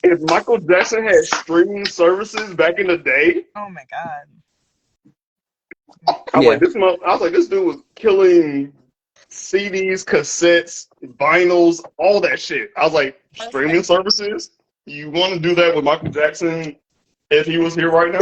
If Michael Jackson had streaming services back in the day, oh my god, I was like, this dude was killing CDs, cassettes, vinyls, all that shit. I was like, streaming services? You want to do that with Michael Jackson if he was here right now?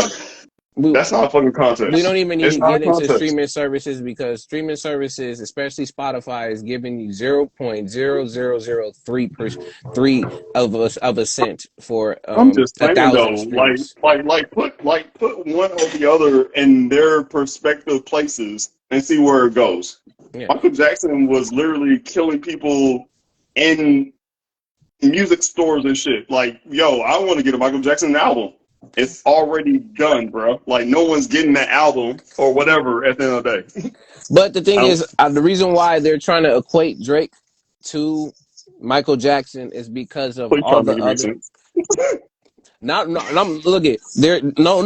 That's not a fucking contest. We don't even need to get into streaming services because streaming services, especially Spotify, is giving you 0.0003% of a cent for I'm just saying 1,000 streams. Put one or the other in their prospective places and see where it goes. Yeah. Michael Jackson was literally killing people in music stores and shit. Like, yo, I want to get a Michael Jackson album. It's already done, bro. Like, no one's getting that album or whatever at the end of the day. But the thing is, the reason why they're trying to equate Drake to Michael Jackson is because of all the other. I'm looking. There, no.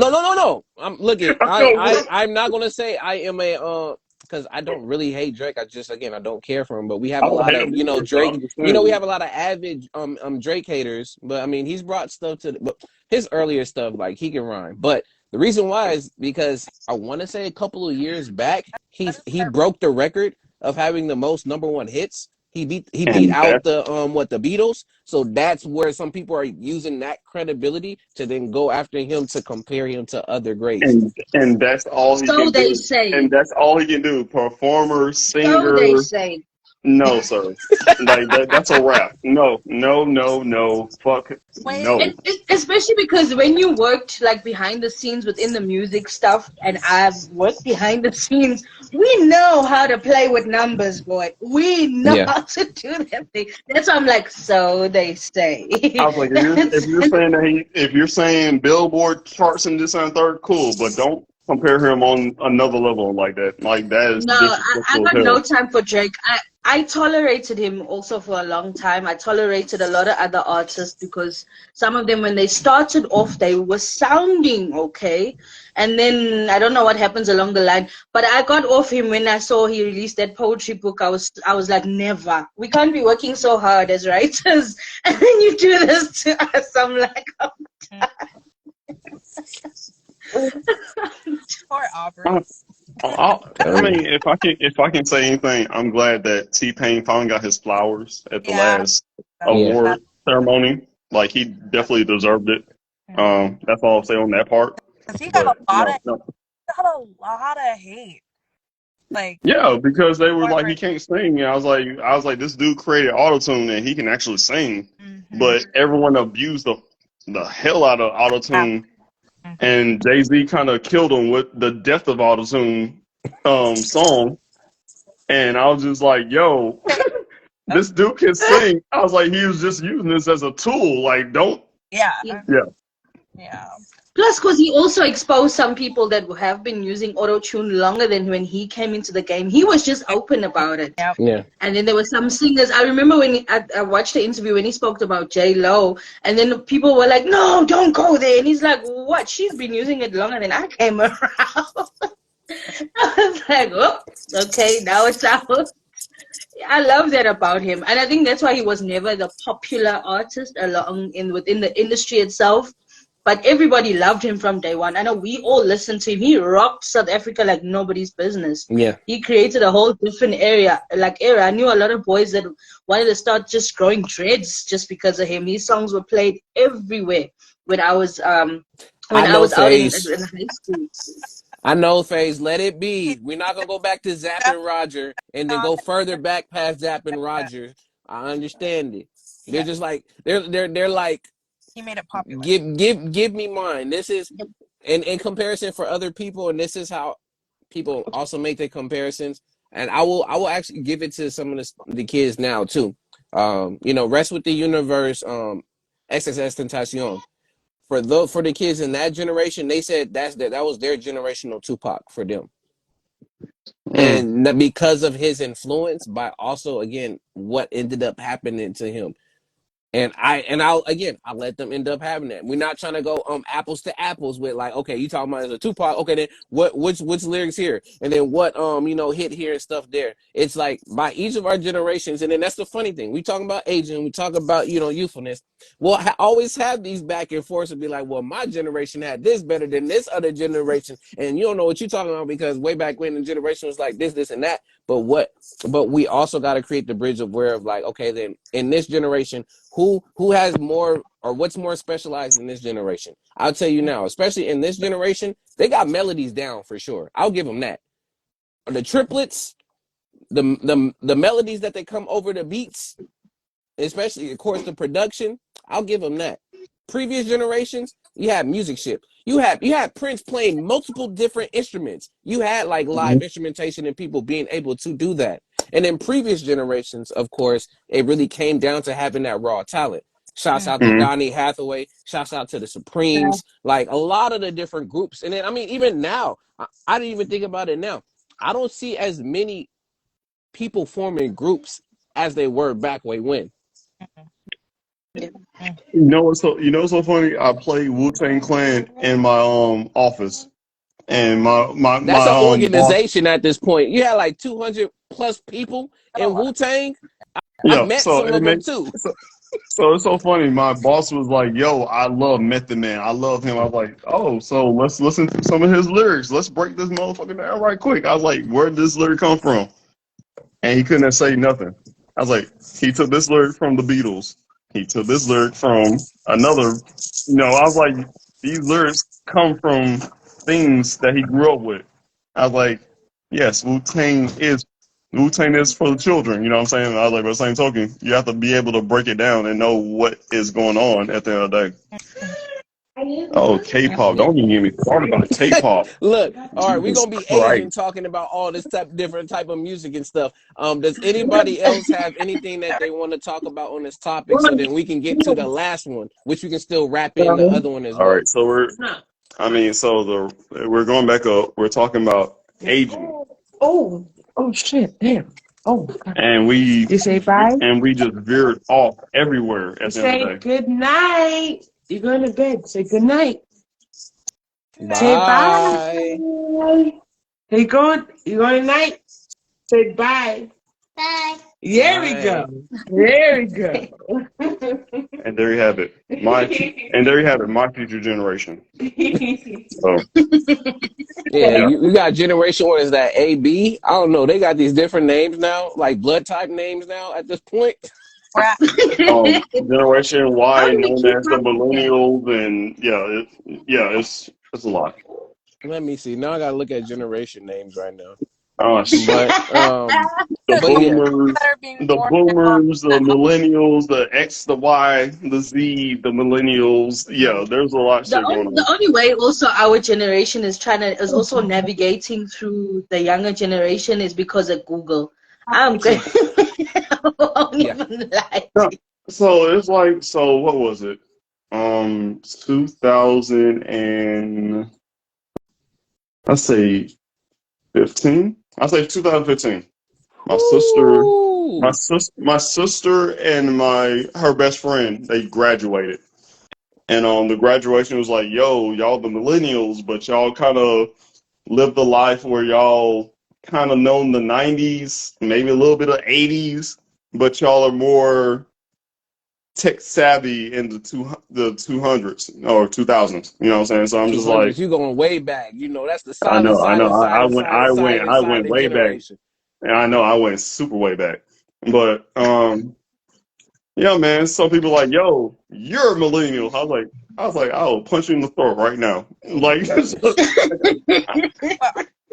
I'm looking. I'm not gonna say I am a because I don't really hate Drake. I don't care for him. But we have a lot of Drake. We have a lot of avid Drake haters. But I mean, he's brought stuff to his earlier stuff, like he can rhyme. But the reason why is because I want to say a couple of years back, he broke the record of having the most #1 hits. He beat out the Beatles. So that's where some people are using that credibility to then go after him to compare him to other greats. And that's all he can do. So they say. And that's all he can do. Performer, singer. So they say. No, sir. That's a wrap. No. Fuck. No. Especially because when you worked behind the scenes within the music stuff, and I've worked behind the scenes, we know how to play with numbers, boy. We know how to do that thing. That's why I'm like, so they say. I was like, if you're saying Billboard charts and this and third, cool, but don't compare him on another level like that. Like that is No, I disrespectful as got hell. no time for Drake. I tolerated him also for a long time. I tolerated a lot of other artists because some of them, when they started off, they were sounding okay. And then I don't know what happens along the line. But I got off him when I saw he released that poetry book. I was like, never. We can't be working so hard as writers. And then you do this to us. I'm like, oh. Poor Aubrey. I mean, if I can say anything, I'm glad that T-Pain finally got his flowers at the Yeah. last Yeah. award ceremony. Like he definitely deserved it. That's all I'll say on that part. Because he got a But lot no, no. of hate. Like, Yeah, because they were like he can't sing. And I was like, this dude created autotune and he can actually sing. But everyone abused the hell out of autotune. And Jay-Z kind of killed him with the Death of Autotune song. And I was just like, yo, this dude can sing. I was like, he was just using this as a tool. Like, don't. yeah. Yeah. Plus, because he also exposed some people that have been using auto-tune longer than when he came into the game. He was just open about it. Yep. Yeah. And then there were some singers. I remember when I watched the interview when he spoke about J-Lo, and then people were like, no, don't go there. And he's like, what? She's been using it longer than I came around. I was like, oh, okay, now it's out. I love that about him. And I think that's why he was never the popular artist within the industry itself. But everybody loved him from day one. I know we all listened to him. He rocked South Africa like nobody's business. Yeah. He created a whole different era. I knew a lot of boys that wanted to start just growing dreads just because of him. His songs were played everywhere when I was I know out in Phase. high school. I know Phase. Let it be. We're not gonna go back to Zapp and Roger and then go further back past Zapp and Roger. I understand it. They're just like they're like He made it popular. give me mine. This is in comparison for other people, and this is how people also make their comparisons. And I will actually give it to some of the kids now too. Rest with the universe. XXS Tentacion. For the kids in that generation, they said that was their generational Tupac for them. And because of his influence, by also again what ended up happening to him. And I'll let them end up having that. We're not trying to go apples to apples with like, okay, you talking about as a Tupac, okay, then which lyrics here, and then what hit here and stuff there. It's like by each of our generations, and then that's the funny thing. We talk about aging, we talk about youthfulness. Well, always have these back and forth and be like, well, my generation had this better than this other generation, and you don't know what you're talking about because way back when the generation was like this, and that. But we also got to create the bridge of where of like, okay, then in this generation, who has more or what's more specialized in this generation? I'll tell you now, especially in this generation, they got melodies down for sure. I'll give them that. The triplets, the melodies that they come over the beats, especially of course the production, I'll give them that. Previous generations, you had music ship. You had Prince playing multiple different instruments. You had like live instrumentation and people being able to do that. And in previous generations, of course, it really came down to having that raw talent. Shouts out to Donny Hathaway. Shouts out to the Supremes. Like a lot of the different groups. And then, I mean, even now, I didn't even think about it now. I don't see as many people forming groups as they were back way when. What's so funny? I play Wu-Tang Clan in my office, and my That's an boss. organization at this point. You had like 200 plus people in Wu-Tang. I've Yeah, met some of them too. so it's so funny. My boss was like, "Yo, I love Method Man. I love him." I was like, "Oh, so let's listen to some of his lyrics. Let's break this motherfucker down right quick." I was like, "Where did this lyric come from?" And he couldn't say nothing. I was like, "He took this lyric from the Beatles. He took this lyric from another." I was like, "These lyrics come from things that he grew up with." I was like, "Yes, Wu-Tang is for the children." You know what I'm saying? I was like, by the same token, you have to be able to break it down and know what is going on at the end of the day. Oh, K-pop. Don't even get me started about K-pop. Look, all right, we're Jesus gonna be Asian Christ. talking about all this different type of music and stuff. Does anybody else have anything that they want to talk about on this topic so then we can get to the last one, which we can still wrap in the other one as All well? right, so I mean, so we're going back up. We're talking about aging, Oh, shit, damn. Oh, and we you say bye? just veered off everywhere You at the end of the say day. good night. You're going to bed. Say good night. Say bye. Bye. Hey, good. You going to night? Say bye. Bye. There we Bye. go. There we go. And there you have it. And there you have it. My future generation. So Yeah, yeah. you got generation, what is that, A.B.? I don't know. They got these different names now, like blood type names now at this point. Generation How Y, do we known keep as the up with them? millennials, and it's a lot. Let me see. Now I gotta look at generation names right now. Oh shit. But The but yeah. boomers, That are being born now. the millennials, the X, the Y, the Z, the millennials. Yeah, there's a lot of shit going The on. only way also our generation is also navigating through the younger generation is because of Google. I'm great. I won't Yeah. even lie. Yeah. So it's like, so what was it? 2000 and let's say 15. I say 2015. My sister, Ooh. my sister and her best friend, they graduated. And the graduation was like, yo, y'all the millennials, but y'all kind of lived the life where y'all kind of known the 90s, maybe a little bit of 80s, but y'all are more tech savvy in the 200s or 2000s. You know what I'm saying? So I'm just like, 200s, you going way back. You know, that's the I silent, know, I know. silent, silent, silent, silent, I went silent way back. generation. And I know I went super way back. But yeah, man, some people like, yo, you're a millennial. I was like, I'll punch you in the throat right now. Like I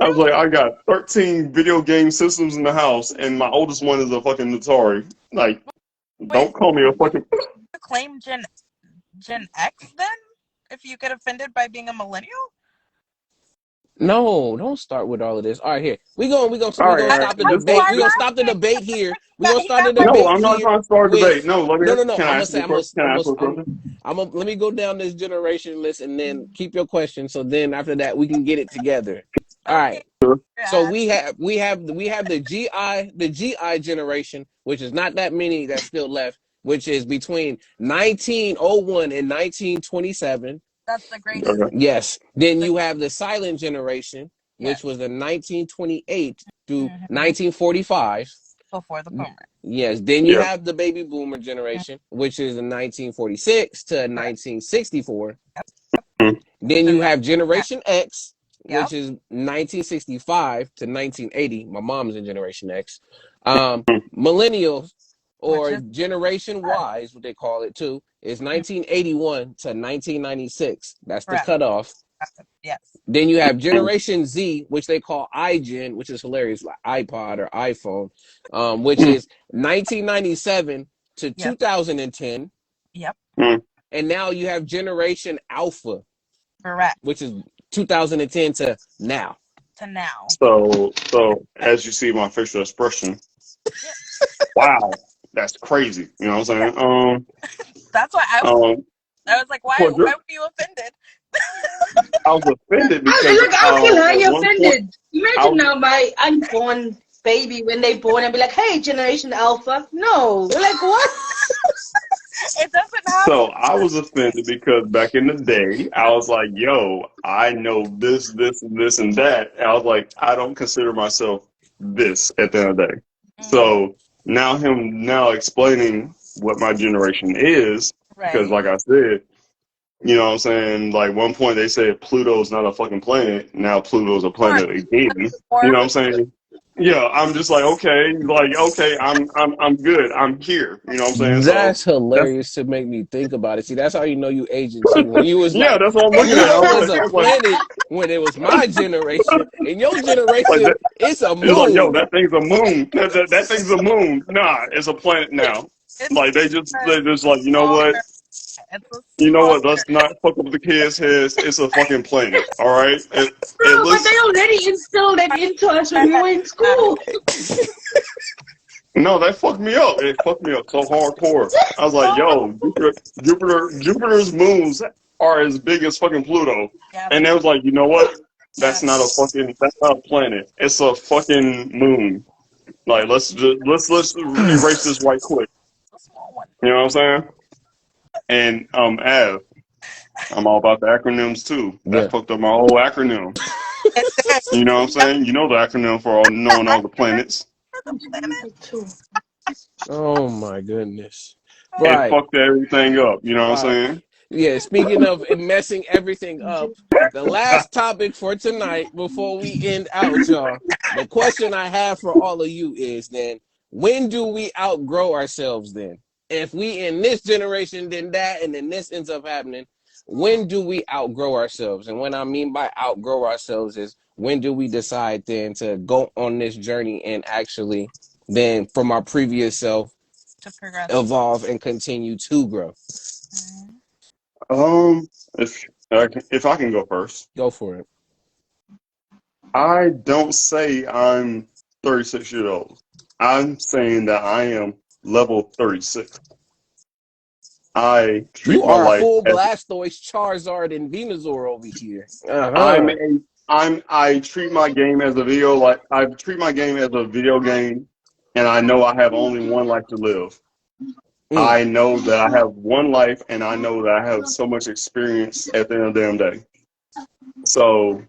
was like, I got 13 video game systems in the house, and my oldest one is a fucking Atari. Like, Wait, don't call me a fucking. you claim Gen X then? If you get offended by being a millennial? No, don't start with all of this. All right, here we All gonna right, stop the this debate. one. We gonna stop the debate here. We gonna He start the got like No, debate I'm not here trying to start a with debate. No, let me. no. Can I'm I gonna ask you say a question? Can I ask you a question? let me go down this generation list and then keep your question. So then after that we can get it together. All okay. right. Sure. So we have the GI generation, which is not that many that's still left, which is between 1901 and 1927. That's the greatest. Okay. Yes. Then The, you have the silent generation, yes. which was the 1928 through Hmm. 1945. Before the boomer. Yes. Then you Yeah. have the baby boomer Mhm. generation, which is the 1946 to Correct. 1964. Yep. Mm. Then The you next. have Generation X, Yep. which is 1965 to 1980. My mom's in Generation X. Millennials Which or is Generation Y is what they call it too, is 1981 to 1996. That's the correct. cutoff. Yes. Then you have Generation Z, which they call iGen, which is hilarious, like iPod or iPhone, which is 1997 to Yep. 2010. Yep. Mm. And now you have Generation Alpha, Correct. which is 2010 to now. To now. So as you see my facial expression, Yeah. wow, that's crazy. You know what I'm Yeah. saying? That's why Um, I was like, why for were you offended? I was offended because Look, I feel at highly one point offended. I Imagine was now my unborn baby when they born and be like, "Hey, Generation Alpha." No, we're like, what? It doesn't have so to. I was offended because back in the day I was like, yo, I know this, this, and this, and that. And I was like, I don't consider myself this at the end of the day. Mm, So now explaining what my generation is, because right. like I said, you know what I'm saying? Like one point they said Pluto's not a fucking planet. Now Pluto's a Or, planet again. You or know what I'm saying? Yeah, I'm just like, okay, I'm good. I'm here. You know what I'm saying? So That's that's hilarious to make me think about it. See, that's how you know you aging too. When you was yeah, like, that's what I'm looking at. Pluto was a planet when it was my generation, and your Like generation, that. it's a It's like, yo, moon. that thing's a moon. That thing's a moon. Nah, it's a planet now. it's Like they just like, you know what? smaller. It's a You know smaller. what? Let's not fuck up the kids' heads. It's a fucking planet. All right. It Bro, but looks they already instilled it into us when we were in Matter. school. No, that fucked me up. It fucked me up so hardcore. I was like, yo, Jupiter's moons are as big as fucking Pluto. Yeah, And they they was like, you know what? yeah. That's not a planet. It's a fucking moon. Like let's erase this right quick. A small one. You know what I'm saying? And I'm all about the acronyms too. That Yeah. fucked up my whole acronym. And then You know what I'm saying? You know the acronym for all the knowing all the acronym planets. for the planet. Me too. Oh my goodness. It Right. fucked everything up. You know what I'm Right. saying? Yeah, speaking of it messing everything up, the last topic for tonight before we end out, y'all. The question I have for all of you is then, when do we outgrow ourselves then? If we in this generation, then that, and then this ends up happening, when do we outgrow ourselves? And what I mean by outgrow ourselves is when do we decide then to go on this journey and actually then from our previous self To progress. evolve and continue to grow? Mm-hmm. Um, if I can go first, Go for it. I don't say I'm 36 years old. I'm saying that I am level 36. I You treat my are a life full as Blastoise, Charizard, and Venusaur over here. I'm Uh-huh. a I treat my game as a video like I treat my game as a video game, and I know I have only one life to live. Mm. I know that I have one life, and I know that I have so much experience at the end of the damn day. So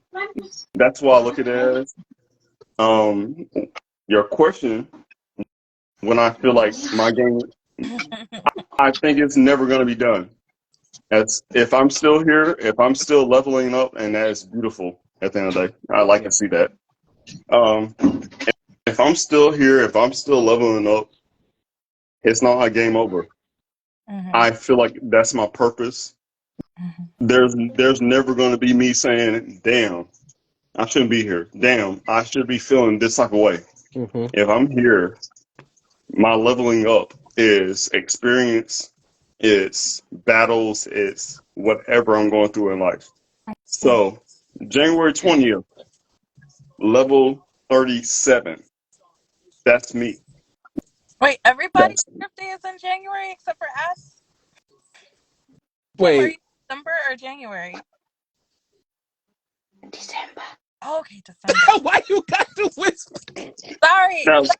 that's why I look at it as um your question. When I feel like my game, I think it's never going to be done. As if I'm still here, if I'm still leveling up, and that's beautiful. At the end of the day, I like to Yeah. see that. Um, if I'm still here, if I'm still leveling up, it's not a game over. Mm-hmm. I feel like that's my purpose. There's never going to be me saying, "Damn, I shouldn't be here. Damn, I should be feeling this type of way." Mm-hmm. If I'm here, my leveling up is experience, it's battles, it's whatever I'm going through in life. So, January 20th, level 37. That's me. Wait, everybody's That's birthday is in January except for us? Kim, are Wait. you December or January? December. Oh, okay, December. Why you got to whisper? Sorry. that's.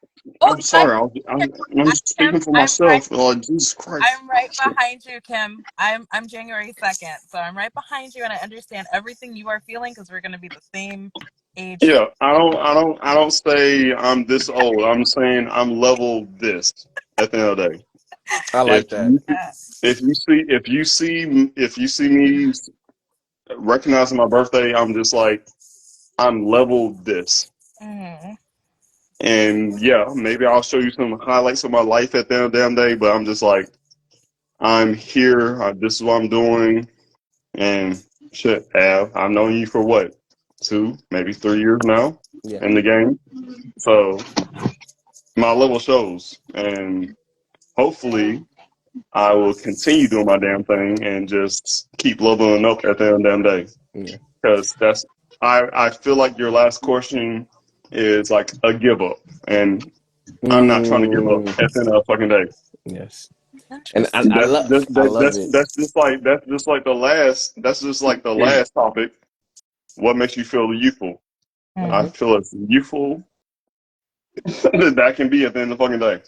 Oh, I'm sorry. I'm Kim, speaking for myself. Like Jesus Christ. I'm right behind you, Kim. I'm January 2nd, so I'm right behind you, and I understand everything you are feeling because we're gonna be the same age. Yeah, I don't say I'm this old. I'm saying I'm level this at the end of the day. I like If that. you if you see me recognizing my birthday, I'm just like I'm level this. Mm-hmm. And yeah, maybe I'll show you some highlights of my life at the end of the damn day, but I'm just like I'm here. This is what I'm doing. And shit, I've known you for what, 2, maybe 3 years now Yeah. in the game. So my level shows, and hopefully I will continue doing my damn thing and just keep leveling up at the end of the damn day. Yeah. Because I feel like your last question is like a give up, and I'm not trying to give up Mm, at the end of the fucking day. yes. And Interesting. I love it. That's just like the last topic. What makes you feel youthful? I Mm-hmm. Mm-hmm. feel as youthful that can be at the end of the fucking day.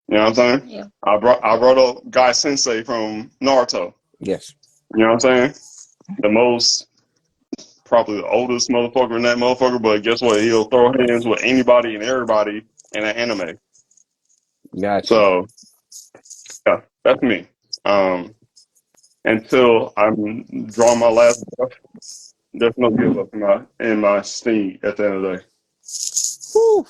You know what I'm saying? Yeah. I brought up Guy Sensei from Naruto. Yes. You know what I'm saying? The most probably the oldest motherfucker in that motherfucker, but guess what? He'll throw hands with anybody and everybody in an anime. Gotcha. So yeah, that's me. Um, until I'm drawing my last breath, there's no give up in my steam at the end of the day. Whew.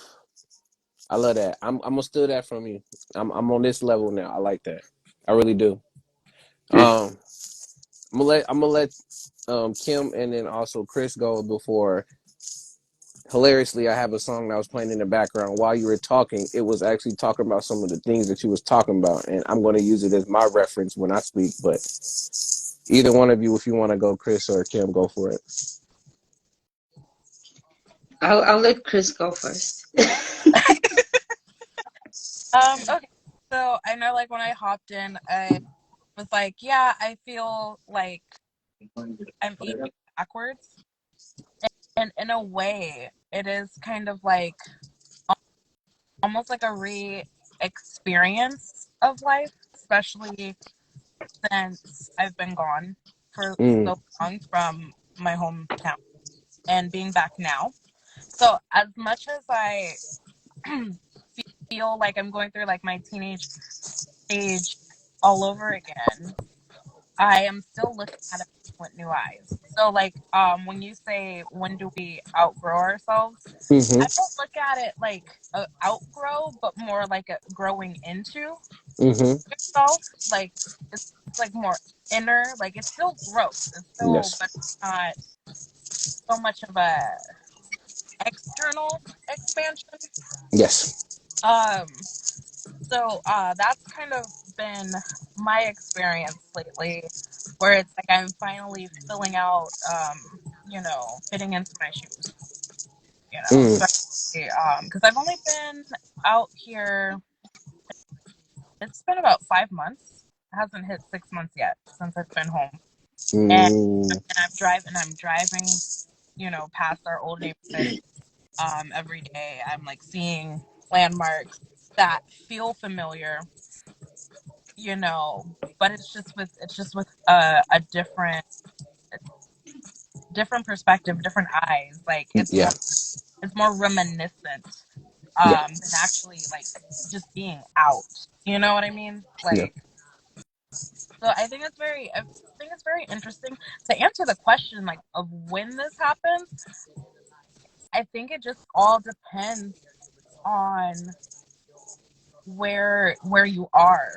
I love that. I'm gonna steal that from you. I'm on this level now. I like that. I really do. Hmm. Um, I'm gonna let Kim and then also Chris go before. Hilariously, I have a song that was playing in the background while you were talking. It was actually talking about some of the things that you was talking about, and I'm going to use it as my reference when I speak. But either one of you, if you want to go, Chris or Kim, go for it. I'll let Chris go first. Okay. So I know, like when I hopped in, I was like, yeah, I feel like I'm aging backwards. And in a way, it is kind of like almost like a re-experience of life, especially since I've been gone for Mm. so long from my hometown and being back now. So as much as I feel like I'm going through like my teenage stage all over again, I am still looking at it with new eyes. So like when you say when do we outgrow ourselves, I Mm-hmm. don't look at it like a outgrow, but more like a growing into Mm-hmm. yourself. Like it's like more inner, like it's still growth. It's still, but Yes. not so much of a external expansion. Yes. Um that's kind of been my experience lately, where it's like I'm finally filling out fitting into my shoes, Mm. especially because I've only been out here, it's been about 5 months. It hasn't hit 6 months yet since I've been home. And Mm. I'm driving, past our old neighborhood every day. I'm like seeing landmarks that feel familiar, but it's just with a different perspective, different eyes. Like Yeah. it's more reminiscent Yeah. than actually like just being out. You know what I mean? Yeah. Like, so I think it's very interesting to answer the question like of when this happens. I think it just all depends on where you are.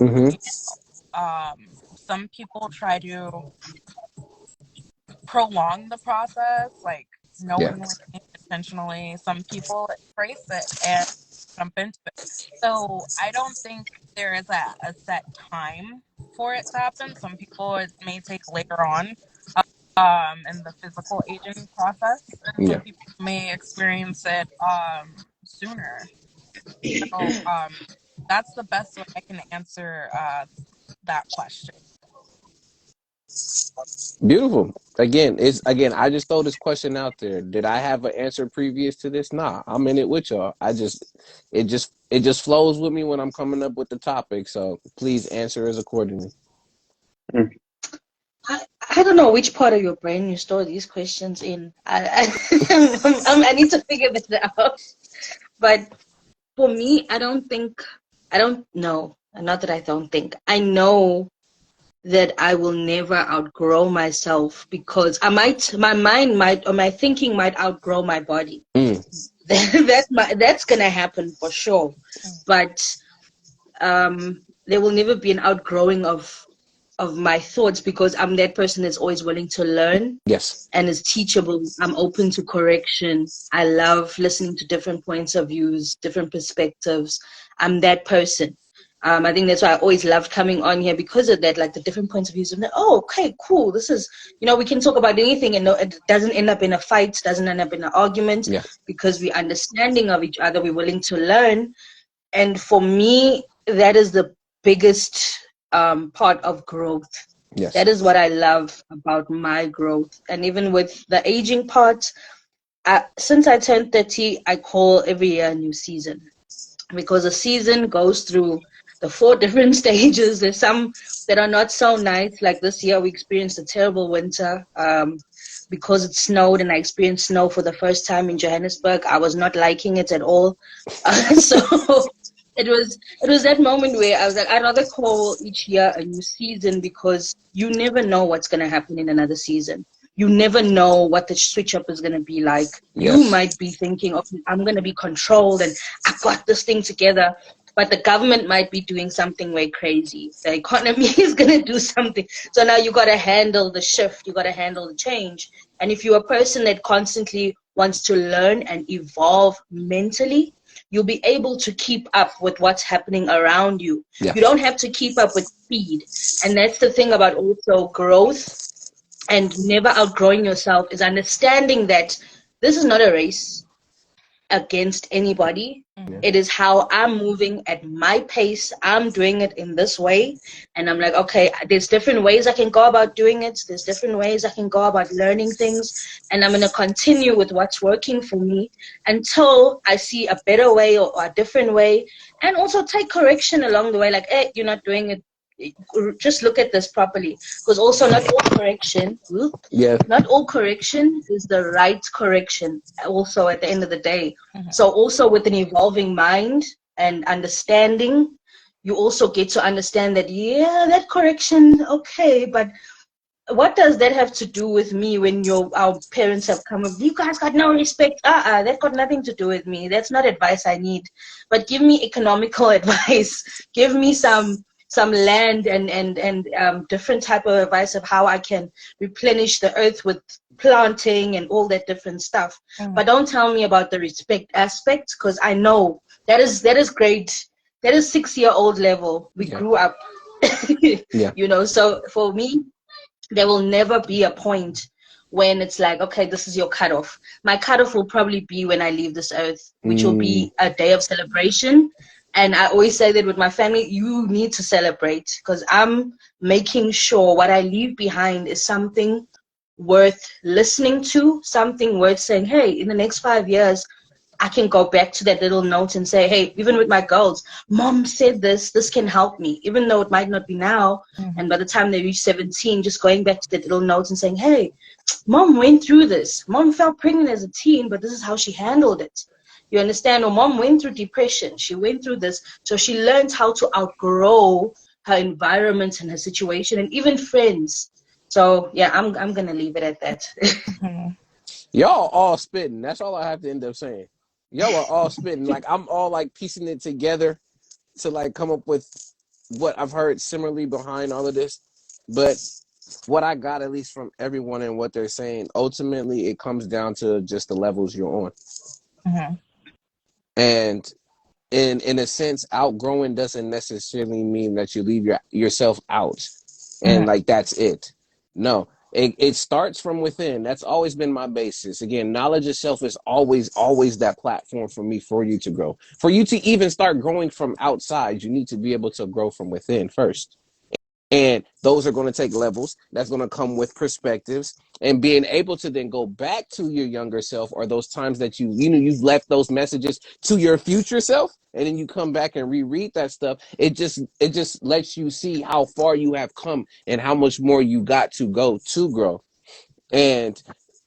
Mm-hmm. Some people try to prolong the process, like Yeah. knowingly, intentionally. Some people embrace it and jump into it. So I don't think there is a set time for it to happen. Some people it may take later on in the physical aging process, and Yeah. some people may experience it sooner. So that's the best way I can answer that question. Beautiful. Again, I just throw this question out there. Did I have an answer previous to this? Nah, I'm in it with y'all. It just flows with me when I'm coming up with the topic. So please answer as accordingly. Mm. I don't know which part of your brain you store these questions in. I need to figure that out. But for me, I don't know. Not that I don't think. I know that I will never outgrow myself because my mind might, or my thinking might outgrow my body. Mm. That's gonna happen for sure. But there will never be an outgrowing of my thoughts because I'm that person that's always willing to learn Yes. and is teachable. I'm open to correction. I love listening to different points of views, different perspectives. I'm that person. I think that's why I always loved coming on here because of that, like the different points of views. And oh, okay, cool. This is, we can talk about anything and no, it doesn't end up in a fight, doesn't end up in an argument Yeah. because we're understanding of each other. We're willing to learn. And for me, that is the biggest part of growth. That Yes. is what I love about my growth. And even with the aging part, since I turned 30, I call every year a new season because a season goes through the four different stages. There's some that are not so nice. Like this year, we experienced a terrible winter because it snowed, and I experienced snow for the first time in Johannesburg. I was not liking it at all. So it was that moment where I was like, I'd rather call each year a new season because you never know what's going to happen in another season. You never know what the switch up is going to be like. You Yes. might be thinking, okay, I'm going to be controlled and I got this thing together. But the government might be doing something way crazy. The economy is going to do something. So now you got to handle the shift. You got to handle the change. And if you're a person that constantly wants to learn and evolve mentally, you'll be able to keep up with what's happening around you. Yeah. You don't have to keep up with speed. And that's the thing about also growth and never outgrowing yourself is understanding that this is not a race. against anybody. Mhm. It is how I'm moving at my pace. I'm doing it in this way. And I'm like, okay, there's different ways I can go about doing it. There's different ways I can go about learning things. And I'm going to continue with what's working for me until I see a better way or a different way. And also take correction along the way. Like, hey, you're not doing it. Just look at this properly. Because also not all correction, Yeah. not all correction is the right correction also at the end of the day. Mhm. So also with an evolving mind and understanding, you also get to understand that, yeah, that correction, okay, but what does that have to do with me when our parents have come up? You guys got no respect. That got nothing to do with me. That's not advice I need. But give me economical advice. Give me some land and different type of advice of how I can replenish the earth with planting and all that different stuff. Mhm. But don't tell me about the respect aspect, because I know that is great. That is 6-year-old level. We Yeah. grew up. Yeah. So for me, there will never be a point when it's like, okay, this is your cutoff. My cutoff will probably be when I leave this earth, which will be a day of celebration. And I always say that with my family, you need to celebrate, because I'm making sure what I leave behind is something worth listening to, something worth saying, hey, in the next 5 years, I can go back to that little note and say, hey, even with my girls, mom said this can help me, even though it might not be now. Mhm. And by the time they reach 17, just going back to that little note and saying, hey, mom went through this. Mom felt pregnant as a teen, but this is how she handled it. You understand? Or mom went through depression. She went through this. So she learned how to outgrow her environment and her situation and even friends. So yeah, I'm gonna leave it at that. Mhm. Y'all all spitting. That's all I have to end up saying. Y'all are all spitting. Like I'm all like piecing it together to like come up with what I've heard similarly behind all of this. But what I got, at least from everyone and what they're saying, ultimately it comes down to just the levels you're on. Mhm. And in a sense, outgrowing doesn't necessarily mean that you leave yourself out and Mhm. like that's it. No, it starts from within. That's always been my basis. Again, knowledge itself is always that platform for me, for you to grow. For you to even start growing from outside, you need to be able to grow from within first. And those are going to take levels. That's going to come with perspectives and being able to then go back to your younger self, or those times that you've left those messages to your future self, and then you come back and reread that stuff. It just lets you see how far you have come and how much more you got to go to grow. And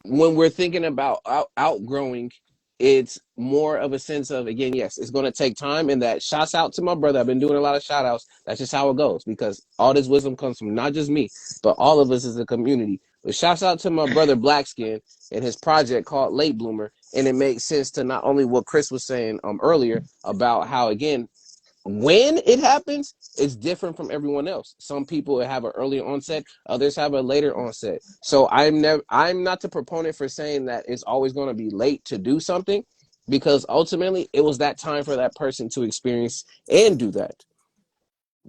when we're thinking about outgrowing, it's more of a sense of, again, yes, it's going to take time. And that shouts out to my brother. I've been doing a lot of shout outs. That's just how it goes, because all this wisdom comes from not just me, but all of us as a community. But shouts out to my brother Blackskin and his project called Late Bloomer. And it makes sense to not only what Criss was saying earlier about how, again, when it happens, it's different from everyone else. Some people have an earlier onset, others have a later onset. So I'm not the proponent for saying that it's always going to be late to do something, because ultimately it was that time for that person to experience and do that.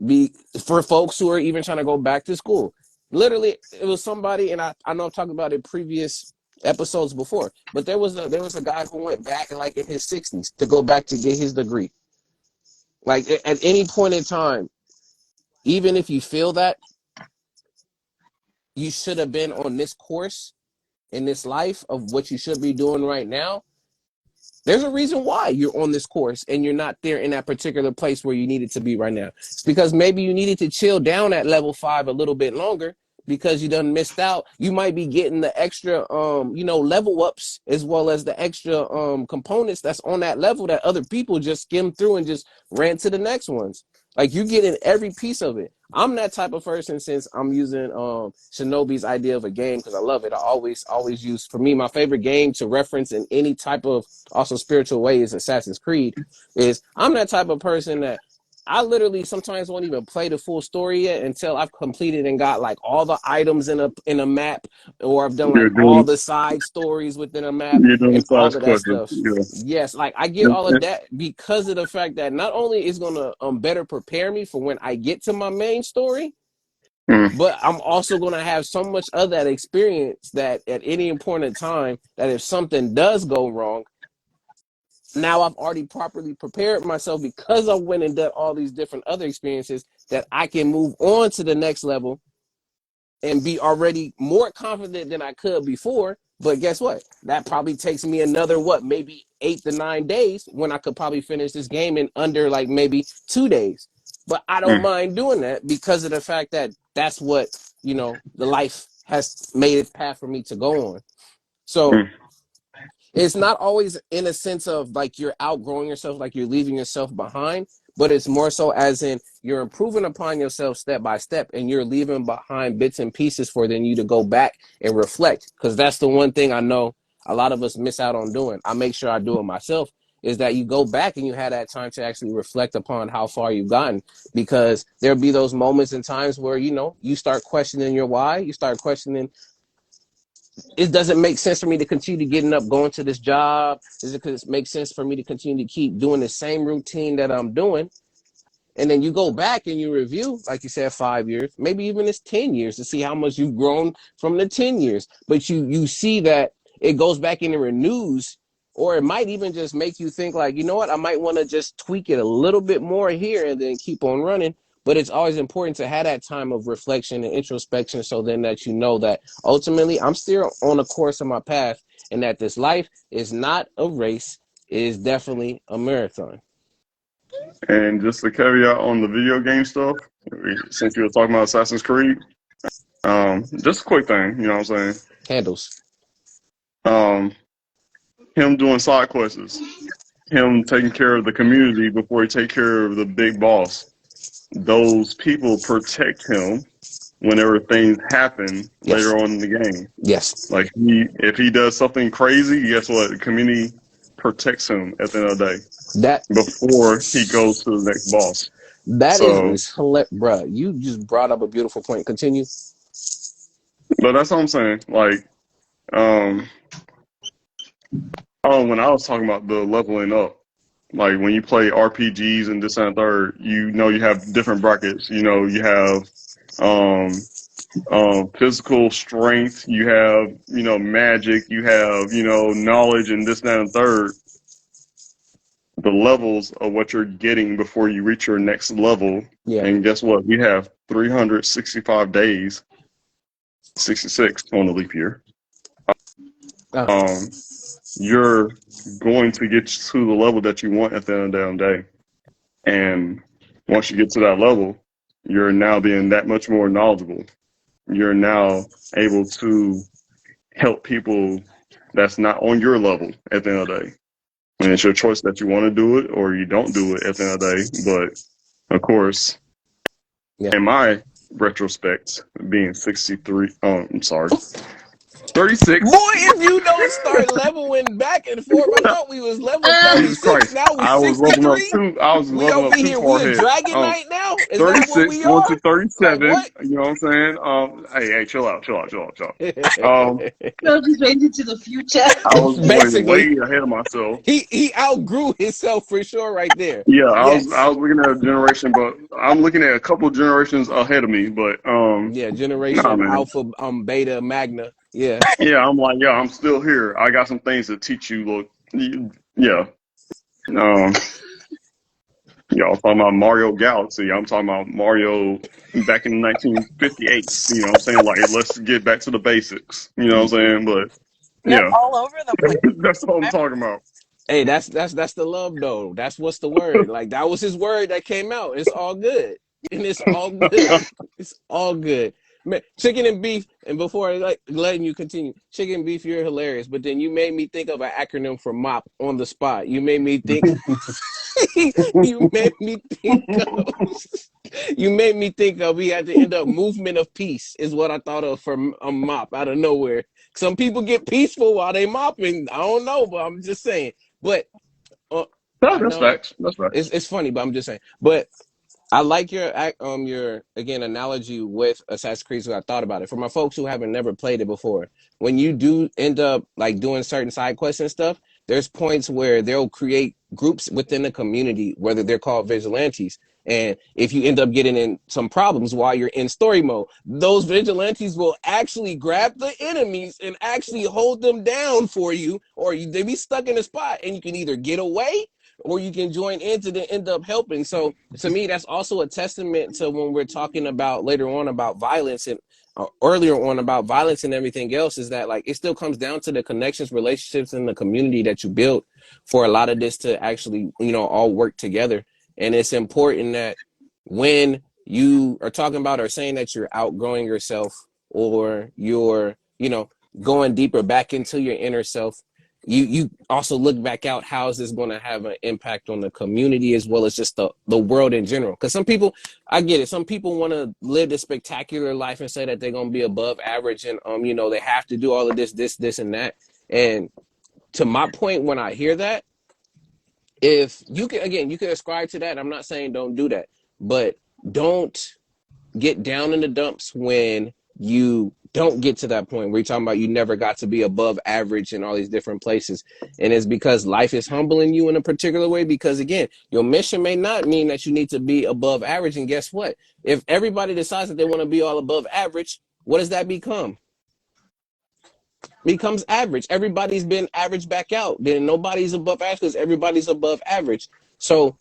Be for folks who are even trying to go back to school. Literally, it was somebody, and I know I've talked about it previous episodes before, but there was a guy who went back in his 60s to go back to get his degree. Like at any point in time, even if you feel that you should have been on this course in this life of what you should be doing right now, there's a reason why you're on this course and you're not there in that particular place where you needed to be right now. It's because maybe you needed to chill down at level 5 a little bit longer because you done missed out. You might be getting the extra level ups as well as the extra components that's on that level that other people just skim through and just ran to the next ones. Like you're getting every piece of it. I'm that type of person, since I'm using Shinobi's idea of a game because I love it. I always use, for me, my favorite game to reference in any type of also spiritual way is Assassin's Creed. Is I'm that type of person that I literally sometimes won't even play the full story yet until I've completed and got like all the items in a map, or I've done like You're all doing the side stories within a map you're doing and all size of that questions. stuff. Yeah. Yes, like I get all of that because of the fact that not only is gonna better prepare me for when I get to my main story, Mm. but I'm also going to have so much of that experience that at any point in time, that if something does go wrong, now I've already properly prepared myself because I went and done all these different other experiences that I can move on to the next level and be already more confident than I could before. But guess what? That probably takes me another, maybe 8 to 9 days when I could probably finish this game in under like maybe 2 days. But I don't mind doing that because of the fact that that's what, the life has made its path for me to go on. So it's not always in a sense of like you're outgrowing yourself, like you're leaving yourself behind, but it's more so as in you're improving upon yourself step by step and you're leaving behind bits and pieces for then you to go back and reflect. Because that's the one thing I know a lot of us miss out on doing. I make sure I do it myself, is that you go back and you have that time to actually reflect upon how far you've gotten. Because there'll be those moments and times where, you start questioning your why, you start questioning, it doesn't make sense for me to continue getting up, going to this job. Does it make sense for me to continue to keep doing the same routine that I'm doing? And then you go back and you review, like you said, 5 years, maybe even it's 10 years to see how much you've grown from the 10 years. But you see that it goes back and it renews, or it might even just make you think like, you know what, I might want to just tweak it a little bit more here and then keep on running. But it's always important to have that time of reflection and introspection so then that you know that ultimately I'm still on the course of my path and that this life is not a race, it is definitely a marathon. And just a caveat on the video game stuff, since you were talking about Assassin's Creed, just a quick thing, you know what I'm saying? Handles. Him doing side quests, him taking care of the community before he take care of the big boss. Those people protect him whenever things happen later on in the game. Yes. Like if he does something crazy, guess what? The community protects him at the end of the day. That Before he goes to the next boss. That is hilarious, bro. You just brought up a beautiful point. Continue. But that's what I'm saying. Like, when I was talking about the leveling up, like when you play RPGs and this and third, you have different brackets. You have physical strength, you have magic, you have knowledge and this and third. The levels of what you're getting before you reach your next level. Yeah. And guess what? We have 365 days, 66 on the leap year. You're going to get to the level that you want at the end of the day. And once you get to that level, you're now being that much more knowledgeable. You're now able to help people that's not on your level at the end of the day. And it's your choice that you want to do it or you don't do it at the end of the day. But, of course, in my retrospect, being 63, I'm sorry, 36. Boy, if you don't start leveling back and forth, I thought we was level 36. Now we 63. I was we leveling over up too here. far We a ahead. Dragon Knight now? Is 36, that what we going are? to 37. Like what? You know what I'm saying? Hey, chill out. Bro just went into the future. I was going Basically, way ahead of myself. He outgrew himself for sure right there. Yeah, Yes. I was looking at a generation, but I'm looking at a couple of generations ahead of me. But generation Alpha, Beta, Magna. Yeah. Yeah, I'm like, yeah, I'm still here. I got some things to teach you. Look, yeah. Y'all talking about Mario Galaxy. I'm talking about Mario back in 1958. You know what I'm saying? Like, let's get back to the basics. You know what I'm saying? But yeah, all over the place. that's what I'm talking about. Hey, that's the love though. That's what's the word. Like that was his word that came out. It's all good. And it's all good. It's all good. Man, chicken and beef, and before I letting you continue, chicken and beef, you're hilarious. But then you made me think of an acronym for MOP on the spot. You made me think you made me think of we had to end up movement of peace is what I thought of for a mop out of nowhere. Some people get peaceful while they mopping. I don't know, but I'm just saying. But That's facts. That's facts. It's funny, but I'm just saying. But I like your again analogy with Assassin's Creed. So I thought about it for my folks who haven't never played it before. When you do end up like doing certain side quests and stuff, there's points where they'll create groups within the community, whether they're called vigilantes, And if you end up getting in some problems while you're in story mode, those vigilantes will actually grab the enemies and actually hold them down for you, or they be stuck in a spot and you can either get away or you can join in to then end up helping. So to me, that's also a testament to when we're talking about later on about violence and earlier on about violence and everything else, is that like it still comes down to the connections, relationships, and the community that you build for a lot of this to actually, all work together. And it's important that when you are talking about or saying that you're outgrowing yourself, or you're, going deeper back into your inner self, you also look back out, how is this going to have an impact on the community as well as just the world in general? Because some people, I get it, some people want to live this spectacular life and say that they're going to be above average, and they have to do all of this and that. And to my point, when I hear that, if you can, again, you can ascribe to that. I'm not saying don't do that, but don't get down in the dumps when you don't get to that point where you're talking about you never got to be above average in all these different places. And it's because life is humbling you in a particular way, because again, your mission may not mean that you need to be above average. And guess what? If everybody decides that they want to be all above average, what does that become? Becomes average. Everybody's been average back out. Then nobody's above average because everybody's above average. So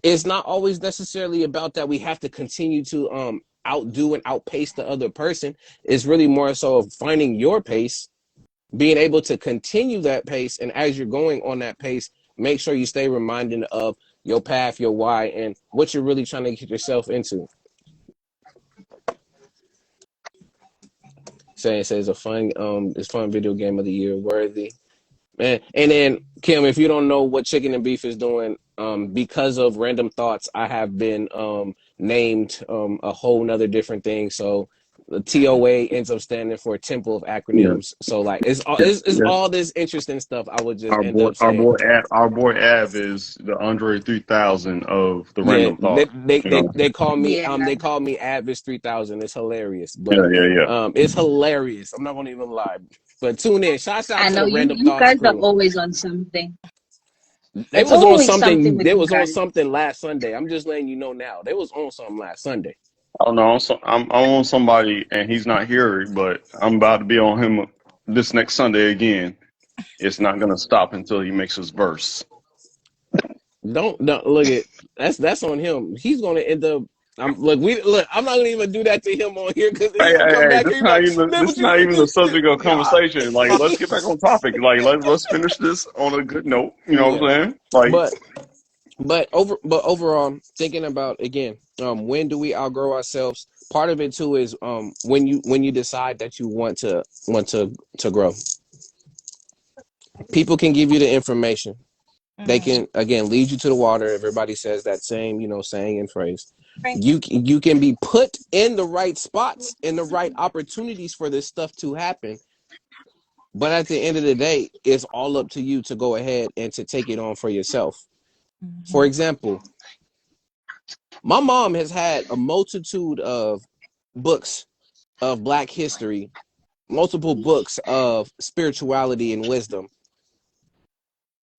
it's not always necessarily about that we have to continue to outdo and outpace the other person. It's really more so of finding your pace, being able to continue that pace, and as you're going on that pace, make sure you stay reminded of your path, your why, and what you're really trying to get yourself into. Saying says it's fun video game of the year worthy. Man. And then Kim, if you don't know what Chicken and Beef is doing, because of random thoughts, I have been named a whole nother different thing. So the TOA ends up standing for Temple of Yeah, Acronyms. So like yeah, it's yeah. all this interesting stuff. I would just Our end boy, up saying, Our boy Av is the Andre 3000 of the yeah, random thought. You know. Yeah. they call me Advis 3000. It's hilarious, Yeah, but yeah, yeah. it's hilarious. I'm not gonna even lie. But tune in. Shouts out I to know the you Random you Thoughts guys are crew. always on something. They It's was on always something something. with They you was on guys. something last Sunday. I'm just letting you know now. They was on something last Sunday. I don't know. I'm on somebody, and he's not here, but I'm about to be on him this next Sunday again. It's not gonna stop until he makes his verse. Don't look at that's on him. He's gonna end up. I'm not gonna even do that to him on here, because Hey, he's gonna hey, come hey! back here and be like, man, This what is you not even the subject of God. conversation. Like, let's get back on topic. Like, let's finish this on a good note. You know what Yeah, I'm saying? Like, but overall, thinking about again, when do we outgrow ourselves? Part of it too is when you decide that you want to grow. People can give you the information. They Mhm. can again lead you to the water. Everybody says that same saying and phrase. Right. You can be put in the right spots and the right opportunities for this stuff to happen, but at the end of the day, it's all up to you to go ahead and to take it on for yourself. For Mhm. example, my mom has had a multitude of books of Black history, multiple books of spirituality and wisdom,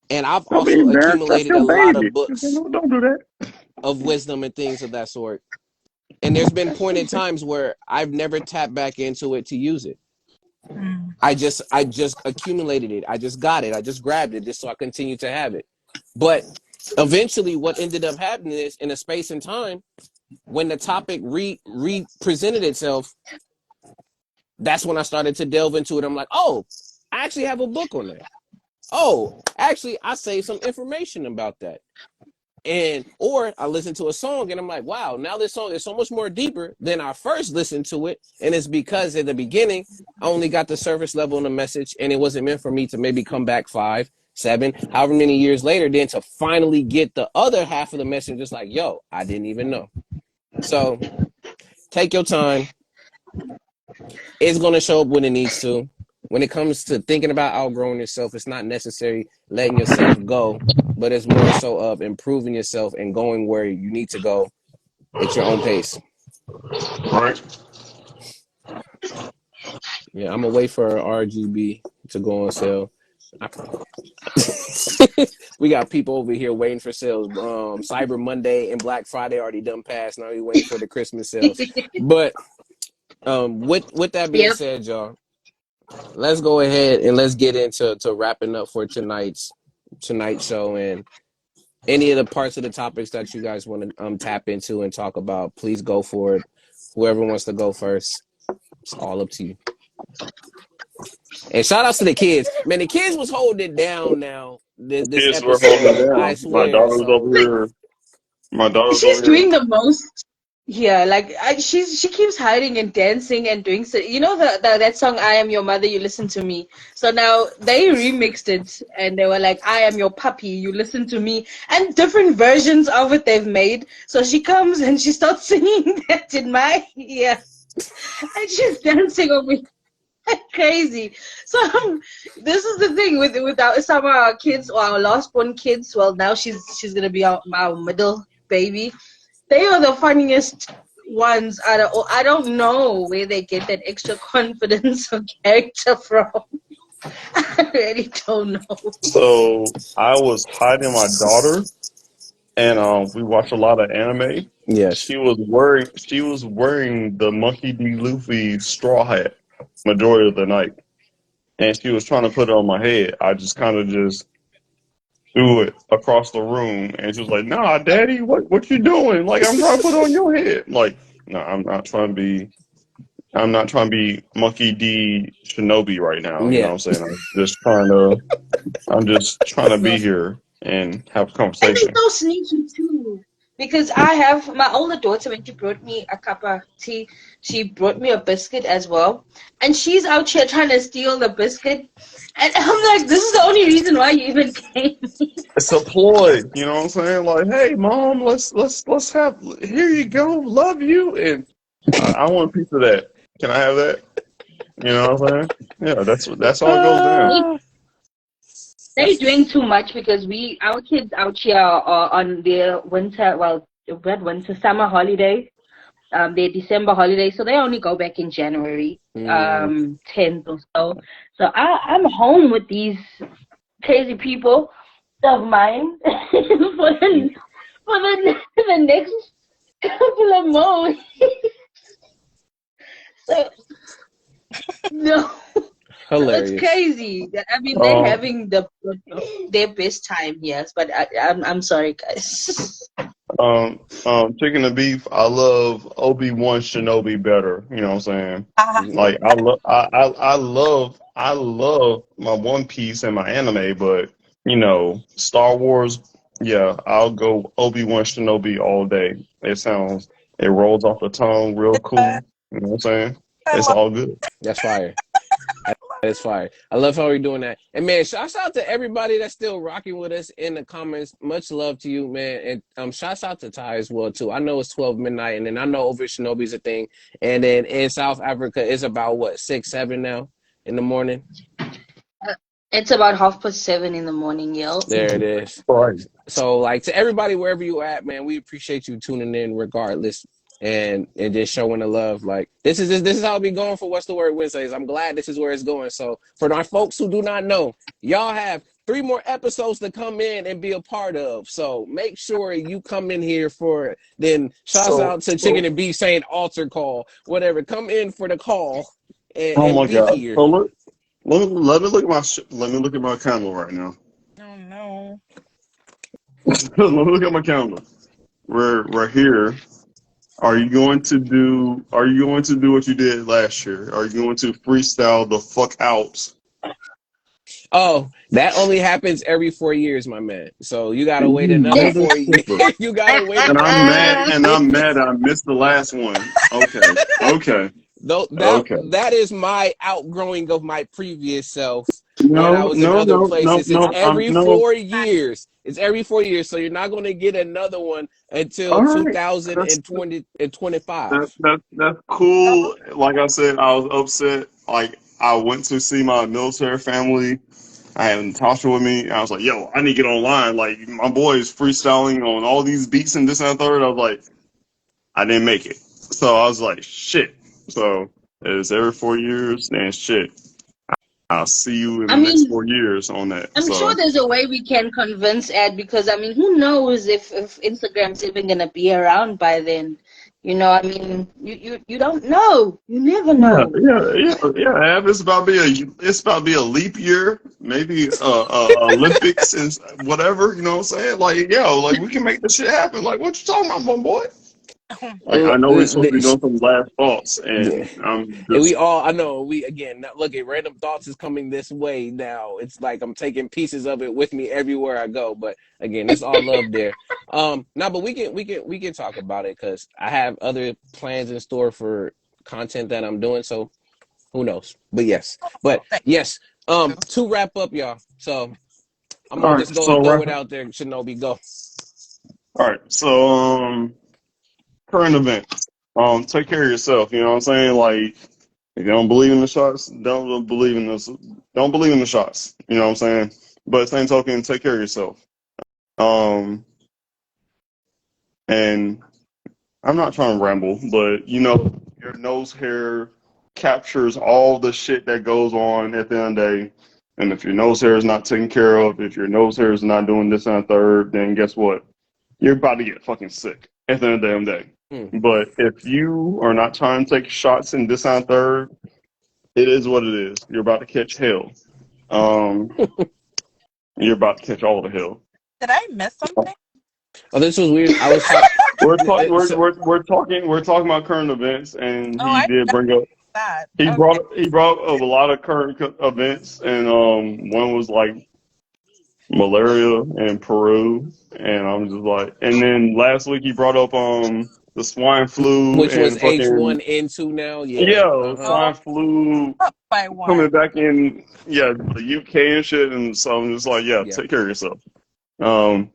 and I've I also mean, man, that's accumulated your a lot baby. of books Don't do that. of wisdom and things of that sort. And there's been pointed times where I've never tapped back into it to use it. Mhm. I just accumulated it. I just got it. I just grabbed it just so I continue to have it. But eventually what ended up happening is, in a space and time, when the topic presented itself, that's when I started to delve into it. I'm like, oh, I actually have a book on that. Oh, actually, I saved some information about that. And or I listen to a song and I'm like, wow, now this song is so much more deeper than I first listened to it. And it's because at the beginning I only got the surface level of the message, and it wasn't meant for me to maybe come back 5, 7, however many years later, then to finally get the other half of the message. Just like, yo, I didn't even know. So take your time. It's going to show up when it needs to. When it comes to thinking about outgrowing yourself, it's not necessary letting yourself go, but it's more so of improving yourself and going where you need to go at your own pace. Right. Yeah, I'm gonna wait for RGB to go on sale. We got people over here waiting for sales. Cyber Monday and Black Friday already done passed. Now we waiting for the Christmas sales. But with that being Yep. said, y'all, let's go ahead and let's get into wrapping up for tonight's show, and any of the parts of the topics that you guys want to tap into and talk about, please go for it. Whoever wants to go first, it's all up to you. And shout outs to the kids. Man, the kids was holding it down now this Kids were holding episode. it I down. My swear. daughter was over So here. My daughter was She's over here. doing the most. Yeah, like she keeps hiding and dancing and doing so. You know that song "I Am Your Mother, You Listen to Me." So now they remixed it and they were like, "I am your puppy, you listen to me," and different versions of it they've made. So she comes and she starts singing that in my ear, and she's dancing over crazy. So this is the thing with some of our kids or our last born kids. Well, now she's gonna be our middle baby. They are the funniest ones out of all. I don't know where they get that extra confidence or character from. I really don't know. So I was hiding my daughter, and we watched a lot of anime. yes. She was wearing the Monkey D. Luffy straw hat majority of the night, and she was trying to put it on my head. I just kind of just threw it across the room, and she was like, "Nah, Daddy, what you doing? Like, I'm trying to put it on your head." Like, no, I'm not trying to be. I'm not trying to be Monkey D. Shinobi right now. You know Yeah. what I'm saying? I'm just trying to No. be here and have a And they're conversation. so sneaky too. Because I have my older daughter, when she brought me a cup of tea, she brought me a biscuit as well. And she's out here trying to steal the biscuit. And I'm like, this is the only reason why you even came. It's a ploy, you know what I'm saying? Like, hey, mom, let's have. Here you go, love you, and I want a piece of that. Can I have that? You know what I'm saying? Yeah, that's all it goes down. They, Uh, they're that's doing too much because our kids out here are on their winter, well, not winter, summer holiday, their December holiday. So they only go back in January, mm, 10th or so. So I'm home with these crazy people of mine for the next couple of months. So no, it's hilarious. crazy. I mean, they're Um, having their best time, yes. But I'm sorry, guys. Chicken and beef. I love Obi-Wan Shinobi better. You know what I'm saying? Ah, Like, I love my One Piece and my anime, but Star Wars. Yeah, I'll go Obi-Wan Shinobi all day. It rolls off the tongue real I cool. You know what I'm saying? It's love all good. That's fire. That is fire. I love how we're doing that. And man, shouts out to everybody that's still rocking with us in the comments. Much love to you, man. And shouts out to Ty as well too. I know it's 12 midnight, and then I know over Shinobi's a thing. And then in South Africa, it's about what, 6, 7 now in the morning. It's about 7:30 in the morning, yo. There it is. Right. So like to everybody wherever you at, man, we appreciate you tuning in regardless, and just showing the love. Like this is how it be going for What's the Word Wednesdays. I'm glad this is where it's going. So for my folks who do not know, y'all have 3 more episodes to come in and be a part of. So make sure you come in here for it. Then shouts So, out to Chicken so, and Beef saying altar call, whatever. Come in for the call oh and my be God. here. So let me look at let me look at my calendar right now. oh no. Let me look at my calendar. We're here. Are you going to do what you did last year? Are you going to freestyle the fuck out? Oh, that only happens every 4 years, my man. So you gotta wait You another four years. motherfucker. You gotta wait And another I'm mad 4 years. and I'm mad I missed the last one. Okay. Okay. Though that Okay. that is my outgrowing of my previous self when I No, was in no, other no, no, places. It's no. I'm every no. 4 years. It's every 4 years. So you're not gonna get another one until All right. That's 2020 and 25. that's cool. Like I said, I was upset. Like I went to see my military family. I had Natasha with me. I was like, "Yo, I need to get online." Like my boy is freestyling on all these beats and this and that third. I was like, I didn't make it. So I was like, "Shit." So it's every 4 years and shit. I'll see you in I the next mean, 4 years on that. I'm sure So there's a way we can convince Ed, because I mean, who knows if Instagram's even gonna be around by then? You know, I mean, you don't know. You never yeah, know. Ab, it's about to be a leap year, maybe Olympics and whatever. You know what I'm saying? Like, like we can make this shit happen. Like, what you talking about, my boy? Like, I know we're supposed to be doing some last thoughts, Yeah. and I'm And we just all, I know, we again, now, look at random thoughts is coming this way now. It's like I'm taking pieces of it with me everywhere I go. But again, it's all love there. No, but we can talk about it because I have other plans in store for content that I'm doing. So who knows? But yes, Oh, thank yes. you. To wrap up, y'all. So I'm all gonna right. just go So and throw wrap it up. out there. Shinobi, go. All right. So current events. Take care of yourself. You know what I'm saying? Like, if you don't believe in the shots, don't believe in this. Don't believe in the shots. You know what I'm saying? But same token, take care of yourself. Um, and I'm not trying to ramble, but your nose hair captures all the shit that goes on at the end of the day. And if your nose hair is not taken care of, if your nose hair is not doing this and a third, then guess what? You're about to get fucking sick at the end of the damn day. Hmm. But if you are not trying to take shots in this and a third, it is what it is. You're about to catch hell. Um, you're about to catch all the hell. Did I miss something? Oh, this was weird. I was talking. We're talking. We're talking about current events, and Oh, he I did missed bring up. that. He Okay. brought up a lot of current events, and one was like malaria in Peru, and I'm just like, and then last week he brought up the swine flu which was and fucking H1N2 now. Yeah. yeah, Uh-huh. Oh, swine flu up by one. coming back in the UK and shit, and so I'm just like, yeah, Yeah. take care of yourself. Um,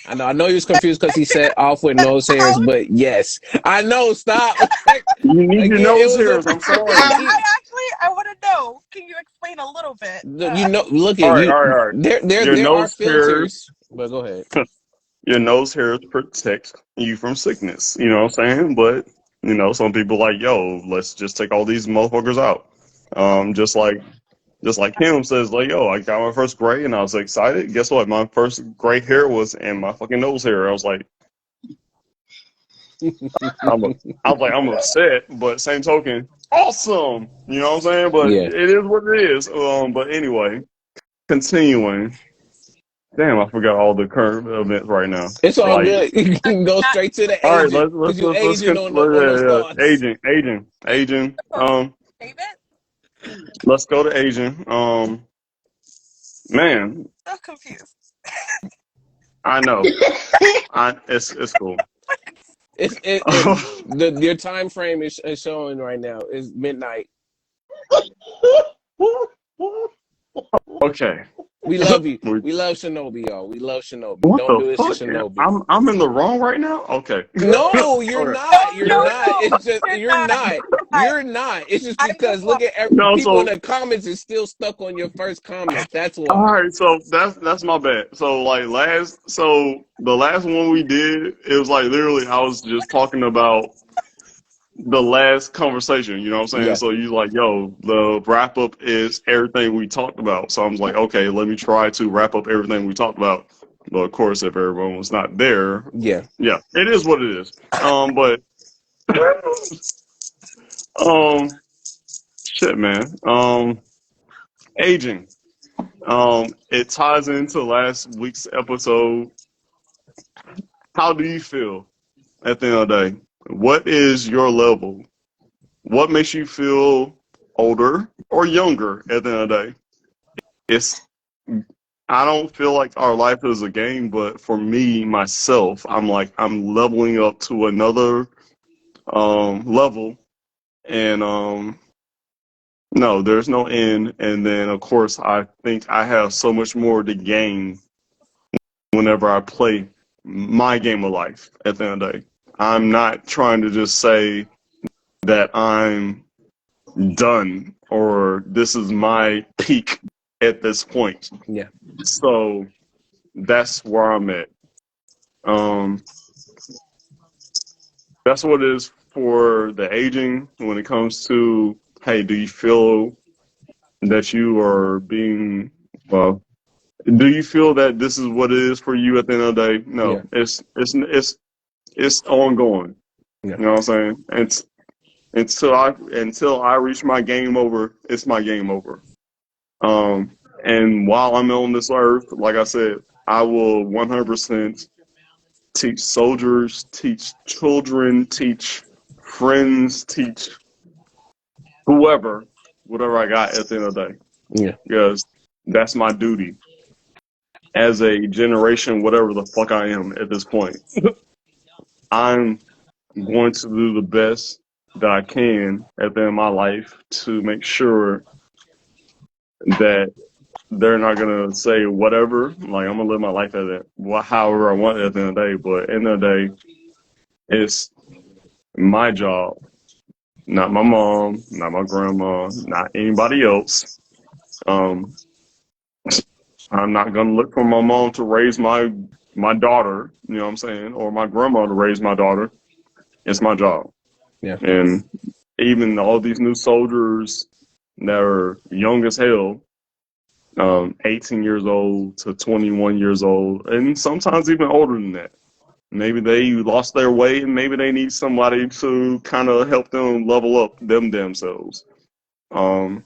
I know he was confused because he said off with nose hairs, How? but yes. I know, stop. you need your Again, it nose was a hairs. I'm sorry. I want to know. Can you explain a little bit? look All at right, you. all right, all right. Your There are nose hairs, filters, but go ahead. your nose hairs protect you from sickness. You know what I'm saying? But some people like, yo, let's just take all these motherfuckers out. Just like him says, like, yo, I got my first gray and I was excited. Guess what? My first gray hair was in my fucking nose hair. I was like, I'm a, I was like, I'm upset, but same token, awesome. You know what I'm saying? But Yeah. it is what it is. But anyway, continuing. Damn, I forgot all the current events right now. It's all Like, good. You can go Not straight to the all right, agent let's because let's you let's let's, aging con- on let those thoughts. Agent. save it. Let's go to Asian. Man, So confused. I know. It's cool. Your time frame is showing right now is midnight. Okay. We love you. We- We love Shinobi, y'all. We love Shinobi. What Don't the do this to fuck? Shinobi. I'm in the wrong right now. Okay. No, you're Okay. No, not. You're no, not. no. It's just You're you're not. not. Not. You're not. It's just I just because want. look at No, people in so the comments is still stuck on your first comment. That's all why. right, so that's my bad. So like the last one we did, it was like literally I was just talking about the last conversation, you know what I'm saying? Yeah. So you like, yo, the wrap up is everything we talked about. So I'm like, okay, let me try to wrap up everything we talked about. But of course, if everyone was not there, Yeah. yeah, it is what it is. But um, shit, man. Aging. It ties into last week's episode. How do you feel at the end of the day? What is your level? What makes you feel older or younger at the end of the day? It's I don't feel like our life is a game, but for me myself, I'm like I'm leveling up to another level, and no, there's no end. And then of course, I think I have so much more to gain whenever I play my game of life. At the end of the day, I'm not trying to just say that I'm done or this is my peak at this point. Yeah. So that's where I'm at. Um, that's what it is for the aging when it comes to, hey, do you feel that you are being, well, do you feel that this is what it is for you at the end of the day? Yeah. No, it's ongoing. Yeah. You know what I'm saying? Until I reach my game over, it's my game over. And while I'm on this earth, like I said, I will 100% teach soldiers, teach children, teach friends, teach whoever, whatever I got at the end of the day. Yeah. Because that's my duty as a generation, whatever the fuck I am at this point. I'm going to do the best that I can at the end of my life to make sure that they're not gonna say whatever. Like I'm gonna live my life at it, however I want at the end of the day. But at the end of the day, it's my job, not my mom, not my grandma, not anybody else. Um, I'm not gonna look for my mom to raise my daughter. You know what I'm saying, or my grandma to raise my daughter. It's my job, Yeah. and even all these new soldiers that are young as hell, 18 years old to 21 years old, and sometimes even older than that. Maybe they lost their way, and maybe they need somebody to kind of help them level up themselves. Um,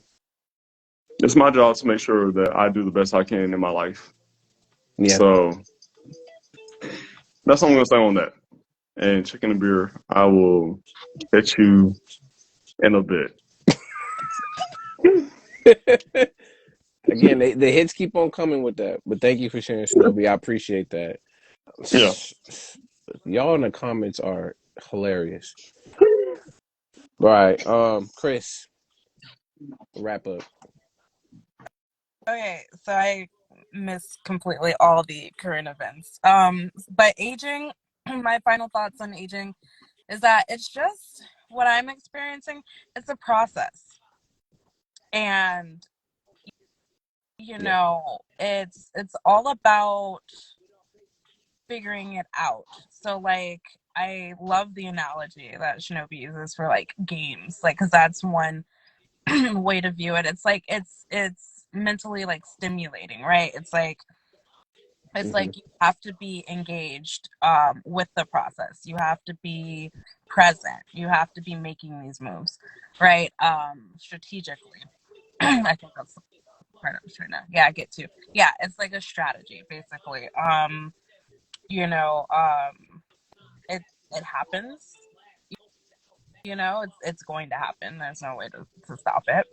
it's my job to make sure that I do the best I can in my life. Yeah. So that's all I'm gonna say on that. And chicken and beer, I will catch you in a bit. Again, the hits keep on coming with that. But thank you for sharing, Shinobi. I appreciate that. Yeah. Y'all in the comments are hilarious. All right. Criss, wrap up. Okay, so I missed completely all the current events. But aging, my final thoughts on aging is that it's just what I'm experiencing. It's a process, and you Yeah. know, it's all about figuring it out. So like, I love the analogy that Shinobi uses for like games, like because that's one way to view it. It's like it's mentally like stimulating, right? It's Mm-hmm. like you have to be engaged with the process. You have to be present. You have to be making these moves, right? Strategically. I think that's the part I was trying to get to. Yeah, it's like a strategy basically. You know, it it happens. You know, it's going to happen. There's no way to stop it.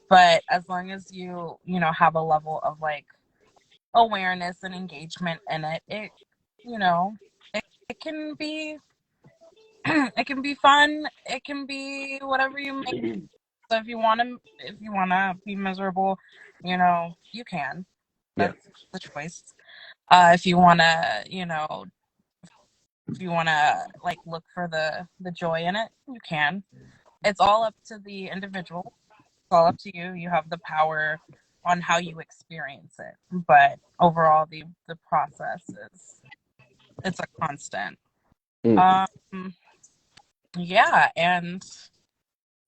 But as long as you know have a level of like awareness and engagement in it, you know it can be it can be fun. It can be whatever you make. So if you wanna be miserable, you know you can. Yeah. That's the choice. If you wanna, you know, if you wanna like look for the joy in it, you can. It's all up to the individual. It's all up to you. You have the power on how you experience it. But overall, the process is it's a constant. Mm. Um, yeah, and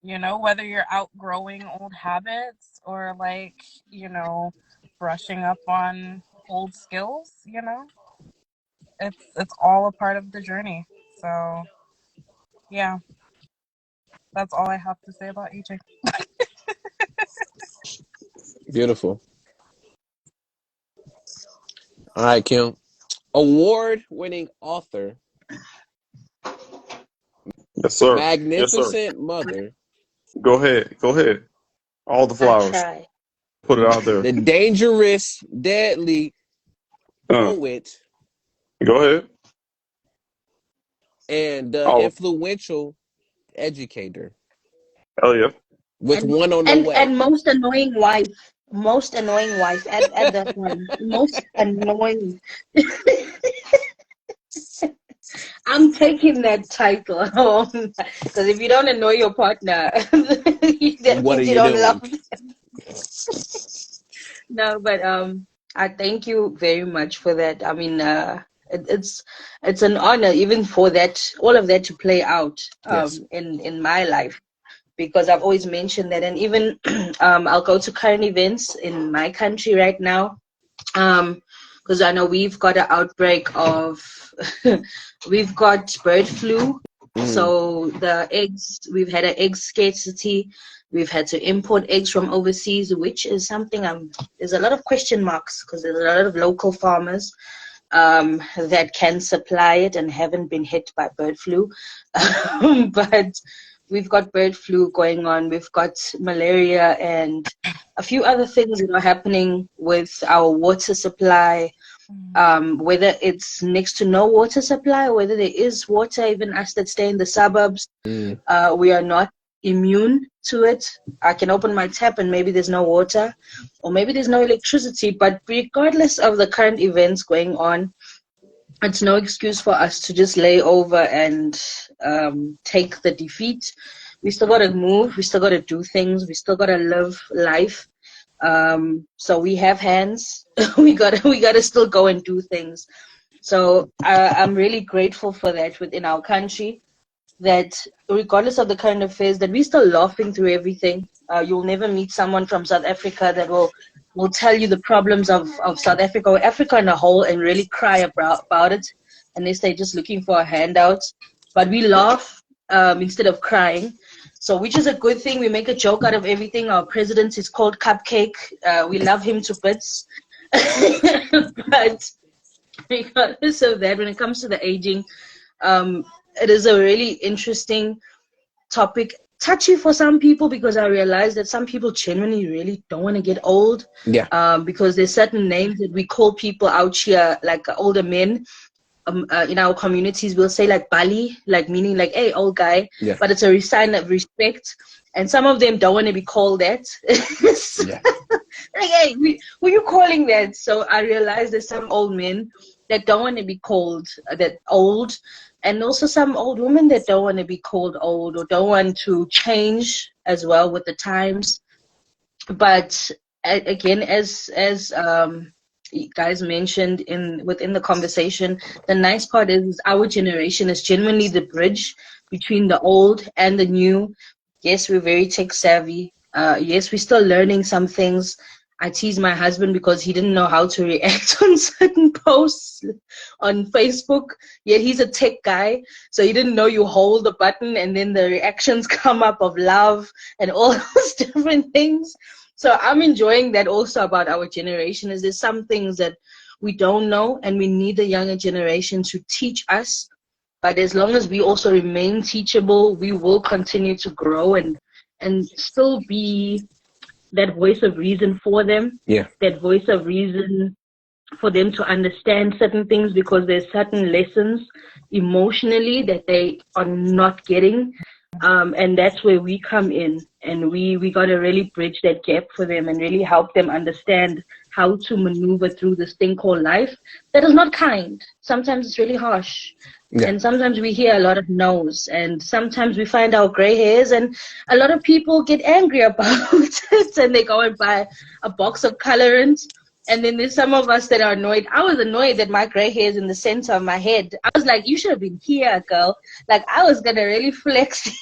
you know whether you're outgrowing old habits or like you know brushing up on old skills, you know, it's all a part of the journey. So yeah, that's all I have to say about aging. Beautiful. All right, Kim. Award-winning author, Yes, sir. Yes, sir. magnificent mother, Go ahead. Go ahead. All the I flowers. try. Put it out there. the dangerous, deadly Uh, poet, go ahead. and the Oh, influential educator hell yeah. with one on the way. And most annoying wife. Most annoying wife. Add that one. Most annoying. I'm taking that title home because if you don't annoy your partner, that What are means you you don't love doing? them. No, but I thank you very much for that. I mean, it's an honor even for that all of that to play out Yes. in my life. because I've always mentioned that. And even I'll go to current events in my country right now, because I know we've got an outbreak of, we've got bird flu. So the eggs, we've had an egg scarcity. We've had to import eggs from overseas, which is something there's a lot of question marks, because there's a lot of local farmers that can supply it and haven't been hit by bird flu. But we've got bird flu going on. We've got malaria and a few other things that are happening with our water supply. Whether it's next to no water supply, or whether there is water, even us that stay in the suburbs, we are not immune to it. I can open my tap and maybe there's no water, or maybe there's no electricity. But regardless of the current events going on, it's no excuse for us to just lay over and take the defeat. We still got to move. We still got to do things. We still got to live life. So we have hands. we gotta still go and do things. So I'm really grateful for that within our country, that regardless of the current affairs, that we're still laughing through everything. You'll never meet someone from South Africa that will tell you the problems of South Africa or Africa in a whole and really cry about it, unless they're just looking for a handout. But we laugh instead of crying. So, which is a good thing. We make a joke out of everything. Our president is called Cupcake. We love him to bits. But regardless of that, when it comes to the aging, it is a really interesting topic. Touchy for some people, because I realize that some people genuinely really don't want to get old. Yeah. Because there's certain names that we call people out here, like older men. In our communities, we'll say like Bali, like meaning like, hey, old guy. Yeah. But it's a sign of respect. And some of them don't want to be called that. Yeah. Like, hey, who are you calling that? So I realized there's some old men that don't want to be called that old. And also some old women that don't want to be called old, or don't want to change as well with the times. But again, as you guys mentioned within the conversation, the nice part is our generation is genuinely the bridge between the old and the new. Yes, we're very tech savvy. Yes, we're still learning some things. I tease my husband because he didn't know how to react on certain posts on Facebook. Yet he's a tech guy, so he didn't know you hold the button and then the reactions come up of love and all those different things. So I'm enjoying that also about our generation, is there's some things that we don't know and we need the younger generation to teach us. But as long as we also remain teachable, we will continue to grow and still be that voice of reason for them. Yeah. That voice of reason for them to understand certain things, because there's certain lessons emotionally that they are not getting. And that's where we come in, and we got to really bridge that gap for them and really help them understand how to maneuver through this thing called life that is not kind. Sometimes it's really harsh. Yeah. And sometimes we hear a lot of no's, and sometimes we find our gray hairs, and a lot of people get angry about it, and they go and buy a box of colorants. And then there's some of us that are annoyed. I was annoyed that my gray hair is in the center of my head. I was like, you should have been here, girl. Like, I was going to really flex,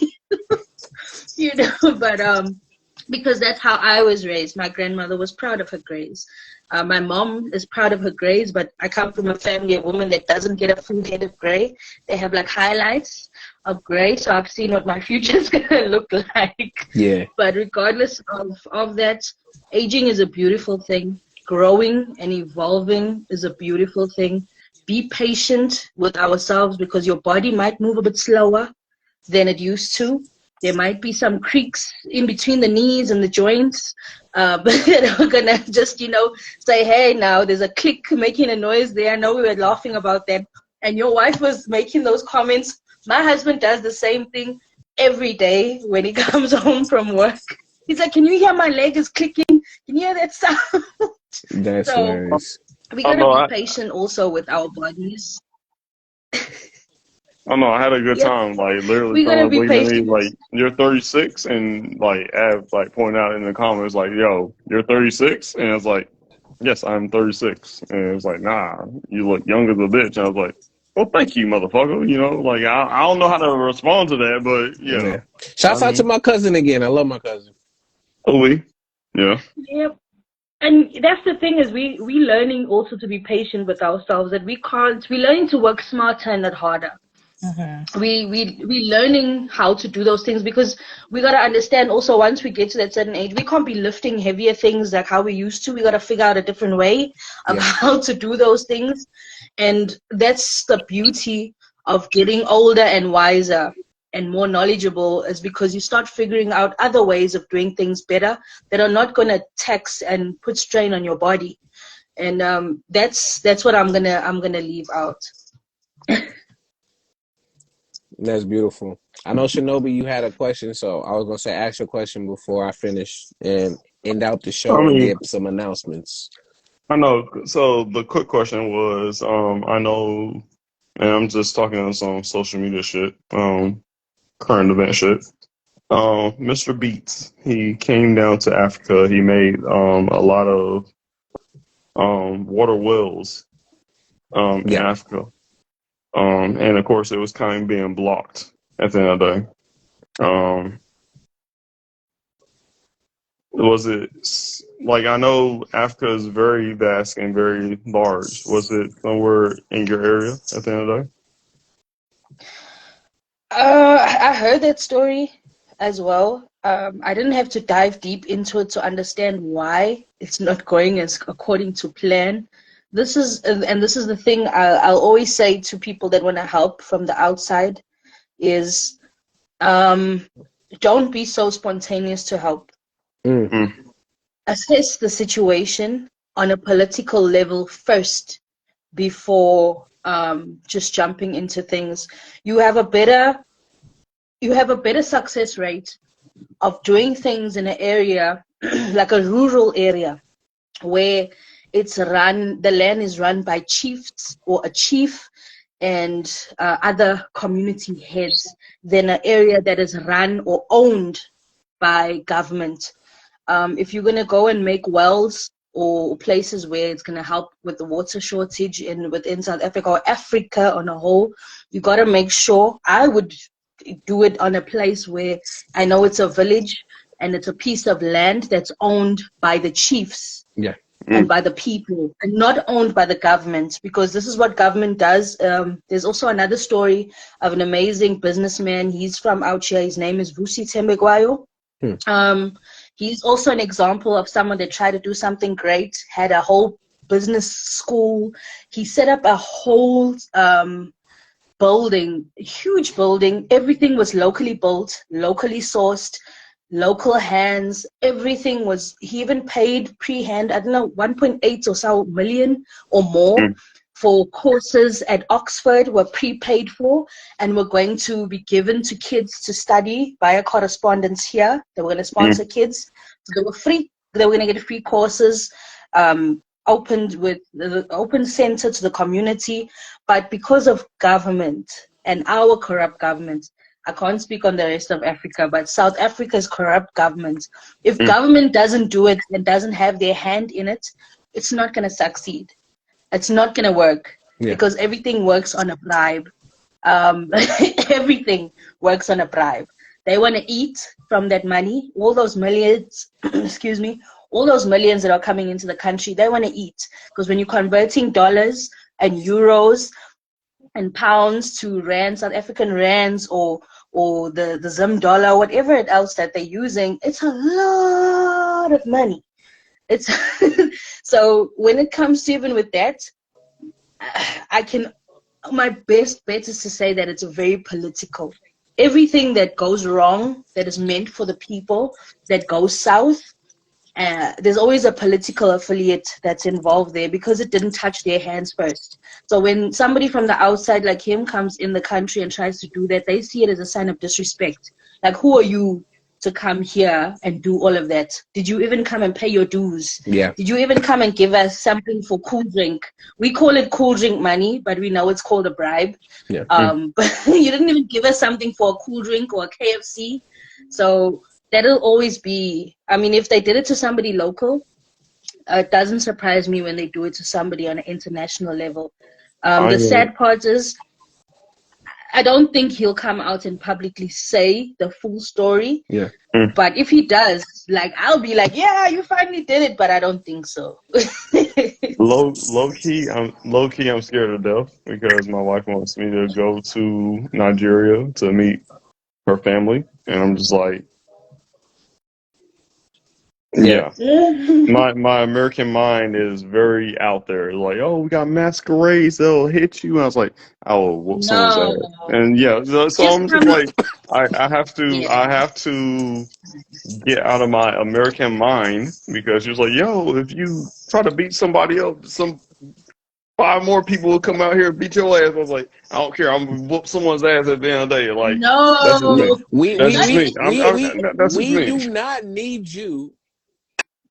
you know, but because that's how I was raised. My grandmother was proud of her grays. My mom is proud of her grays, but I come from a family of women that doesn't get a full head of gray. They have like highlights of gray, so I've seen what my future is going to look like. Yeah. But regardless of that, aging is a beautiful thing. Growing and evolving is a beautiful thing. Be patient with ourselves, because your body might move a bit slower than it used to. There might be some creaks in between the knees and the joints, but we're gonna just, say, hey, now there's a click making a noise there. I know we were laughing about that, and your wife was making those comments. My husband does the same thing every day when he comes home from work. He's like, can you hear my leg is clicking? Can you hear that sound? That's So hilarious. we gotta be patient also with our bodies. I know, I had a good Yep. time, like, literally We gotta someone be looking at me, patient. like, you're 36, and, like, Av, like, pointing out in the comments, like, yo, you're 36? And it's like, yes, I'm 36. And it was like, nah, you look young as a bitch. And I was like, Well, thank you, motherfucker. You know, like I don't know how to respond to that, but yeah. Yeah. Shouts out to my cousin again. I love my cousin. We, yeah. Yep. And that's the thing, is we learning also to be patient with ourselves, that we're learning to work smarter and not harder. We learning how to do those things, because we got to understand also, once we get to that certain age, we can't be lifting heavier things like how we used to. We got to figure out a different way of how to do those things. And that's the beauty of getting older and wiser and more knowledgeable, is because you start figuring out other ways of doing things better that are not going to tax and put strain on your body. And that's what I'm gonna leave out. That's beautiful. I know, Shinobi, you had a question, so I was gonna say ask your question before I finish and end out the show I and mean, give some announcements. I know. So the quick question was, I know, and I'm just talking on some social media shit, current event shit. Mr. Beats, he came down to Africa. He made a lot of water wells in Yeah. Africa. And of course, it was kind of being blocked at the end of the day. Was it like, I know Africa is very vast and very large. Was it somewhere in your area at the end of the day? I heard that story as well. I didn't have to dive deep into it to understand why it's not going as according to plan. This is the thing I'll always say to people that want to help from the outside is, don't be so spontaneous to help. Mm. Assess the situation on a political level first before just jumping into things. You have a better success rate of doing things in an area like a rural area, where the land is run by chiefs or a chief and other community heads, than an area that is run or owned by government. If you're going to go and make wells or places where it's going to help with the water shortage within South Africa or Africa on a whole, you got to make sure. I would do it on a place where I know it's a village and it's a piece of land that's owned by the chiefs Yeah. and by the people, and not owned by the government, because this is what government does. There's also another story of an amazing businessman. He's from out here. His name is Vusi Tembegwayo. He's also an example of someone that tried to do something great, had a whole business school. He set up a whole building, huge building. Everything was locally built, locally sourced, local hands. Everything was, he even paid pre-hand, I don't know, 1.8 or so million or more for courses at Oxford, were prepaid for, and were going to be given to kids to study via correspondence here. They were going to sponsor kids. So they were free. They were going to get free courses, opened with the open center to the community. But because of government and our corrupt government, I can't speak on the rest of Africa, but South Africa's corrupt government, if government doesn't do it and doesn't have their hand in it, it's not going to succeed. It's not going to work, because everything works on a bribe. Everything works on a bribe. They want to eat from that money, all those millions, excuse me, all those millions that are coming into the country. They want to eat, because when you're converting dollars and euros and pounds to rands, South African rands, or the Zim dollar, whatever else that they're using, it's a lot of money. It's so when it comes to even with that, my best bet is to say that it's very political. Everything that goes wrong, that is meant for the people, that goes south, there's always a political affiliate that's involved there, because it didn't touch their hands first. So when somebody from the outside like him comes in the country and tries to do that, they see it as a sign of disrespect. Like, who are you to come here and do all of that? Did you even come and pay your dues? Yeah. Did you even come and give us something for cool drink? We call it cool drink money, but we know it's called a bribe. Yeah. But you didn't even give us something for a cool drink or a KFC. So that'll always be, I mean, if they did it to somebody local, it doesn't surprise me when they do it to somebody on an international level. The sad part is, I don't think he'll come out and publicly say the full story. Yeah. But if he does, like, I'll be like, yeah, you finally did it. But I don't think so. Low key, I'm scared to death because my wife wants me to go to Nigeria to meet her family, and I'm just like, yeah. My American mind is very out there. Like, oh, we got masquerades, they'll hit you. And I was like, I will whoop someone's No, ass. And yeah, so just I'm just come. like, I have to Yeah. get out of my American mind because she was like, yo, if you try to beat somebody else, some 5 more people will come out here and beat your ass. I was like, I don't care. I'm gonna whoop someone's ass at the end of the day. Like, that's just me. No. That's just me. That's just We me. do not need you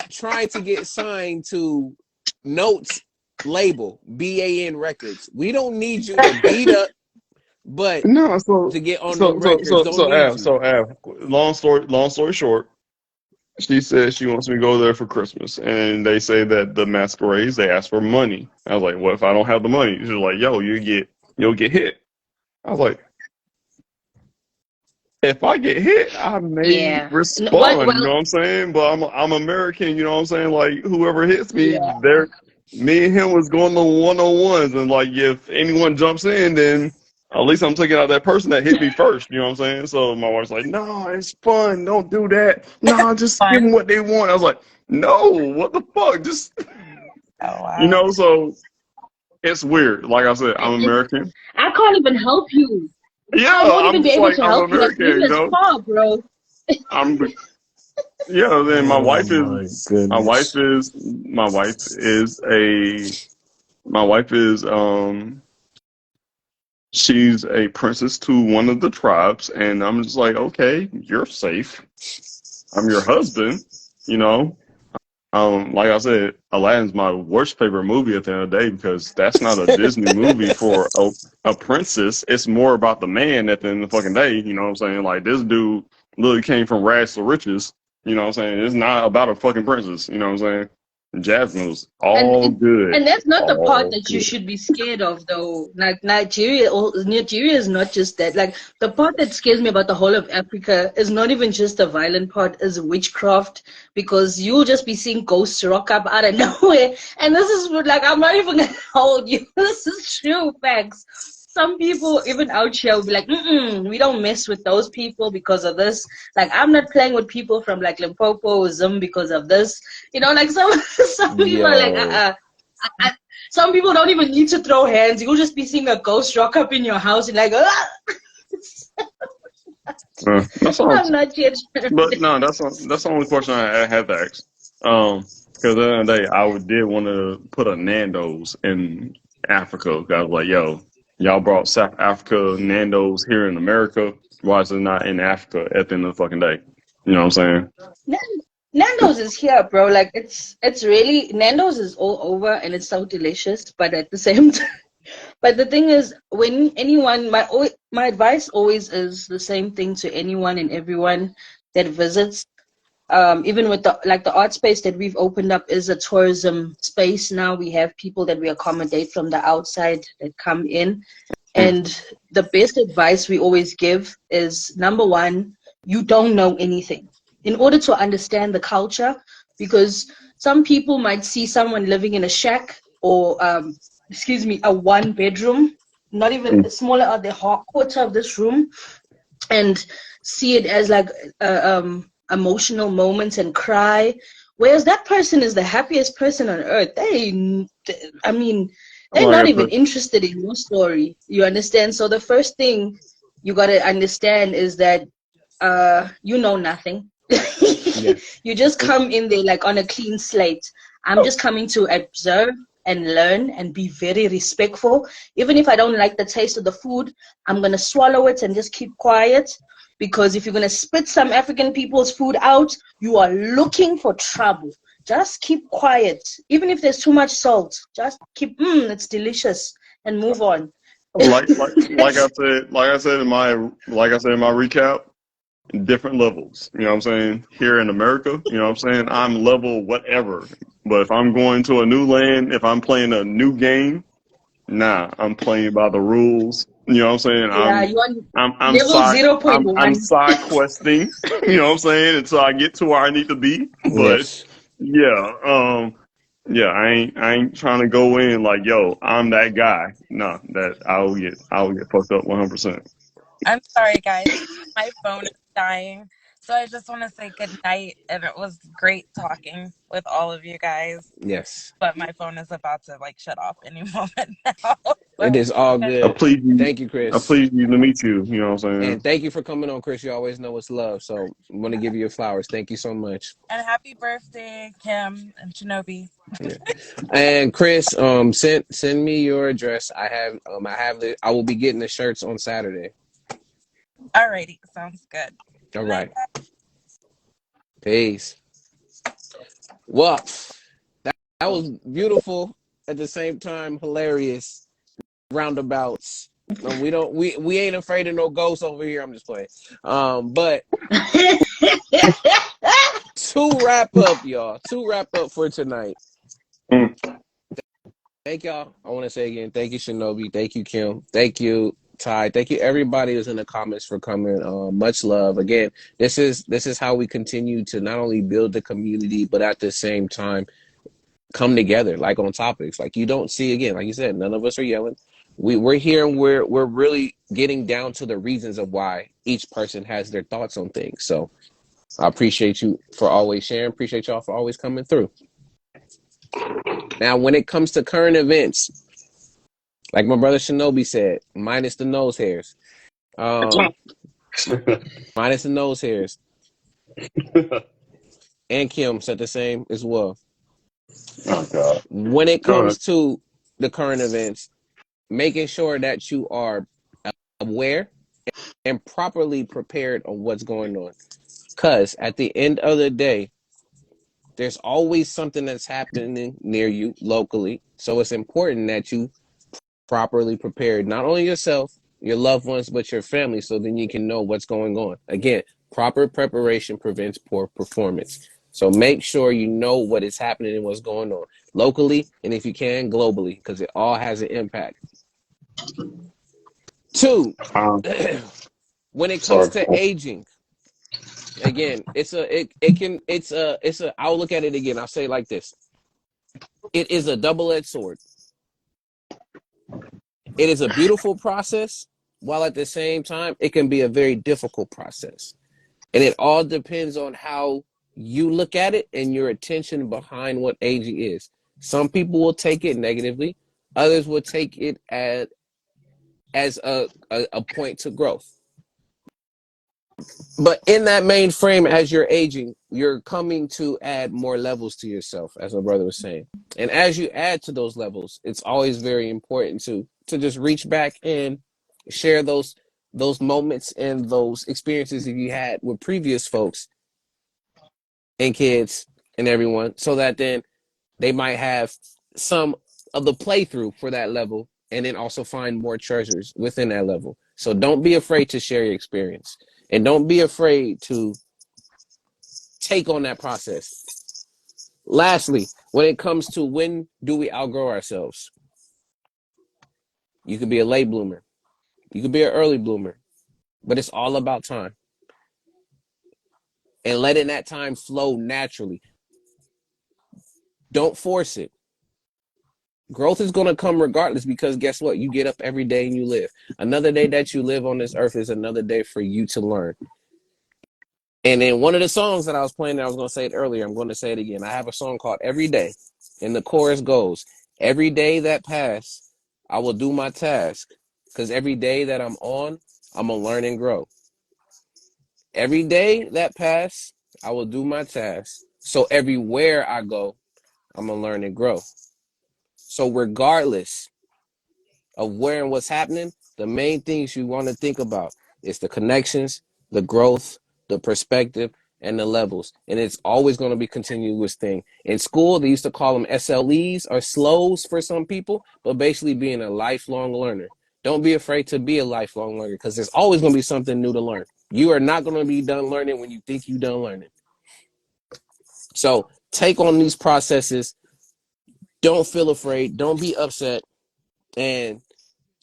trying to get signed to Notes label, BAN Records. We don't need you to beat up, but No, so to get on so them so records, so don't so need Av, you. so Av, long story short, she said she wants me to go there for Christmas, and they say that the masquerades they ask for money. I was like, what if I don't have the money? She's like, yo, you'll get hit. I was like, if I get hit, I may Yeah. What? respond. You know Well, what I'm saying? But I'm American. You know what I'm saying? Like whoever hits me, yeah. me and him was going to 1-on-1s, and like if anyone jumps in, then at least I'm taking out that person that hit me first. You know what I'm saying? So my wife's like, no, it's fun. Don't do that. No, just give Fun. them what they want. I was like, no, what the fuck? Just Oh wow. so it's weird. Like I said, I'm American. I can't even help you. Yeah, I won't I'm even be just able like to I'm help you. Like, American. you're You this know, far, bro. I'm. Yeah, then Oh my goodness. my wife is a my wife is she's a princess to one of the tribes, and I'm just like, okay, you're safe. I'm your husband, you know. Like I said, Aladdin's my worst favorite movie at the end of the day because that's not a Disney movie for a princess. It's more about the man at the end of the fucking day. You know what I'm saying? Like this dude literally came from rags to riches. You know what I'm saying? It's not about a fucking princess. You know what I'm saying? Jasmine was And all good, and that's not the part all that you good. should be scared of, though. Like Nigeria is not just that. Like the part that scares me about the whole of Africa is not even just the violent part, is witchcraft, because you'll just be seeing ghosts rock up out of nowhere. And this is like, I'm not even gonna hold you. This is true facts. Some people even out here will be like, we don't mess with those people because of this. Like, I'm not playing with people from like Limpopo or Zim because of this. You know, like some people are like, Yo. some people don't even need to throw hands. You'll just be seeing a ghost rock up in your house and like, That's all. I'm not yet. But no, that's the only question I had to ask. Because the other day did want to put a Nando's in Africa. 'Cause I was like, yo, y'all brought South Africa Nando's here in America. Why is it not in Africa at the end of the fucking day? You know what I'm Nando's is here, bro. Like it's really, Nando's is all over and it's so delicious, but at the same time, but the thing is, when anyone, my advice always is the same thing to anyone and everyone that visits. Even with the art space that we've opened up is a tourism space now. We have people that we accommodate from the outside that come in. saying? And the best advice we always give is, number one, you don't know anything. In order to understand the culture, because some people might see someone living in a shack or, a 1 bedroom, not even smaller, or the quarter of this room, and see it as like emotional moments and cry, whereas that person is the happiest person on earth. I mean, they're Like not I even said, interested in your story, you understand? So the first thing you got to understand is that you know nothing. Yeah. You just come in there like on a clean slate. I'm just coming to observe and learn and be very respectful. Even if I don't like the taste of the food, I'm going to swallow it and just keep quiet. Because if you're going to spit some African people's food out, you are looking for trouble. Just keep quiet. Even if there's too much salt, just keep, it's delicious, and move on. like I said in my recap, different levels. You know what I'm saying? Here in America, you know what I'm saying? I'm level whatever. But if I'm going to a new land, if I'm playing a new game, Nah, I'm playing by the rules. You know what I'm saying? Yeah, you on I'm level side I'm 0.1. side questing. You know what I'm saying? Until I get to where I need to be. But Yes. yeah, yeah, I ain't trying to go in like, yo, I'm that guy. No, that I will get fucked up 100%. I'm sorry, guys. My phone is dying. So I just want to say good night. And it was great talking with all of you guys. Yes. But my phone is about to like shut off any moment now. It So is all good I good. please you, Thank you, I Chris. please you to meet you. You know what I'm saying? And thank you for coming on, Chris. You always know it's love. So I want to give you your flowers. Thank you so much. and happy birthday, Kim and Shinobi. Yeah. And Chris, send me your address. I will be getting the shirts on Saturday. Alrighty, sounds good. All Good night, right. Peace. Well, that was beautiful at the same time hilarious roundabouts. We ain't afraid of no ghosts over here. I'm just playing. But to wrap up, y'all. To wrap up for tonight. Mm. Thank y'all. I want to say again, thank you, Shinobi. Thank you, Kim. Thank you, Ty. Thank you, everybody who's in the comments for coming. Much love. Again, this is how we continue to not only build the community, but at the same time come together, like on topics. Like you don't see again, like you said, none of us are yelling. We're here and we're really getting down to the reasons of why each person has their thoughts on things. So I appreciate you for always sharing. Appreciate y'all for always coming through. Now, when it comes to current events, like my brother Shinobi said, minus the nose hairs. Um, minus the nose hairs. And Kim said the same as well. Oh God. When it Go comes ahead. to the current events, making sure that you are aware and properly prepared on what's going on. Because at the end of the day, there's always something that's happening near you locally. So it's important that you properly prepared, not only yourself, your loved ones, but your family, so then you can know what's going on. Again, proper preparation prevents poor performance. So make sure you know what is happening and what's going on locally, and if you can, globally, because it all has an impact. Two, Um, when it comes sorry. to aging, again, I'll look at it again. I'll say it like this. It is a double-edged sword. It is a beautiful process, while at the same time, it can be a very difficult process. And it all depends on how you look at it and your attention behind what aging is. Some people will take it negatively. Others will take it as a point to growth. But in that main frame, as you're aging, you're coming to add more levels to yourself, as my brother was saying. And as you add to those levels, it's always very important to just reach back and share those moments and those experiences that you had with previous folks and kids and everyone, so that then they might have some of the playthrough for that level and then also find more treasures within that level. So don't be afraid to share your experience and don't be afraid to take on that process. Lastly, when it comes to when do we outgrow ourselves, you could be a late bloomer, you could be an early bloomer, but it's all about time and letting that time flow naturally. Don't force it. Growth is going to come regardless, because guess what? You get up every day and you live. Another day that you live on this earth is another day for you to learn. And in one of the songs that I was playing, I was going to say it earlier, I'm going to say it again. I have a song called Every Day, and the chorus goes, every day that pass, I will do my task, because every day that I'm on, I'm going to learn and grow. Every day that pass, I will do my task. So everywhere I go, I'm going to learn and grow. So regardless of where and what's happening, the main things you want to think about is the connections, the growth, the perspective, and the levels. And it's always going to be a continuous thing. In school, they used to call them SLEs or slows for some people, but basically being a lifelong learner. Don't be afraid to be a lifelong learner, because there's always going to be something new to learn. You are not going to be done learning when you think you're done learning. So take on these processes. Don't feel afraid. Don't be upset. And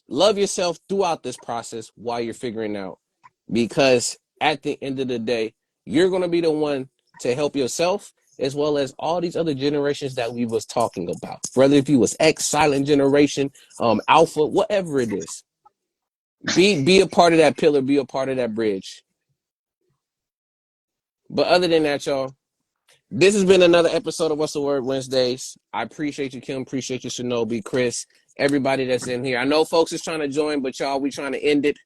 love yourself throughout this process while you're figuring out. Because at the end of the day, you're going to be the one to help yourself as well as all these other generations that we was talking about. Whether if you was X, silent generation, alpha, whatever it is. Be a part of that pillar, be a part of that bridge. But other than that, y'all, this has been another episode of What's the Word Wednesdays. I appreciate you, Kim. Appreciate you, Shinobi, Chris, everybody that's in here. I know folks is trying to join, but y'all, we trying to end it.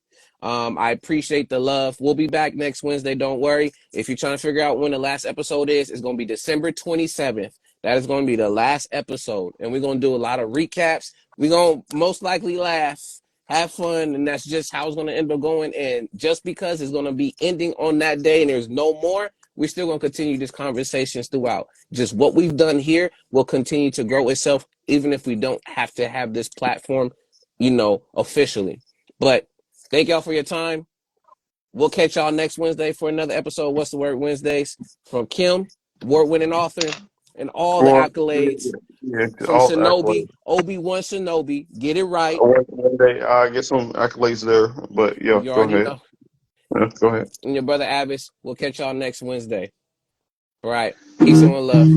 I appreciate the love. We'll be back next Wednesday. Don't worry. If you're trying to figure out when the last episode is, it's going to be December 27th. That is going to be the last episode. And we're going to do a lot of recaps. We're going to most likely laugh, have fun, and that's just how it's going to end up going. And just because it's going to be ending on that day and there's no more, we're still going to continue these conversations throughout. Just what we've done here will continue to grow itself, even if we don't have to have this platform, officially. But thank y'all for your time. We'll catch y'all next Wednesday for another episode of What's the Word Wednesdays from Kim, award-winning author, and all the Well, accolades yeah, from all the Shinobi, accolades. Obi-Wan Shinobi. Get it right. One day I get some accolades there, but yeah, You go already ahead. know. Yeah, go ahead. And your brother A.D.V.I.S. We'll catch y'all next Wednesday. All right. Peace and one love.